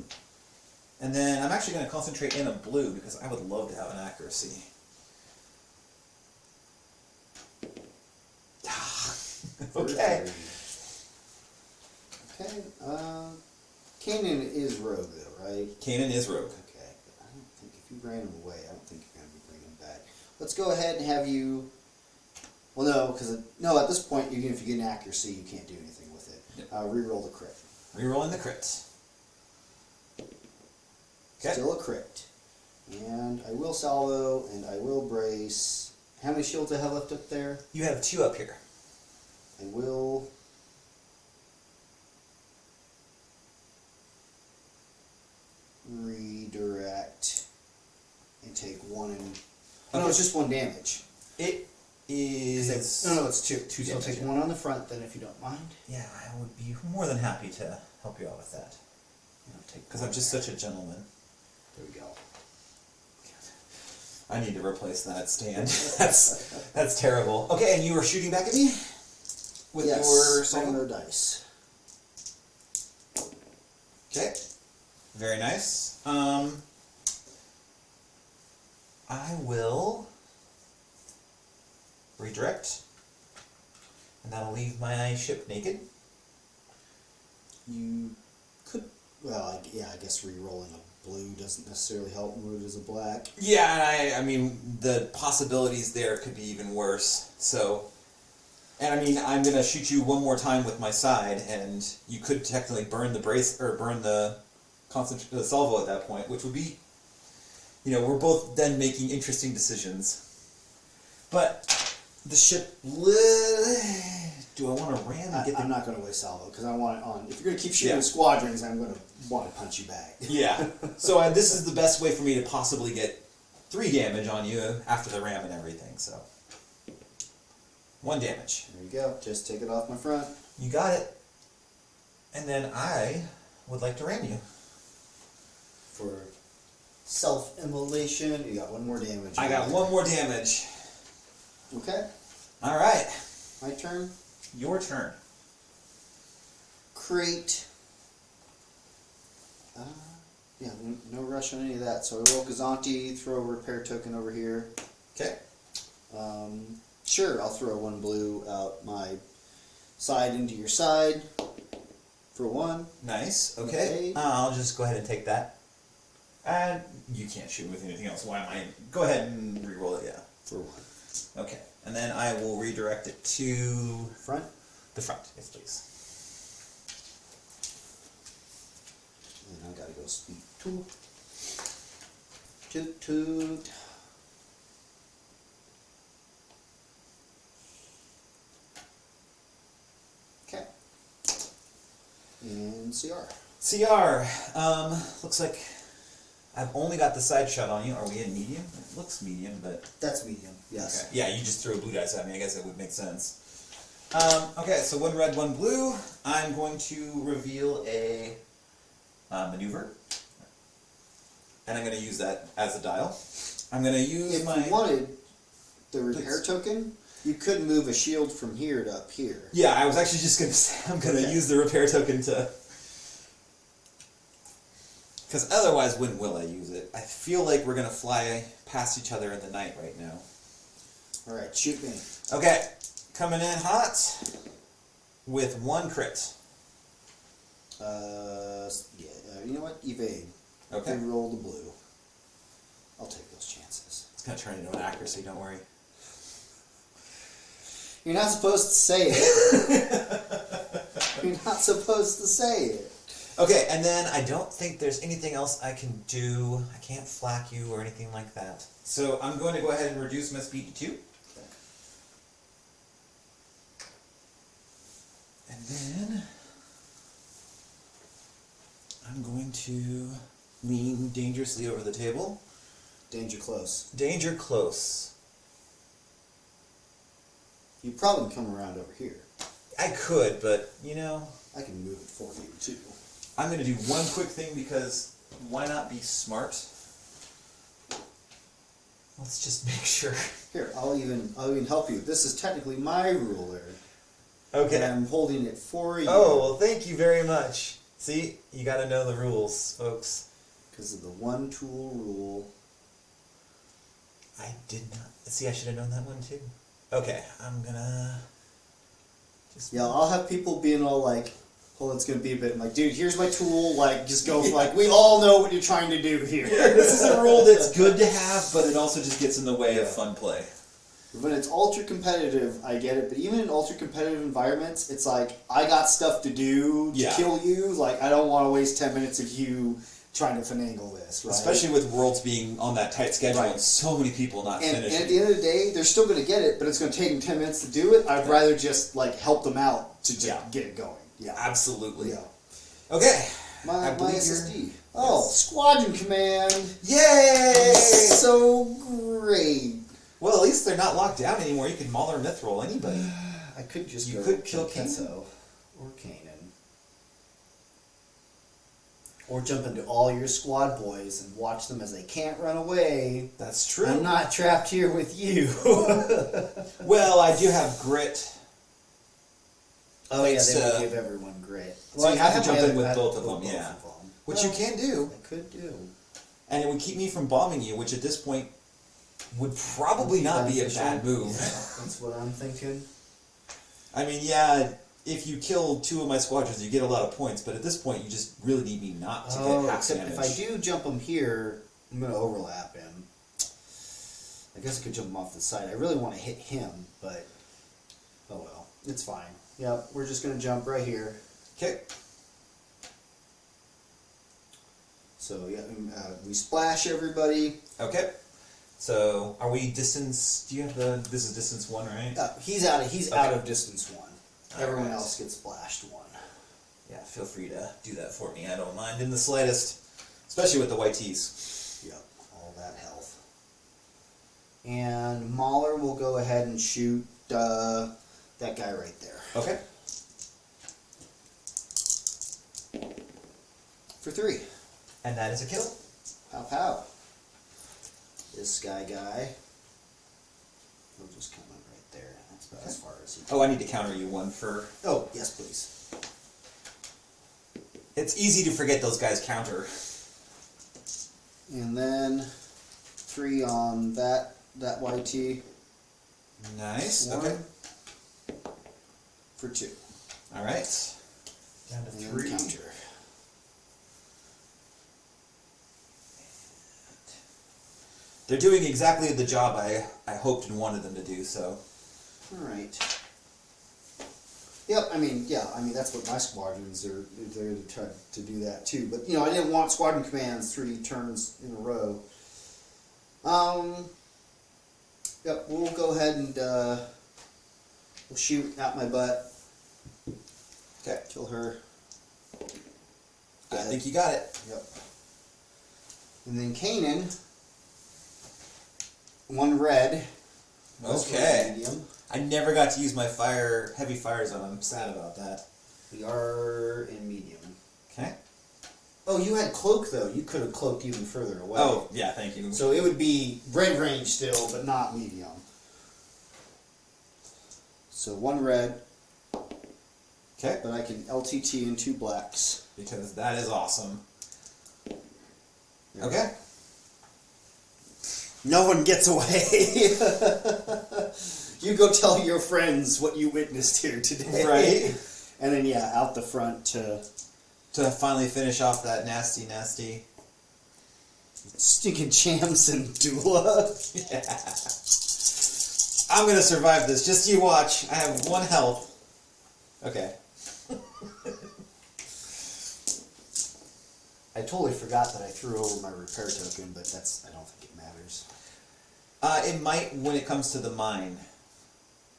Speaker 3: And then I'm actually going to concentrate in a blue because I would love to have an accuracy. Okay.
Speaker 1: Okay. Kanan is rogue though, right?
Speaker 3: Kanan is rogue.
Speaker 1: Okay. I don't think if you ran him away, I don't think you're going to be bringing him let's go ahead and have you. Well, no, because at this point, even if you get an accuracy, you can't do anything with it.
Speaker 3: Yep.
Speaker 1: Reroll the crit.
Speaker 3: Rerolling the crit. Okay.
Speaker 1: Still a crit. And I will salvo, and I will brace. How many shields I have left up there?
Speaker 3: You have 2 up here.
Speaker 1: I will. Redirect and take 1 and. Oh, no, it's just 1 damage.
Speaker 3: It is.
Speaker 1: No, it's 2.
Speaker 3: Two
Speaker 1: So I'll
Speaker 3: damage,
Speaker 1: take
Speaker 3: yeah.
Speaker 1: 1 on the front, then, if you don't mind.
Speaker 3: Yeah, I would be more than happy to help you out with that.
Speaker 1: And I'll take
Speaker 3: Because I'm just such a gentleman.
Speaker 1: There we go.
Speaker 3: I need to replace that stand. that's terrible. Okay, and you were shooting back at me with
Speaker 1: yes,
Speaker 3: your
Speaker 1: second
Speaker 3: salvo?
Speaker 1: row dice.
Speaker 3: Okay, very nice. I will redirect, and that'll leave my ship naked.
Speaker 1: You could, well, I guess re-rolling a blue doesn't necessarily help move it as a black.
Speaker 3: Yeah, and I mean the possibilities there could be even worse. So, and I mean I'm gonna shoot you one more time with my side, and you could technically burn the brace or burn the the salvo at that point, which would be, you know, we're both then making interesting decisions. But the ship, do I want to ram and get the...
Speaker 1: I'm not going to waste salvo because I want it on. If you're going to keep shooting
Speaker 3: Yeah.
Speaker 1: squadrons, I'm going to want to punch you back.
Speaker 3: Yeah. So this is the best way for me to possibly get 3 damage on you after the ram and everything. So 1 damage.
Speaker 1: There you go. Just take it off my front.
Speaker 3: You got it. And then I would like to ram you.
Speaker 1: For self-immolation, you got 1 more damage.
Speaker 3: I got 1 more damage.
Speaker 1: Okay.
Speaker 3: All right.
Speaker 1: My turn.
Speaker 3: Your turn.
Speaker 1: Crate. Yeah, no rush on any of that. So I roll Kazanti, throw a repair token over here.
Speaker 3: Okay.
Speaker 1: Sure, I'll throw 1 blue out my side into your side for 1.
Speaker 3: Nice. Okay.
Speaker 1: Okay.
Speaker 3: I'll just go ahead and take that. And you can't shoot with anything else. Why am I? Go ahead and re-roll it. Yeah.
Speaker 1: For 1.
Speaker 3: Okay. And then I will redirect it to
Speaker 1: Front.
Speaker 3: the front. Yes, please.
Speaker 1: And I gotta go speed 2. Toot toot. Okay. And CR.
Speaker 3: CR. Looks like I've only got the side shot on you. Are we in medium? It looks medium, but...
Speaker 1: That's medium, yes.
Speaker 3: Okay. Yeah, you just threw a blue dice at me. I guess it would make sense. Okay, so 1 red, 1 blue. I'm going to reveal a maneuver. And I'm going to use that as a dial. I'm going to use
Speaker 1: If you wanted the repair token, you could move a shield from here to up here.
Speaker 3: Yeah, I was actually just going to say I'm going to use the repair token to... Because otherwise, when will I use it? I feel like we're going to fly past each other in the night right now.
Speaker 1: Alright, shoot me.
Speaker 3: Okay, coming in hot with 1 crit.
Speaker 1: You know what? Evade.
Speaker 3: Okay.
Speaker 1: Roll the blue. I'll take those chances.
Speaker 3: It's going to turn into an accuracy, don't worry.
Speaker 1: You're not supposed to say it. You're not supposed to say it.
Speaker 3: Okay, and then I don't think there's anything else I can do. I can't flak you or anything like that. So I'm going to go ahead and reduce my speed to 2. And then I'm going to lean dangerously over the table.
Speaker 1: Danger close.
Speaker 3: Danger close.
Speaker 1: You probably can come around over here.
Speaker 3: I could, but, you know,
Speaker 1: I can move it for you, too.
Speaker 3: I'm going to do one quick thing because why not be smart? Let's just make sure.
Speaker 1: Here, I'll even help you. This is technically my ruler.
Speaker 3: Okay.
Speaker 1: And I'm holding it for you.
Speaker 3: Oh, well, thank you very much. See, you got to know the rules, folks.
Speaker 1: Because of the 1 tool rule.
Speaker 3: I did not. See, I should have known that one too. Okay, I'm gonna just.
Speaker 1: Yeah, I'll have people being all like, Well, it's gonna be a bit like, dude, here's my tool. Like, just go. Like, we all know what you're trying to do here.
Speaker 3: This is a rule that's good to have, but it also just gets in the way of fun play.
Speaker 1: When it's ultra competitive, I get it. But even in ultra competitive environments, it's like I got stuff to do to kill you. Like, I don't want to waste 10 minutes of you trying to finagle this. Right?
Speaker 3: Especially with Worlds being on that tight schedule and so many people not finishing.
Speaker 1: And at the end of the day, they're still going to get it, but it's going to take them 10 minutes to do it. I'd rather just like help them out to just get it going. Yeah,
Speaker 3: absolutely.
Speaker 1: Yeah.
Speaker 3: Okay.
Speaker 1: My SSD. Oh, Squadron Command.
Speaker 3: Yay!
Speaker 1: So great.
Speaker 3: Well, at least they're not locked down anymore. You can Maul or Mithril anybody.
Speaker 1: I could just
Speaker 3: You
Speaker 1: go
Speaker 3: could kill
Speaker 1: Kenso or Kanan. Or jump into all your squad boys and watch them as they can't run away.
Speaker 3: That's true.
Speaker 1: I'm not trapped here with you.
Speaker 3: Well, I do have grit.
Speaker 1: Oh yeah,
Speaker 3: Thanks
Speaker 1: they would
Speaker 3: to-
Speaker 1: give everyone grit.
Speaker 3: So you have to jump in with
Speaker 1: I-
Speaker 3: both of them, yeah. Which you can do.
Speaker 1: I could do.
Speaker 3: And it would keep me from bombing you, which at this point would probably not be a bad move.
Speaker 1: Yeah, that's what I'm thinking.
Speaker 3: I mean, yeah, if you kill 2 of my squadrons, you get a lot of points, but at this point, you just really need me not to get half
Speaker 1: except
Speaker 3: damage.
Speaker 1: if I do jump him here, I'm going to overlap him. I guess I could jump him off the side. I really want to hit him, but oh well, it's fine. Yep, we're just going to jump right here.
Speaker 3: Okay.
Speaker 1: So yeah, we splash everybody.
Speaker 3: Okay. So, are we distance? Do you have the? This is distance 1, right?
Speaker 1: He's out of distance 1. Everyone
Speaker 3: Alright.
Speaker 1: else gets splashed 1.
Speaker 3: Yeah, feel free to do that for me. I don't mind in the slightest, especially with the white tees.
Speaker 1: Yep, all that health. And Mauler will go ahead and shoot that guy right there.
Speaker 3: Okay.
Speaker 1: For 3.
Speaker 3: And that is a kill.
Speaker 1: Pow pow. This guy. He'll just come in right there. That's about as far as he can.
Speaker 3: Oh, I need to counter you 1 for.
Speaker 1: Oh, yes, please.
Speaker 3: It's easy to forget those guys counter.
Speaker 1: And then 3 on that YT.
Speaker 3: Nice.
Speaker 1: 1
Speaker 3: Okay.
Speaker 1: for 2.
Speaker 3: All right. Down to
Speaker 1: And
Speaker 3: 3.
Speaker 1: then counter.
Speaker 3: They're doing exactly the job I hoped and wanted them to do. So.
Speaker 1: All right. Yep. I mean, that's what my squadrons are. They're to try to do that too. But I didn't want squadron commands 3 turns in a row. Yep. We'll go ahead and we'll shoot at my butt.
Speaker 3: Okay.
Speaker 1: Kill her.
Speaker 3: I think you got it.
Speaker 1: Yep. And then Kanan. 1 red.
Speaker 3: Okay.
Speaker 1: Medium.
Speaker 3: I never got to use my heavy fire zone. I'm sad about that.
Speaker 1: We are in medium.
Speaker 3: Okay.
Speaker 1: Oh, you had cloak though. You could have cloaked even further away.
Speaker 3: Oh, yeah, thank you.
Speaker 1: So it would be red range still, but not medium. So 1 red,
Speaker 3: Okay.
Speaker 1: but I can LTT in 2 blacks.
Speaker 3: Because that is awesome.
Speaker 1: There.
Speaker 3: Okay.
Speaker 1: No one gets away. You go tell your friends what you witnessed here today.
Speaker 3: Right.
Speaker 1: And then out the front to
Speaker 3: finally finish off that nasty.
Speaker 1: stinking Chams and Dula.
Speaker 3: Yeah. I'm gonna survive this. Just you watch. I have 1 health. Okay.
Speaker 1: I totally forgot that I threw over my repair token, but I don't think it matters.
Speaker 3: It might when it comes to the mine.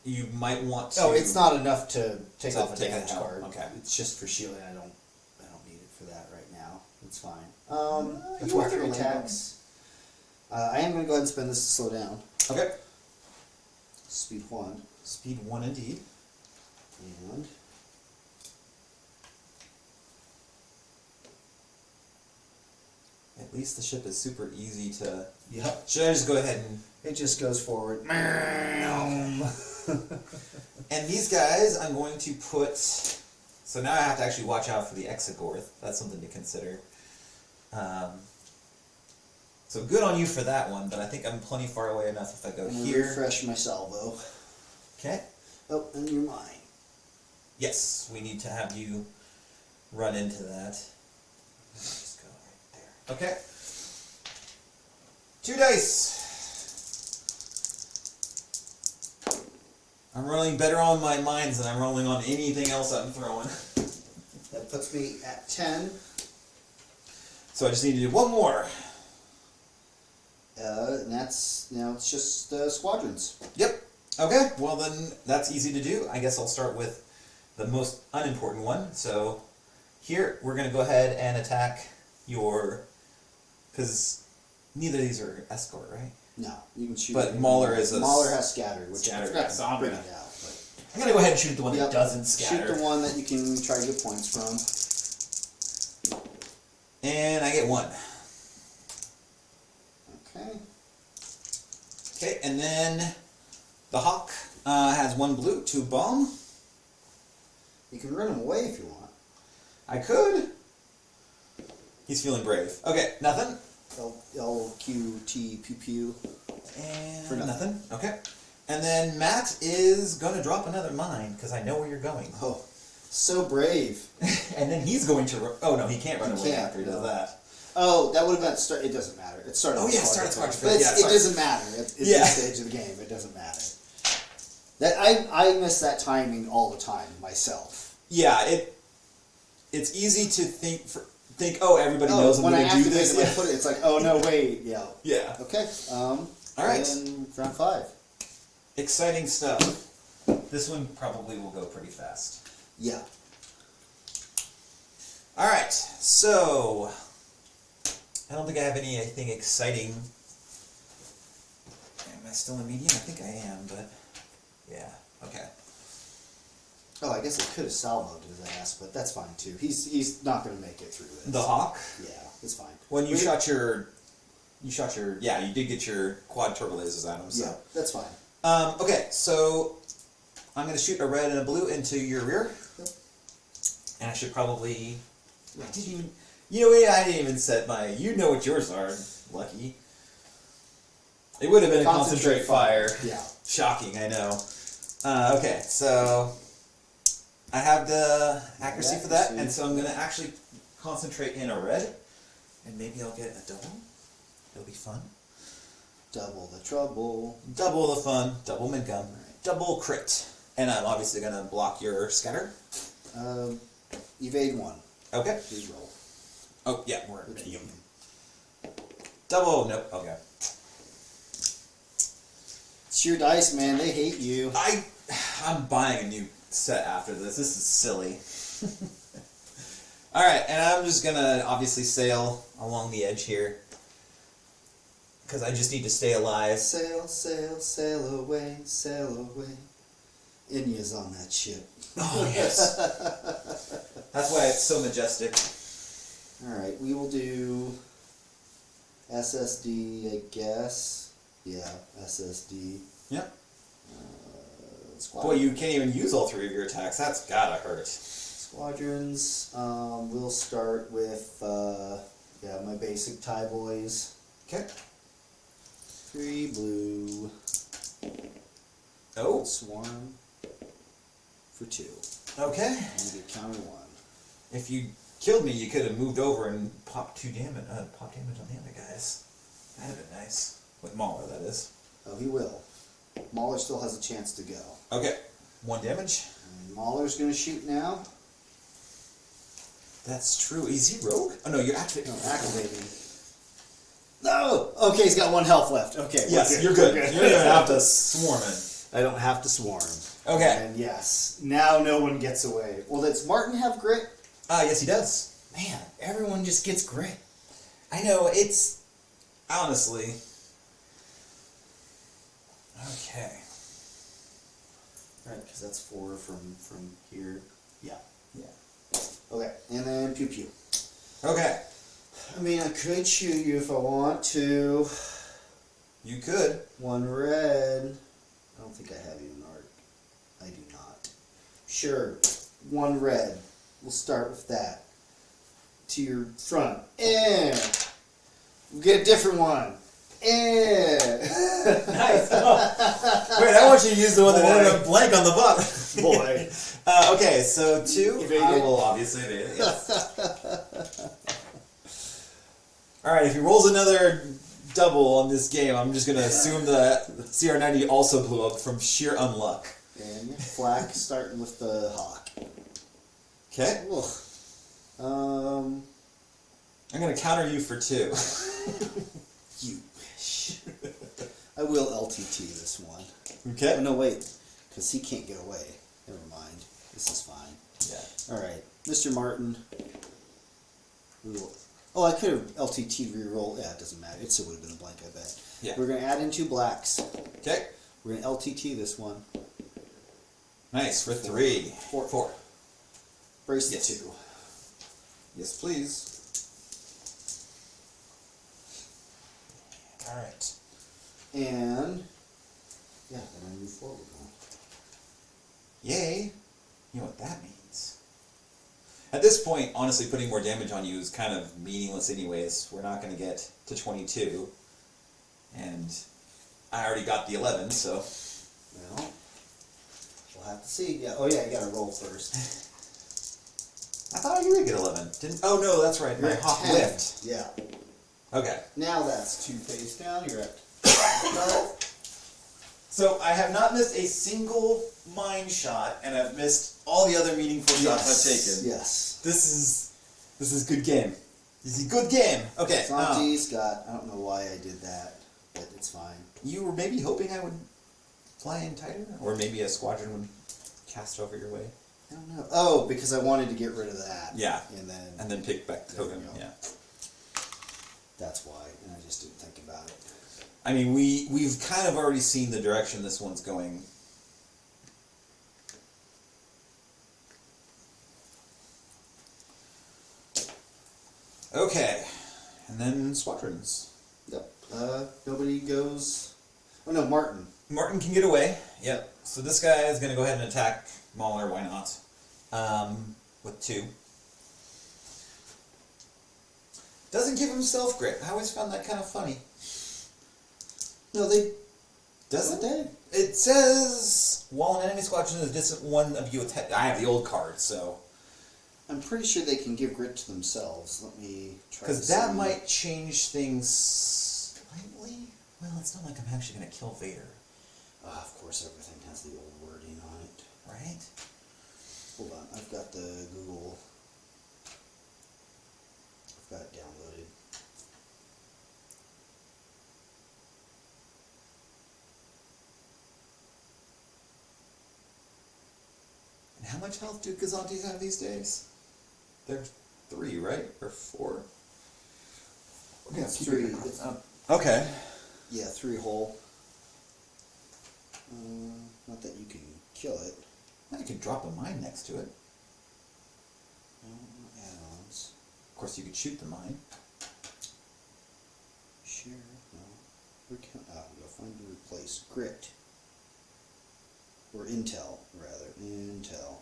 Speaker 3: You might want to.
Speaker 1: Oh, it's not enough to take off a
Speaker 3: take
Speaker 1: damage
Speaker 3: it out.
Speaker 1: card.
Speaker 3: Okay.
Speaker 1: It's just for shielding. I don't need it for that right now. It's fine.
Speaker 3: you
Speaker 1: For
Speaker 3: are
Speaker 1: 3
Speaker 3: really
Speaker 1: attacks. I am going to go ahead and spend this to slow down.
Speaker 3: Okay.
Speaker 1: Speed 1.
Speaker 3: Speed 1 indeed.
Speaker 1: And
Speaker 3: At least the ship is super easy to.
Speaker 1: yep,
Speaker 3: Should I just go ahead and?
Speaker 1: it just goes forward.
Speaker 3: And these guys, I'm going to put. So now I have to actually watch out for the Exegorth. That's something to consider. So good on you for that one, but I think I'm plenty far away enough if I go
Speaker 1: And
Speaker 3: here.
Speaker 1: refresh my salvo.
Speaker 3: Okay.
Speaker 1: Oh, and you're mine.
Speaker 3: Yes, we need to have you run into that. Just go right there. Okay. 2 dice. I'm rolling better on my mines than I'm rolling on anything else I'm throwing.
Speaker 1: That puts me at 10.
Speaker 3: So I just need to do one more.
Speaker 1: And that's, now it's just squadrons.
Speaker 3: Yep. Okay, well then that's easy to do. I guess I'll start with the most unimportant one. So here we're going to go ahead and attack your, because neither of these are escort, right?
Speaker 1: No, you can shoot.
Speaker 3: But Mauler is a
Speaker 1: Mauler has scattered, which
Speaker 3: scattered,
Speaker 1: I forgot
Speaker 3: so I'm
Speaker 1: to bring
Speaker 3: gonna-
Speaker 1: it out. But
Speaker 3: I'm going to go ahead and shoot the one
Speaker 1: Yep.
Speaker 3: that doesn't scatter.
Speaker 1: shoot the one that you can try to get points from.
Speaker 3: And I get 1.
Speaker 1: Okay.
Speaker 3: Okay, and then the Hawk has 1 blue, 2 bomb.
Speaker 1: You can run him away if you want.
Speaker 3: I could. He's feeling brave. Okay, nothing.
Speaker 1: LQT pew pew.
Speaker 3: And
Speaker 1: For nothing.
Speaker 3: Okay. And then Matt is going to drop another mine because I know where you're going.
Speaker 1: Oh, so brave.
Speaker 3: And then he's going to... Oh, no, he can't run
Speaker 1: He
Speaker 3: away
Speaker 1: can't,
Speaker 3: after he does
Speaker 1: no.
Speaker 3: that.
Speaker 1: Oh, that would have been start. It doesn't matter. It started.
Speaker 3: Oh,
Speaker 1: with
Speaker 3: yeah,
Speaker 1: squadron
Speaker 3: started
Speaker 1: first.
Speaker 3: squadron
Speaker 1: But
Speaker 3: first. Yeah,
Speaker 1: it doesn't matter at
Speaker 3: Yeah.
Speaker 1: this stage of the game. It doesn't matter. That I miss that timing all the time myself.
Speaker 3: Yeah, it's easy to think. Oh, everybody knows I'm
Speaker 1: when I
Speaker 3: going to do
Speaker 1: activate
Speaker 3: this.
Speaker 1: it, I
Speaker 3: Yeah.
Speaker 1: put it. It's like, oh no, wait, yeah.
Speaker 3: Yeah.
Speaker 1: Okay.
Speaker 3: All right.
Speaker 1: And round 5.
Speaker 3: Exciting stuff. This one probably will go pretty fast.
Speaker 1: Yeah.
Speaker 3: All right. So I don't think I have anything exciting. Am I still in medium? I think I am, but yeah. Okay.
Speaker 1: Oh, I guess I could have salvoed his ass, but that's fine too. He's not going to make it through this.
Speaker 3: The Hawk.
Speaker 1: Yeah, it's fine.
Speaker 3: When you
Speaker 1: Wait.
Speaker 3: shot your, yeah, you did get your quad turbo lasers at him. So.
Speaker 1: Yeah, that's fine.
Speaker 3: Okay, so I'm going to shoot a red and a blue into your rear.
Speaker 1: Yep.
Speaker 3: And I should probably... I didn't even... You know what? I didn't even set my... You know what yours are, Lucky. It would have been a concentrate fire.
Speaker 1: Yeah.
Speaker 3: Shocking, I know. Okay, so... I have the accuracy for that, and so I'm going to actually concentrate in a red. And maybe I'll get a double. It'll be fun.
Speaker 1: Double the trouble.
Speaker 3: Double the fun, double midgun, double crit. And I'm obviously going to block your scatter.
Speaker 1: Evade 1.
Speaker 3: Okay.
Speaker 1: Please roll.
Speaker 3: Oh, yeah, we're at medium. Double, nope, okay.
Speaker 1: It's your dice, man. They hate you.
Speaker 3: I'm buying a new set after this. This is silly. Alright, and I'm just going to obviously sail along the edge here. Because I just need to stay alive.
Speaker 1: Sail, sail, sail away, sail away. Inya's on that ship.
Speaker 3: Oh, yes. That's why it's so majestic.
Speaker 1: Alright, we will do SSD, I guess. Yeah, SSD.
Speaker 3: Yep.
Speaker 1: Squadron.
Speaker 3: Boy, you can't even use all 3 of your attacks. That's gotta hurt.
Speaker 1: Squadrons. We'll start with my basic tie boys.
Speaker 3: Okay.
Speaker 1: 3 blue.
Speaker 3: Oh.
Speaker 1: Swarm for 2.
Speaker 3: Okay.
Speaker 1: And you get counter 1.
Speaker 3: If you killed me, you could have moved over and popped damage on the other guys. That'd have been nice. With Mauler, that is.
Speaker 1: Oh, he will. Mauler still has a chance to go.
Speaker 3: Okay. 1 damage.
Speaker 1: And Mauler's going to shoot now.
Speaker 3: That's true. Is he rogue? Oh, no, you're activating.
Speaker 1: No, activating. No! Okay, he's got 1 health left. Okay.
Speaker 3: Yes, you're good. You're going to have to swarm it.
Speaker 1: I don't have to swarm.
Speaker 3: Okay.
Speaker 1: And yes, now no one gets away. Well, does Martin have grit?
Speaker 3: Yes, he does.
Speaker 1: Man, everyone just gets grit.
Speaker 3: I know, it's... Honestly... Okay.
Speaker 1: Right, because that's 4 from here. Yeah.
Speaker 3: Yeah.
Speaker 1: Okay, and then pew pew.
Speaker 3: Okay.
Speaker 1: I mean, I could shoot you if I want to.
Speaker 3: You could.
Speaker 1: 1 red. I don't think I have you in arc. I do not. Sure, 1 red. We'll start with that. To your front. And we'll get a different one.
Speaker 3: Nice. Oh. Wait, I want you to use the one that ended up blank on the bottom.
Speaker 1: Boy.
Speaker 3: Okay, so 2.
Speaker 1: Evade
Speaker 3: I
Speaker 1: it.
Speaker 3: will obviously evade it. Yes. All right, if he rolls another double on this game, I'm just gonna assume that CR90 also blew up from sheer unluck.
Speaker 1: And flak starting with the hawk.
Speaker 3: Okay.
Speaker 1: Ugh.
Speaker 3: I'm gonna counter you for 2.
Speaker 1: You wish. I will LTT this one.
Speaker 3: Okay.
Speaker 1: Oh, no, wait. Because he can't get away. Never mind. This is fine.
Speaker 3: Yeah.
Speaker 1: Alright. Mr. Martin. Ooh. Oh, I could have LTT reroll. Yeah, it doesn't matter. It still would have been a blank, I bet.
Speaker 3: Yeah.
Speaker 1: We're going to add in 2 blacks.
Speaker 3: Okay.
Speaker 1: We're going to LTT this one.
Speaker 3: Nice for 3. 4.
Speaker 1: Brace the
Speaker 3: Yes.
Speaker 1: 2.
Speaker 3: Yes, please. All right.
Speaker 1: And, yeah, then I move forward now.
Speaker 3: Yay. You know what that means. At this point, honestly, putting more damage on you is kind of meaningless anyways. We're not going to get to 22. And I already got the 11, so...
Speaker 1: Well, we'll have to see. Yeah. Oh, yeah, you got to roll first.
Speaker 3: I thought you would get 11. Didn't? Oh, no, that's right. My
Speaker 1: You're at
Speaker 3: hawk
Speaker 1: 10.
Speaker 3: whiffed.
Speaker 1: Yeah.
Speaker 3: Okay.
Speaker 1: Now that's 2 face down. You're at 12.
Speaker 3: So I have not missed a single mine shot, and I've missed all the other meaningful shots I've taken.
Speaker 1: Yes.
Speaker 3: This is good game. This is a good game. Okay.
Speaker 1: Santi's got, I don't know why I did that, but it's fine.
Speaker 3: You were maybe hoping I would fly in tighter, or maybe a squadron would cast over your way.
Speaker 1: I don't know. Oh, because I wanted to get rid of that.
Speaker 3: Yeah.
Speaker 1: And then
Speaker 3: pick back the
Speaker 1: There we
Speaker 3: token.
Speaker 1: go.
Speaker 3: Yeah.
Speaker 1: that's why, and I just didn't think about it.
Speaker 3: I mean, we've kind of already seen the direction this one's going. Okay, and then squadrons.
Speaker 1: Yep. Nobody goes. Oh no, Martin.
Speaker 3: Martin can get away. Yep. So this guy is going to go ahead and attack Mauler. Why not? With 2. Doesn't give himself grit. I always found that kind of funny.
Speaker 1: No, they
Speaker 3: Doesn't
Speaker 1: they?
Speaker 3: it? says while an enemy squadron is distant one of you attack. I have the old card, so
Speaker 1: I'm pretty sure they can give grit to themselves. Let me try.
Speaker 3: because that might change things slightly. Well, it's not like I'm actually going to kill Vader,
Speaker 1: Of course, everything has the old wording on it.
Speaker 3: right?
Speaker 1: Hold on, I've got the Google. I've got it downloaded.
Speaker 3: And how much health do Gazantes have these days? They're 3, right? Or 4?
Speaker 1: Yeah, it's 3. It's,
Speaker 3: Okay.
Speaker 1: yeah, 3 whole. Not that you can kill it.
Speaker 3: I could drop a mine next to it.
Speaker 1: No add-ons.
Speaker 3: Of course, you could shoot the mine.
Speaker 1: Share. No. We'll find and replace grit. Or intel, rather. Intel.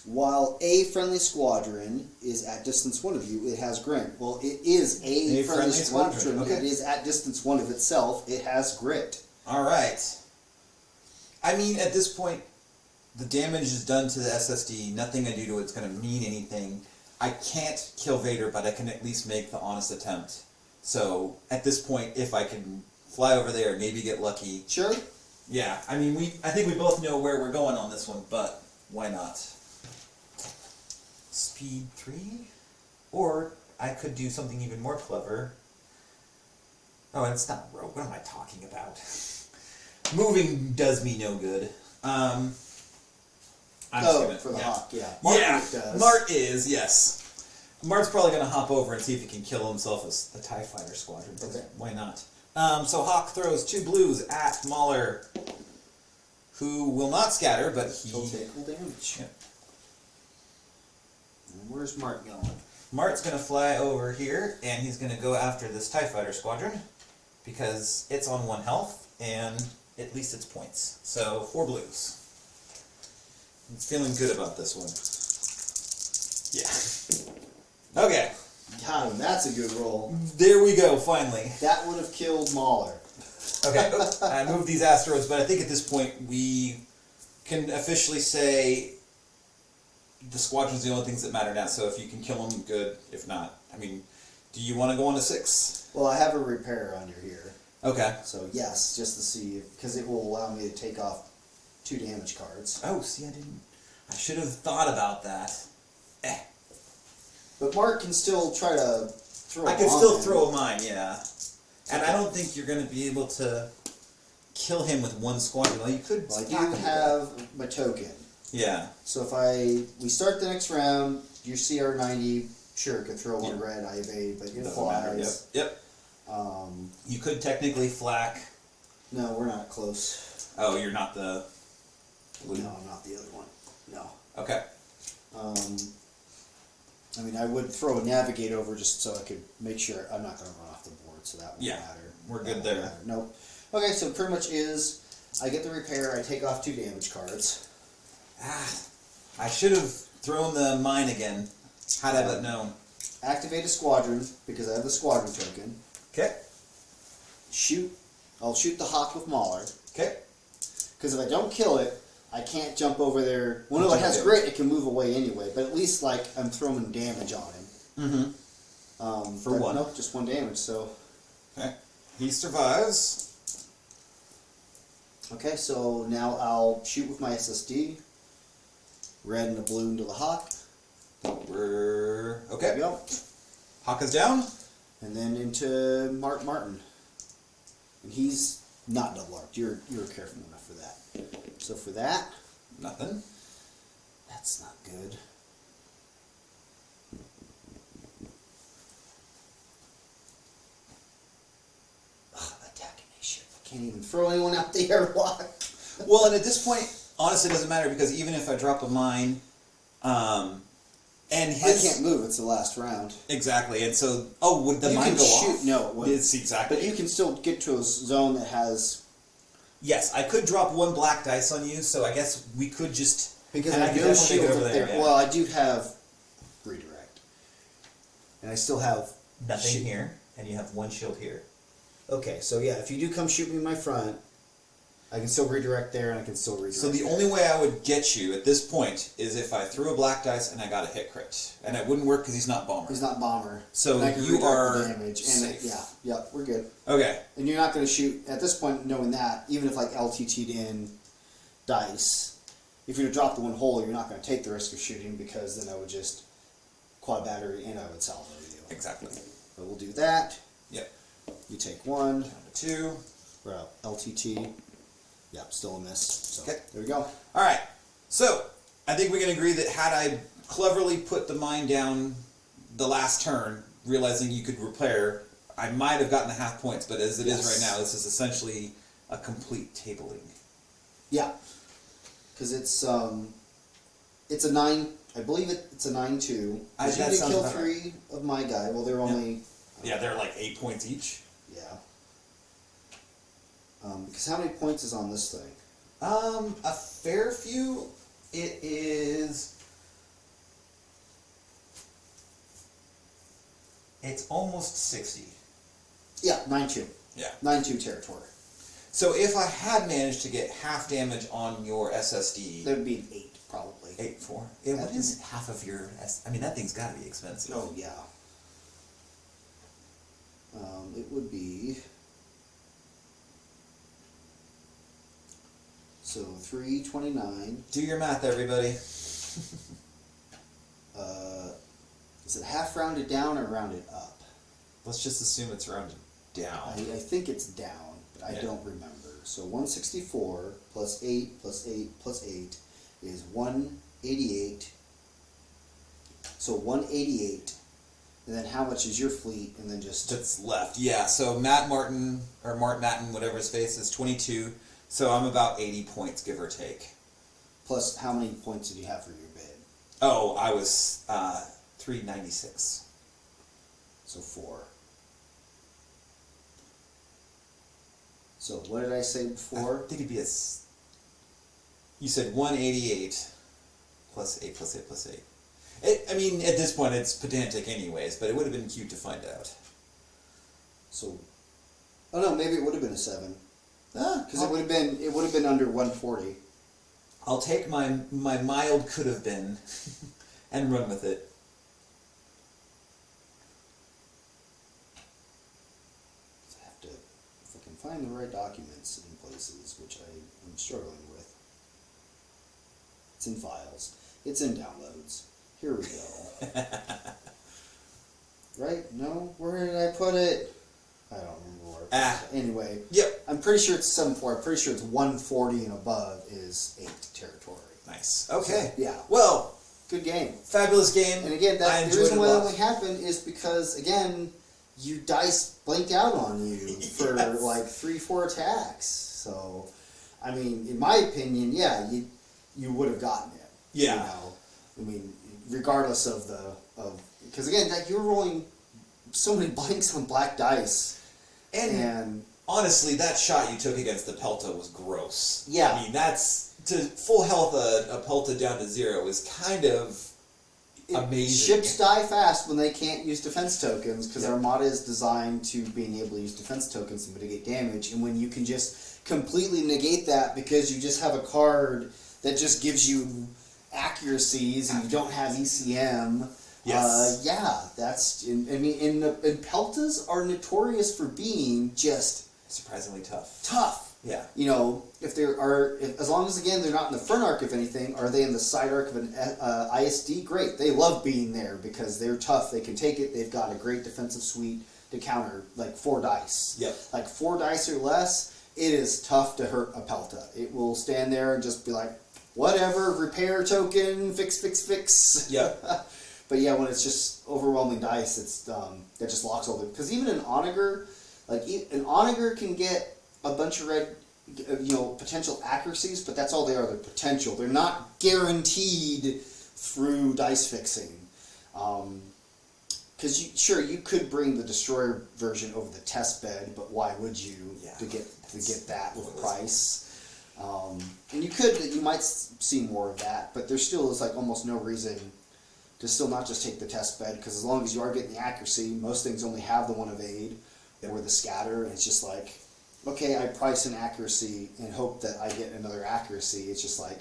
Speaker 1: While a friendly squadron is at distance 1 of you, it has grit. Well, it is a friendly squadron.
Speaker 3: Okay.
Speaker 1: It is at distance 1 of itself. It has grit.
Speaker 3: All right. I mean, at this point, the damage is done to the SSD. Nothing I do to it's going to mean anything. I can't kill Vader, but I can at least make the honest attempt. So, at this point, if I can fly over there, maybe get lucky.
Speaker 1: Sure.
Speaker 3: Yeah, I mean, I think we both know where we're going on this one, but why not? Speed 3? Or I could do something even more clever. Oh, and it's not rogue. What am I talking about? Moving does me no good. I'm just gonna,
Speaker 1: for the
Speaker 3: yeah.
Speaker 1: hawk, yeah.
Speaker 3: Yeah,
Speaker 1: It does.
Speaker 3: Mart is, yes. Mart's probably going to hop over and see if he can kill himself as the TIE Fighter Squadron.
Speaker 1: Okay.
Speaker 3: Why not? So Hawk throws 2 blues at Mauler, who will not scatter, but
Speaker 1: He'll
Speaker 3: he...
Speaker 1: take full damage.
Speaker 3: Yeah.
Speaker 1: And where's Mark going?
Speaker 3: Mart's going to fly over here, and he's going to go after this TIE Fighter Squadron, because it's on 1 health, and at least it's points. So, 4 blues. I'm feeling good about this one. Yeah. Okay.
Speaker 1: God, that's a good roll.
Speaker 3: There we go, finally.
Speaker 1: That would have killed Mauler.
Speaker 3: Okay, I moved these asteroids, but I think at this point we can officially say the squadron's the only things that matter now. So if you can kill them, good. If not, I mean, do you want to go on to 6?
Speaker 1: Well, I have a repair under here.
Speaker 3: Okay.
Speaker 1: So yes, just to see, because it will allow me to take off 2 damage cards.
Speaker 3: Oh, see, I should have thought about that.
Speaker 1: But Mark can still try to throw
Speaker 3: I
Speaker 1: a
Speaker 3: can
Speaker 1: bomb
Speaker 3: still
Speaker 1: in.
Speaker 3: throw a mine, yeah. And I don't think you're going to be able to kill him with one squadron. Well, you could.
Speaker 1: Well, I
Speaker 3: stack
Speaker 1: do
Speaker 3: him.
Speaker 1: have my token.
Speaker 3: Yeah.
Speaker 1: So if we start the next round, your CR90, sure, could throw one red, I evade, but it
Speaker 3: Doesn't matter.
Speaker 1: flies.
Speaker 3: Yep. You could technically flak.
Speaker 1: No, we're not close.
Speaker 3: Oh, you're not the.
Speaker 1: No, I'm not the other one. No.
Speaker 3: Okay.
Speaker 1: I mean, I would throw a navigate over just so I could make sure I'm not going to run off the board, so that won't matter.
Speaker 3: We're
Speaker 1: That
Speaker 3: good
Speaker 1: won't
Speaker 3: there.
Speaker 1: matter. Nope. Okay, so pretty much is I get the repair, I take off 2 damage cards.
Speaker 3: I should have thrown the mine again. Had I but known.
Speaker 1: Activate a squadron because I have the squadron token.
Speaker 3: Okay.
Speaker 1: Shoot. I'll shoot the hawk with Mauler.
Speaker 3: Okay.
Speaker 1: Because if I don't kill it, I can't jump over there. Well, no, it has grit. It can move away anyway. But at least, like, I'm throwing damage on him.
Speaker 3: Mm-hmm. For
Speaker 1: but
Speaker 3: 1.
Speaker 1: Nope, just 1 damage. So.
Speaker 3: Okay. He survives.
Speaker 1: Okay, so now I'll shoot with my SSD. Red and a blue into the hawk.
Speaker 3: We're
Speaker 1: There
Speaker 3: okay.
Speaker 1: we go.
Speaker 3: Hawk is down.
Speaker 1: And then into Martin. And he's not double arced. You're careful enough for that. So for that,
Speaker 3: Nothing.
Speaker 1: that's not good. Attacking a ship. I can't even throw anyone out the airlock.
Speaker 3: Well, and at this point, honestly, it doesn't matter because even if I drop a mine, and
Speaker 1: I
Speaker 3: his
Speaker 1: can't move. It's the last round.
Speaker 3: exactly, and so would the
Speaker 1: You
Speaker 3: mine
Speaker 1: can
Speaker 3: go
Speaker 1: shoot.
Speaker 3: off?
Speaker 1: No, it wouldn't.
Speaker 3: It's exactly.
Speaker 1: But you can still get to a zone that has.
Speaker 3: Yes, I could drop 1 black dice on you, so I guess we could just
Speaker 1: Because
Speaker 3: and
Speaker 1: I
Speaker 3: I could
Speaker 1: do
Speaker 3: definitely
Speaker 1: shield
Speaker 3: get over
Speaker 1: it
Speaker 3: there.
Speaker 1: there.
Speaker 3: Yeah.
Speaker 1: Well, I do have redirect, and I still have
Speaker 3: Nothing
Speaker 1: Shoot.
Speaker 3: here, and you have 1 shield here.
Speaker 1: Okay, so yeah, if you do come shoot me in my front, I can still redirect there, and I can still redirect.
Speaker 3: So the only way I would get you at this point is if I threw a black dice and I got a hit crit, and it wouldn't work because he's not bomber.
Speaker 1: He's not bomber.
Speaker 3: So
Speaker 1: and I can
Speaker 3: you
Speaker 1: redirect
Speaker 3: are
Speaker 1: the damage, and
Speaker 3: safe.
Speaker 1: yeah, we're good.
Speaker 3: Okay.
Speaker 1: And you're not going to shoot at this point, knowing that even if like LTT'd in dice, if you were to drop the 1 hole, you're not going to take the risk of shooting because then I would just quad battery and I would salvo you.
Speaker 3: Exactly.
Speaker 1: But we'll do that.
Speaker 3: Yep.
Speaker 1: You take 1.
Speaker 3: Down to 2.
Speaker 1: We're out LTT. Yeah, still a miss. So
Speaker 3: Okay.
Speaker 1: there we go.
Speaker 3: All right. So I think we can agree that had I cleverly put the mine down the last turn, realizing you could repair, I might have gotten the half points. But as it is right now, this is essentially a complete tabling.
Speaker 1: Yeah, because it's a 9. I believe it's a 9-2. You
Speaker 3: That
Speaker 1: did
Speaker 3: sounds
Speaker 1: kill
Speaker 3: about
Speaker 1: 3 of my guy. Well, they're only
Speaker 3: Yeah, they're like 8 points each.
Speaker 1: yeah. Because how many points is on this thing?
Speaker 3: A fair few. It is. It's almost 60.
Speaker 1: Yeah, 9-2.
Speaker 3: Yeah.
Speaker 1: 9-2 territory.
Speaker 3: So if I had managed to get half damage on your SSD,
Speaker 1: That would be an 8 probably.
Speaker 3: 8-4. Yeah, what is half of your? I mean, that thing's got to be expensive.
Speaker 1: Oh yeah. It would be. So 329.
Speaker 3: Do your math, everybody.
Speaker 1: Is it half rounded down or rounded up?
Speaker 3: Let's just assume it's rounded down.
Speaker 1: I think it's down, but I
Speaker 3: Yeah.
Speaker 1: don't remember. So 164 plus 8 plus 8 plus 8 is 188. So 188. And then how much is your fleet? And then just
Speaker 3: That's left. Yeah. So Matt Martin or Martin Matten, whatever his face is, 22. So I'm about 80 points, give or take.
Speaker 1: plus how many points did you have for your bid?
Speaker 3: Oh, I was 396.
Speaker 1: So 4. So what did I say before?
Speaker 3: I think it'd be You said 188 plus 8 plus 8 plus 8. I mean, at this point, it's pedantic anyways, but it would have been cute to find out.
Speaker 1: So, oh no, maybe it would have been a 7. Because it would have been under 140.
Speaker 3: I'll take my mild could have been and run with it.
Speaker 1: I have to, if I can find the right documents in places, which I am struggling with. It's in files. It's in downloads. Here we go. Right? No? Where did I put it? I don't remember where. Anyway.
Speaker 2: Yep.
Speaker 1: I'm pretty sure it's 7.4. I'm pretty sure it's 140 and above is 8 territory.
Speaker 3: Nice. Okay.
Speaker 1: So, yeah.
Speaker 3: Well,
Speaker 1: good game.
Speaker 3: fabulous game.
Speaker 1: And again,
Speaker 3: I
Speaker 1: the
Speaker 3: enjoyed
Speaker 1: reason
Speaker 3: it a
Speaker 1: why that
Speaker 3: lot.
Speaker 1: only happened is because, again, you dice blanked out on you for
Speaker 3: Yes.
Speaker 1: like 3-4 attacks. So, I mean, in my opinion, yeah, you would have gotten it.
Speaker 3: Yeah.
Speaker 1: You know, I mean, regardless of because again, like you're rolling so many blanks on black dice, and
Speaker 3: honestly, that shot you took against the Pelta was gross.
Speaker 1: Yeah.
Speaker 3: I mean, that's to full health a Pelta down to 0 is kind of amazing.
Speaker 1: Ships die fast when they can't use defense tokens because Armada is designed to being able to use defense tokens to mitigate damage, and when you can just completely negate that because you just have a card that just gives you accuracies and you don't have ECM.
Speaker 3: Yes.
Speaker 1: That's. And Peltas are notorious for being just
Speaker 3: Surprisingly tough.
Speaker 1: tough.
Speaker 3: Yeah.
Speaker 1: You know, as long as again they're not in the front arc, if anything, are they in the side arc of an ISD? Great, they love being there because they're tough. They can take it. They've got a great defensive suite to counter like 4 dice.
Speaker 3: Yep.
Speaker 1: Like 4 dice or less, it is tough to hurt a Pelta. It will stand there and just be like, whatever, repair token, fix.
Speaker 3: Yep.
Speaker 1: But yeah, when it's just overwhelming dice, it's that just locks all the. Because even an Onager, like an Onager can get a bunch of red, potential accuracies, but that's all they are. They're potential. They're not guaranteed through dice fixing. Because you could bring the Destroyer version over the test bed, but why would you to get that with Pryce? And you might see more of that, but there still is like almost no reason to still not just take the test bed, because as long as you are getting the accuracy, most things only have the 1 evade or the scatter, and it's just like, okay, I price an accuracy and hope that I get another accuracy. It's just like,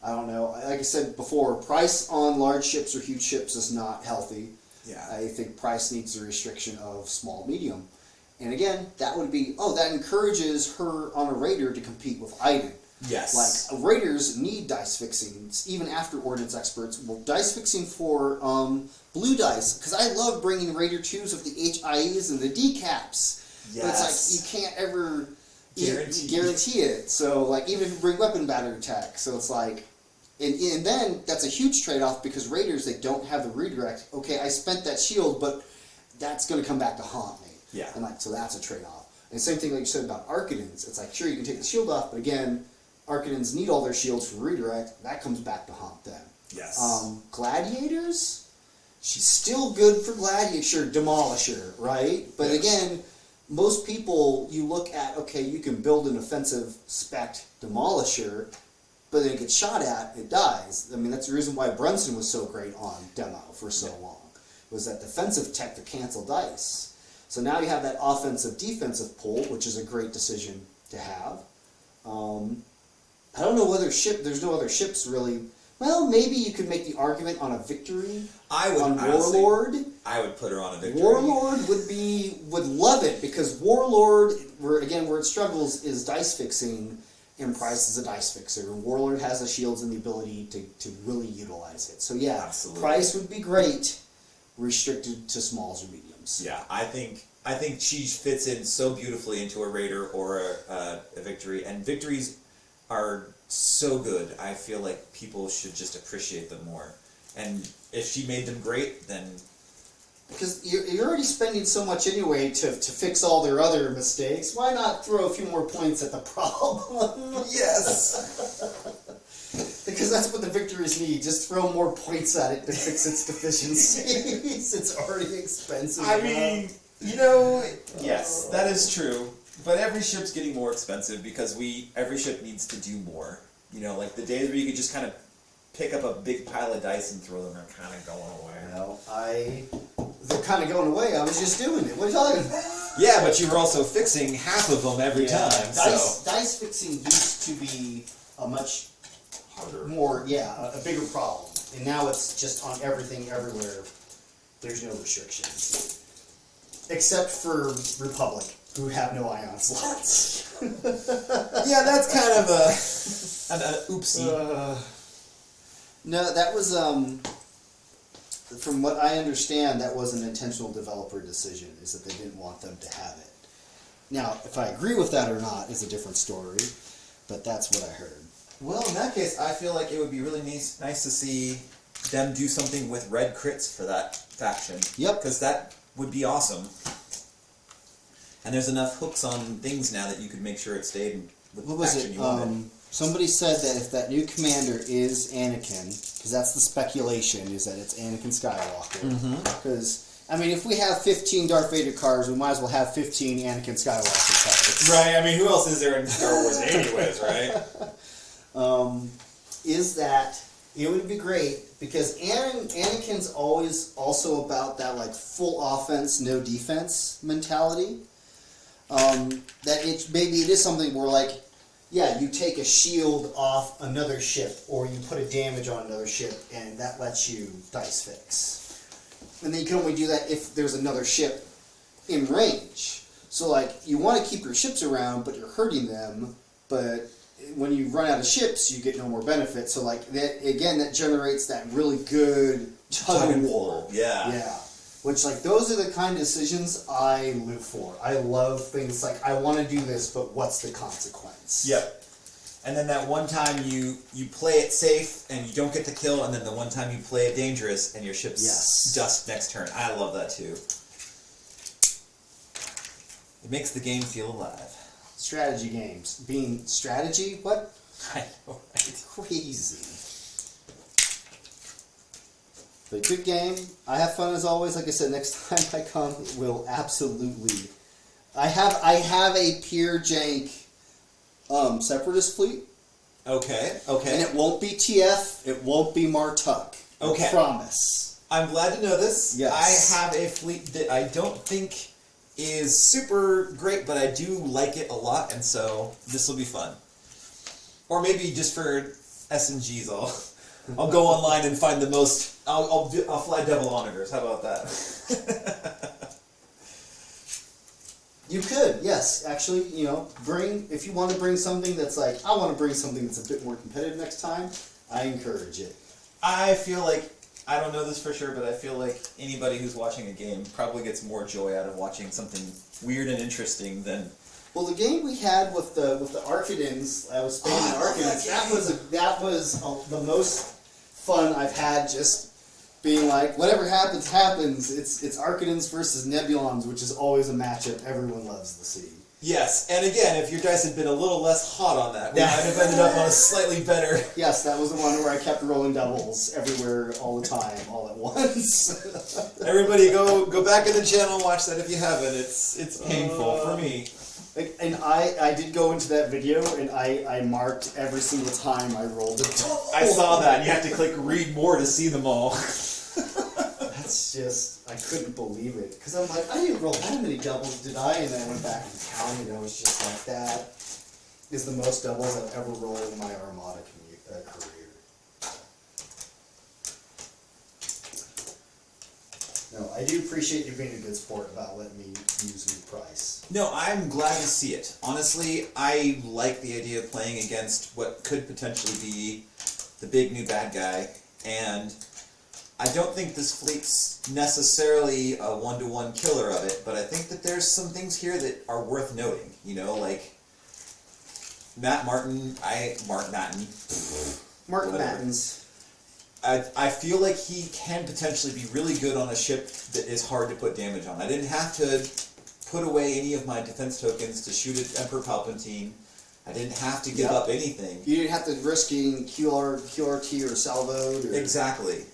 Speaker 1: I don't know. Like I said before, price on large ships or huge ships is not healthy.
Speaker 3: Yeah.
Speaker 1: I think price needs a restriction of small, medium. And again, that would be, that encourages her on a raider to compete with Iden.
Speaker 3: Yes.
Speaker 1: Like, raiders need dice fixing, even after Ordnance Experts. Well, dice fixing for blue dice, because I love bringing Raider 2s of the HIEs and the decaps.
Speaker 3: Yes.
Speaker 1: But it's like, you can't ever
Speaker 3: Guarantee
Speaker 1: it. So, like, even if you bring weapon battery attack. So it's like, and then that's a huge trade-off, because Raiders, they don't have the redirect. Okay, I spent that shield, but that's going to come back to haunt me.
Speaker 3: Yeah.
Speaker 1: And like, so that's a trade-off. And same thing like you said about Arcanins. It's like, sure, you can take the shield off, but again, Arcanins need all their shields for redirect. That comes back to haunt them.
Speaker 3: Yes.
Speaker 1: Gladiators, she's still good for Gladiator. Sure, Demolisher, right? But again, most people, you look at, okay, you can build an offensive spec Demolisher, but then it gets shot at, it dies. I mean, that's the reason why Brunson was so great on demo for so long, was that defensive tech to cancel dice. So now you have that offensive-defensive pull, which is a great decision to have. I don't know whether there's no other ships really. Well, maybe you could make the argument on a victory. On Warlord.
Speaker 3: I would put her on a victory.
Speaker 1: Warlord would love it, because Warlord, where it struggles, is dice fixing, and Pryce is a dice fixer. And Warlord has the shields and the ability to really utilize it. So yeah,
Speaker 3: Absolutely.
Speaker 1: Pryce would be great, restricted to smalls or mediums.
Speaker 3: Yeah, I think she fits in so beautifully into a Raider or a victory, and victories are so good. I feel like people should just appreciate them more. And if she made them great, then...
Speaker 1: Because you're already spending so much anyway to fix all their other mistakes. Why not throw a few more points at the problem?
Speaker 3: Yes!
Speaker 1: Because that's what the victories need. Just throw more points at it to fix its deficiencies. It's already expensive.
Speaker 3: I mean, yes, that is true. But every ship's getting more expensive because every ship needs to do more. Like the days where you could just kind of pick up a big pile of dice and throw them. They're kind of going away.
Speaker 1: Well, they're kind of going away. I was just doing it. What are you talking about?
Speaker 3: Yeah, but you were also fixing half of them every time.
Speaker 1: Dice fixing used to be a much
Speaker 3: Harder.
Speaker 1: more, a bigger problem. And now it's just on everything, everywhere. There's no restrictions. Except for Republic, who have no ion slots.
Speaker 3: Yeah, that's kind of an oopsie.
Speaker 1: No, that was, from what I understand, that was an intentional developer decision, is that they didn't want them to have it. Now, if I agree with that or not is a different story, but that's what I heard.
Speaker 3: Well, in that case, I feel like it would be really nice to see them do something with red crits for that faction.
Speaker 1: Yep.
Speaker 3: Because that would be awesome. And there's enough hooks on things now that you could make sure it stayed with
Speaker 1: What
Speaker 3: the
Speaker 1: was
Speaker 3: faction
Speaker 1: it?
Speaker 3: you wanted.
Speaker 1: Somebody said that if that new commander is Anakin, because that's the speculation, is that it's Anakin Skywalker. Because, I mean, if we have 15 Darth Vader cards, we might as well have 15 Anakin Skywalker cards.
Speaker 3: Right, I mean, who else is there in Star Wars anyways, right?
Speaker 1: Is that it would be great, because Anakin's always also about that, like, full offense, no defense mentality. That maybe it is something where, like, yeah, you take a shield off another ship, or you put a damage on another ship, and that lets you dice fix. And then you can only do that if there's another ship in range. So, like, you want to keep your ships around, but you're hurting them, but when you run out of ships, you get no more benefit. So, like, that, again, that generates that really good tug and war.
Speaker 3: Yeah.
Speaker 1: Yeah. Which, like, those are the kind of decisions I live for. I love things like, I want to do this, but what's the consequence?
Speaker 3: Yep. And then that one time you play it safe and you don't get the kill, and then the one time you play it dangerous and your ship's dust next turn. I love that too. It makes the game feel alive.
Speaker 1: Strategy games. Being strategy? What?
Speaker 3: I know, right?
Speaker 1: Crazy. But good game. I have fun as always. Like I said, next time I come, we'll absolutely. I have a pure jank separatist fleet.
Speaker 3: Okay.
Speaker 1: And it won't be TF. It won't be Martuk.
Speaker 3: Okay.
Speaker 1: I promise.
Speaker 3: I'm glad to know this.
Speaker 1: Yes.
Speaker 3: I have a fleet that I don't think is super great, but I do like it a lot, and so this will be fun. Or maybe just for S&Gs, I'll go online and find the most. I'll fly double onagers. How about that?
Speaker 1: You could, yes. Actually, if you want to bring something that's like, I want to bring something that's a bit more competitive next time, I encourage it.
Speaker 3: I feel like, I don't know this for sure, but I feel like anybody who's watching a game probably gets more joy out of watching something weird and interesting than...
Speaker 1: Well, the game we had with the Arcadins, I was playing the Arcadins, that was the most fun I've had, just being like, whatever happens, happens. It's Arcadins versus Nebulons, which is always a matchup everyone loves to see.
Speaker 3: Yes, and again, if your dice had been a little less hot on that, we might have ended up on a slightly better...
Speaker 1: Yes, that was the one where I kept rolling doubles everywhere, all the time, all at once.
Speaker 3: Everybody go back in the channel and watch that if you haven't. It's painful for me.
Speaker 1: And I did go into that video, and I marked every single time I rolled a double.
Speaker 3: I saw that, and you have to click read more to see them all.
Speaker 1: That's just, I couldn't believe it. Because I'm like, I didn't roll that many doubles, did I? And then I went back and counted, and I was just like, that is the most doubles I've ever rolled in my Armada career. No, I do appreciate you being a good sport about letting me use new Pryce.
Speaker 3: No, I'm glad to see it. Honestly, I like the idea of playing against what could potentially be the big new bad guy, and I don't think this fleet's necessarily a one-to-one killer of it, but I think that there's some things here that are worth noting. Like Martin
Speaker 1: Mattins.
Speaker 3: I feel like he can potentially be really good on a ship that is hard to put damage on. I didn't have to put away any of my defense tokens to shoot at Emperor Palpatine. I didn't have to give up anything.
Speaker 1: You didn't have to risk getting QRT or salvoed.
Speaker 3: Exactly.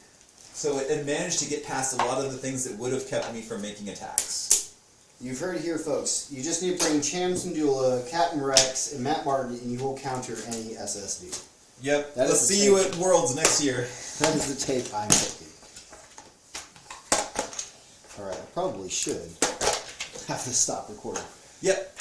Speaker 3: So it managed to get past a lot of the things that would have kept me from making attacks.
Speaker 1: You've heard it here, folks. You just need to bring Cham Syndulla, Captain Rex, and Matt Martin, and you will counter any SSD.
Speaker 2: Yep.
Speaker 1: That
Speaker 2: Let's
Speaker 1: is the
Speaker 2: see you
Speaker 1: tape.
Speaker 2: at Worlds next year.
Speaker 1: That is the tape I'm taking. Alright, I probably should have to stop recording.
Speaker 2: Yep.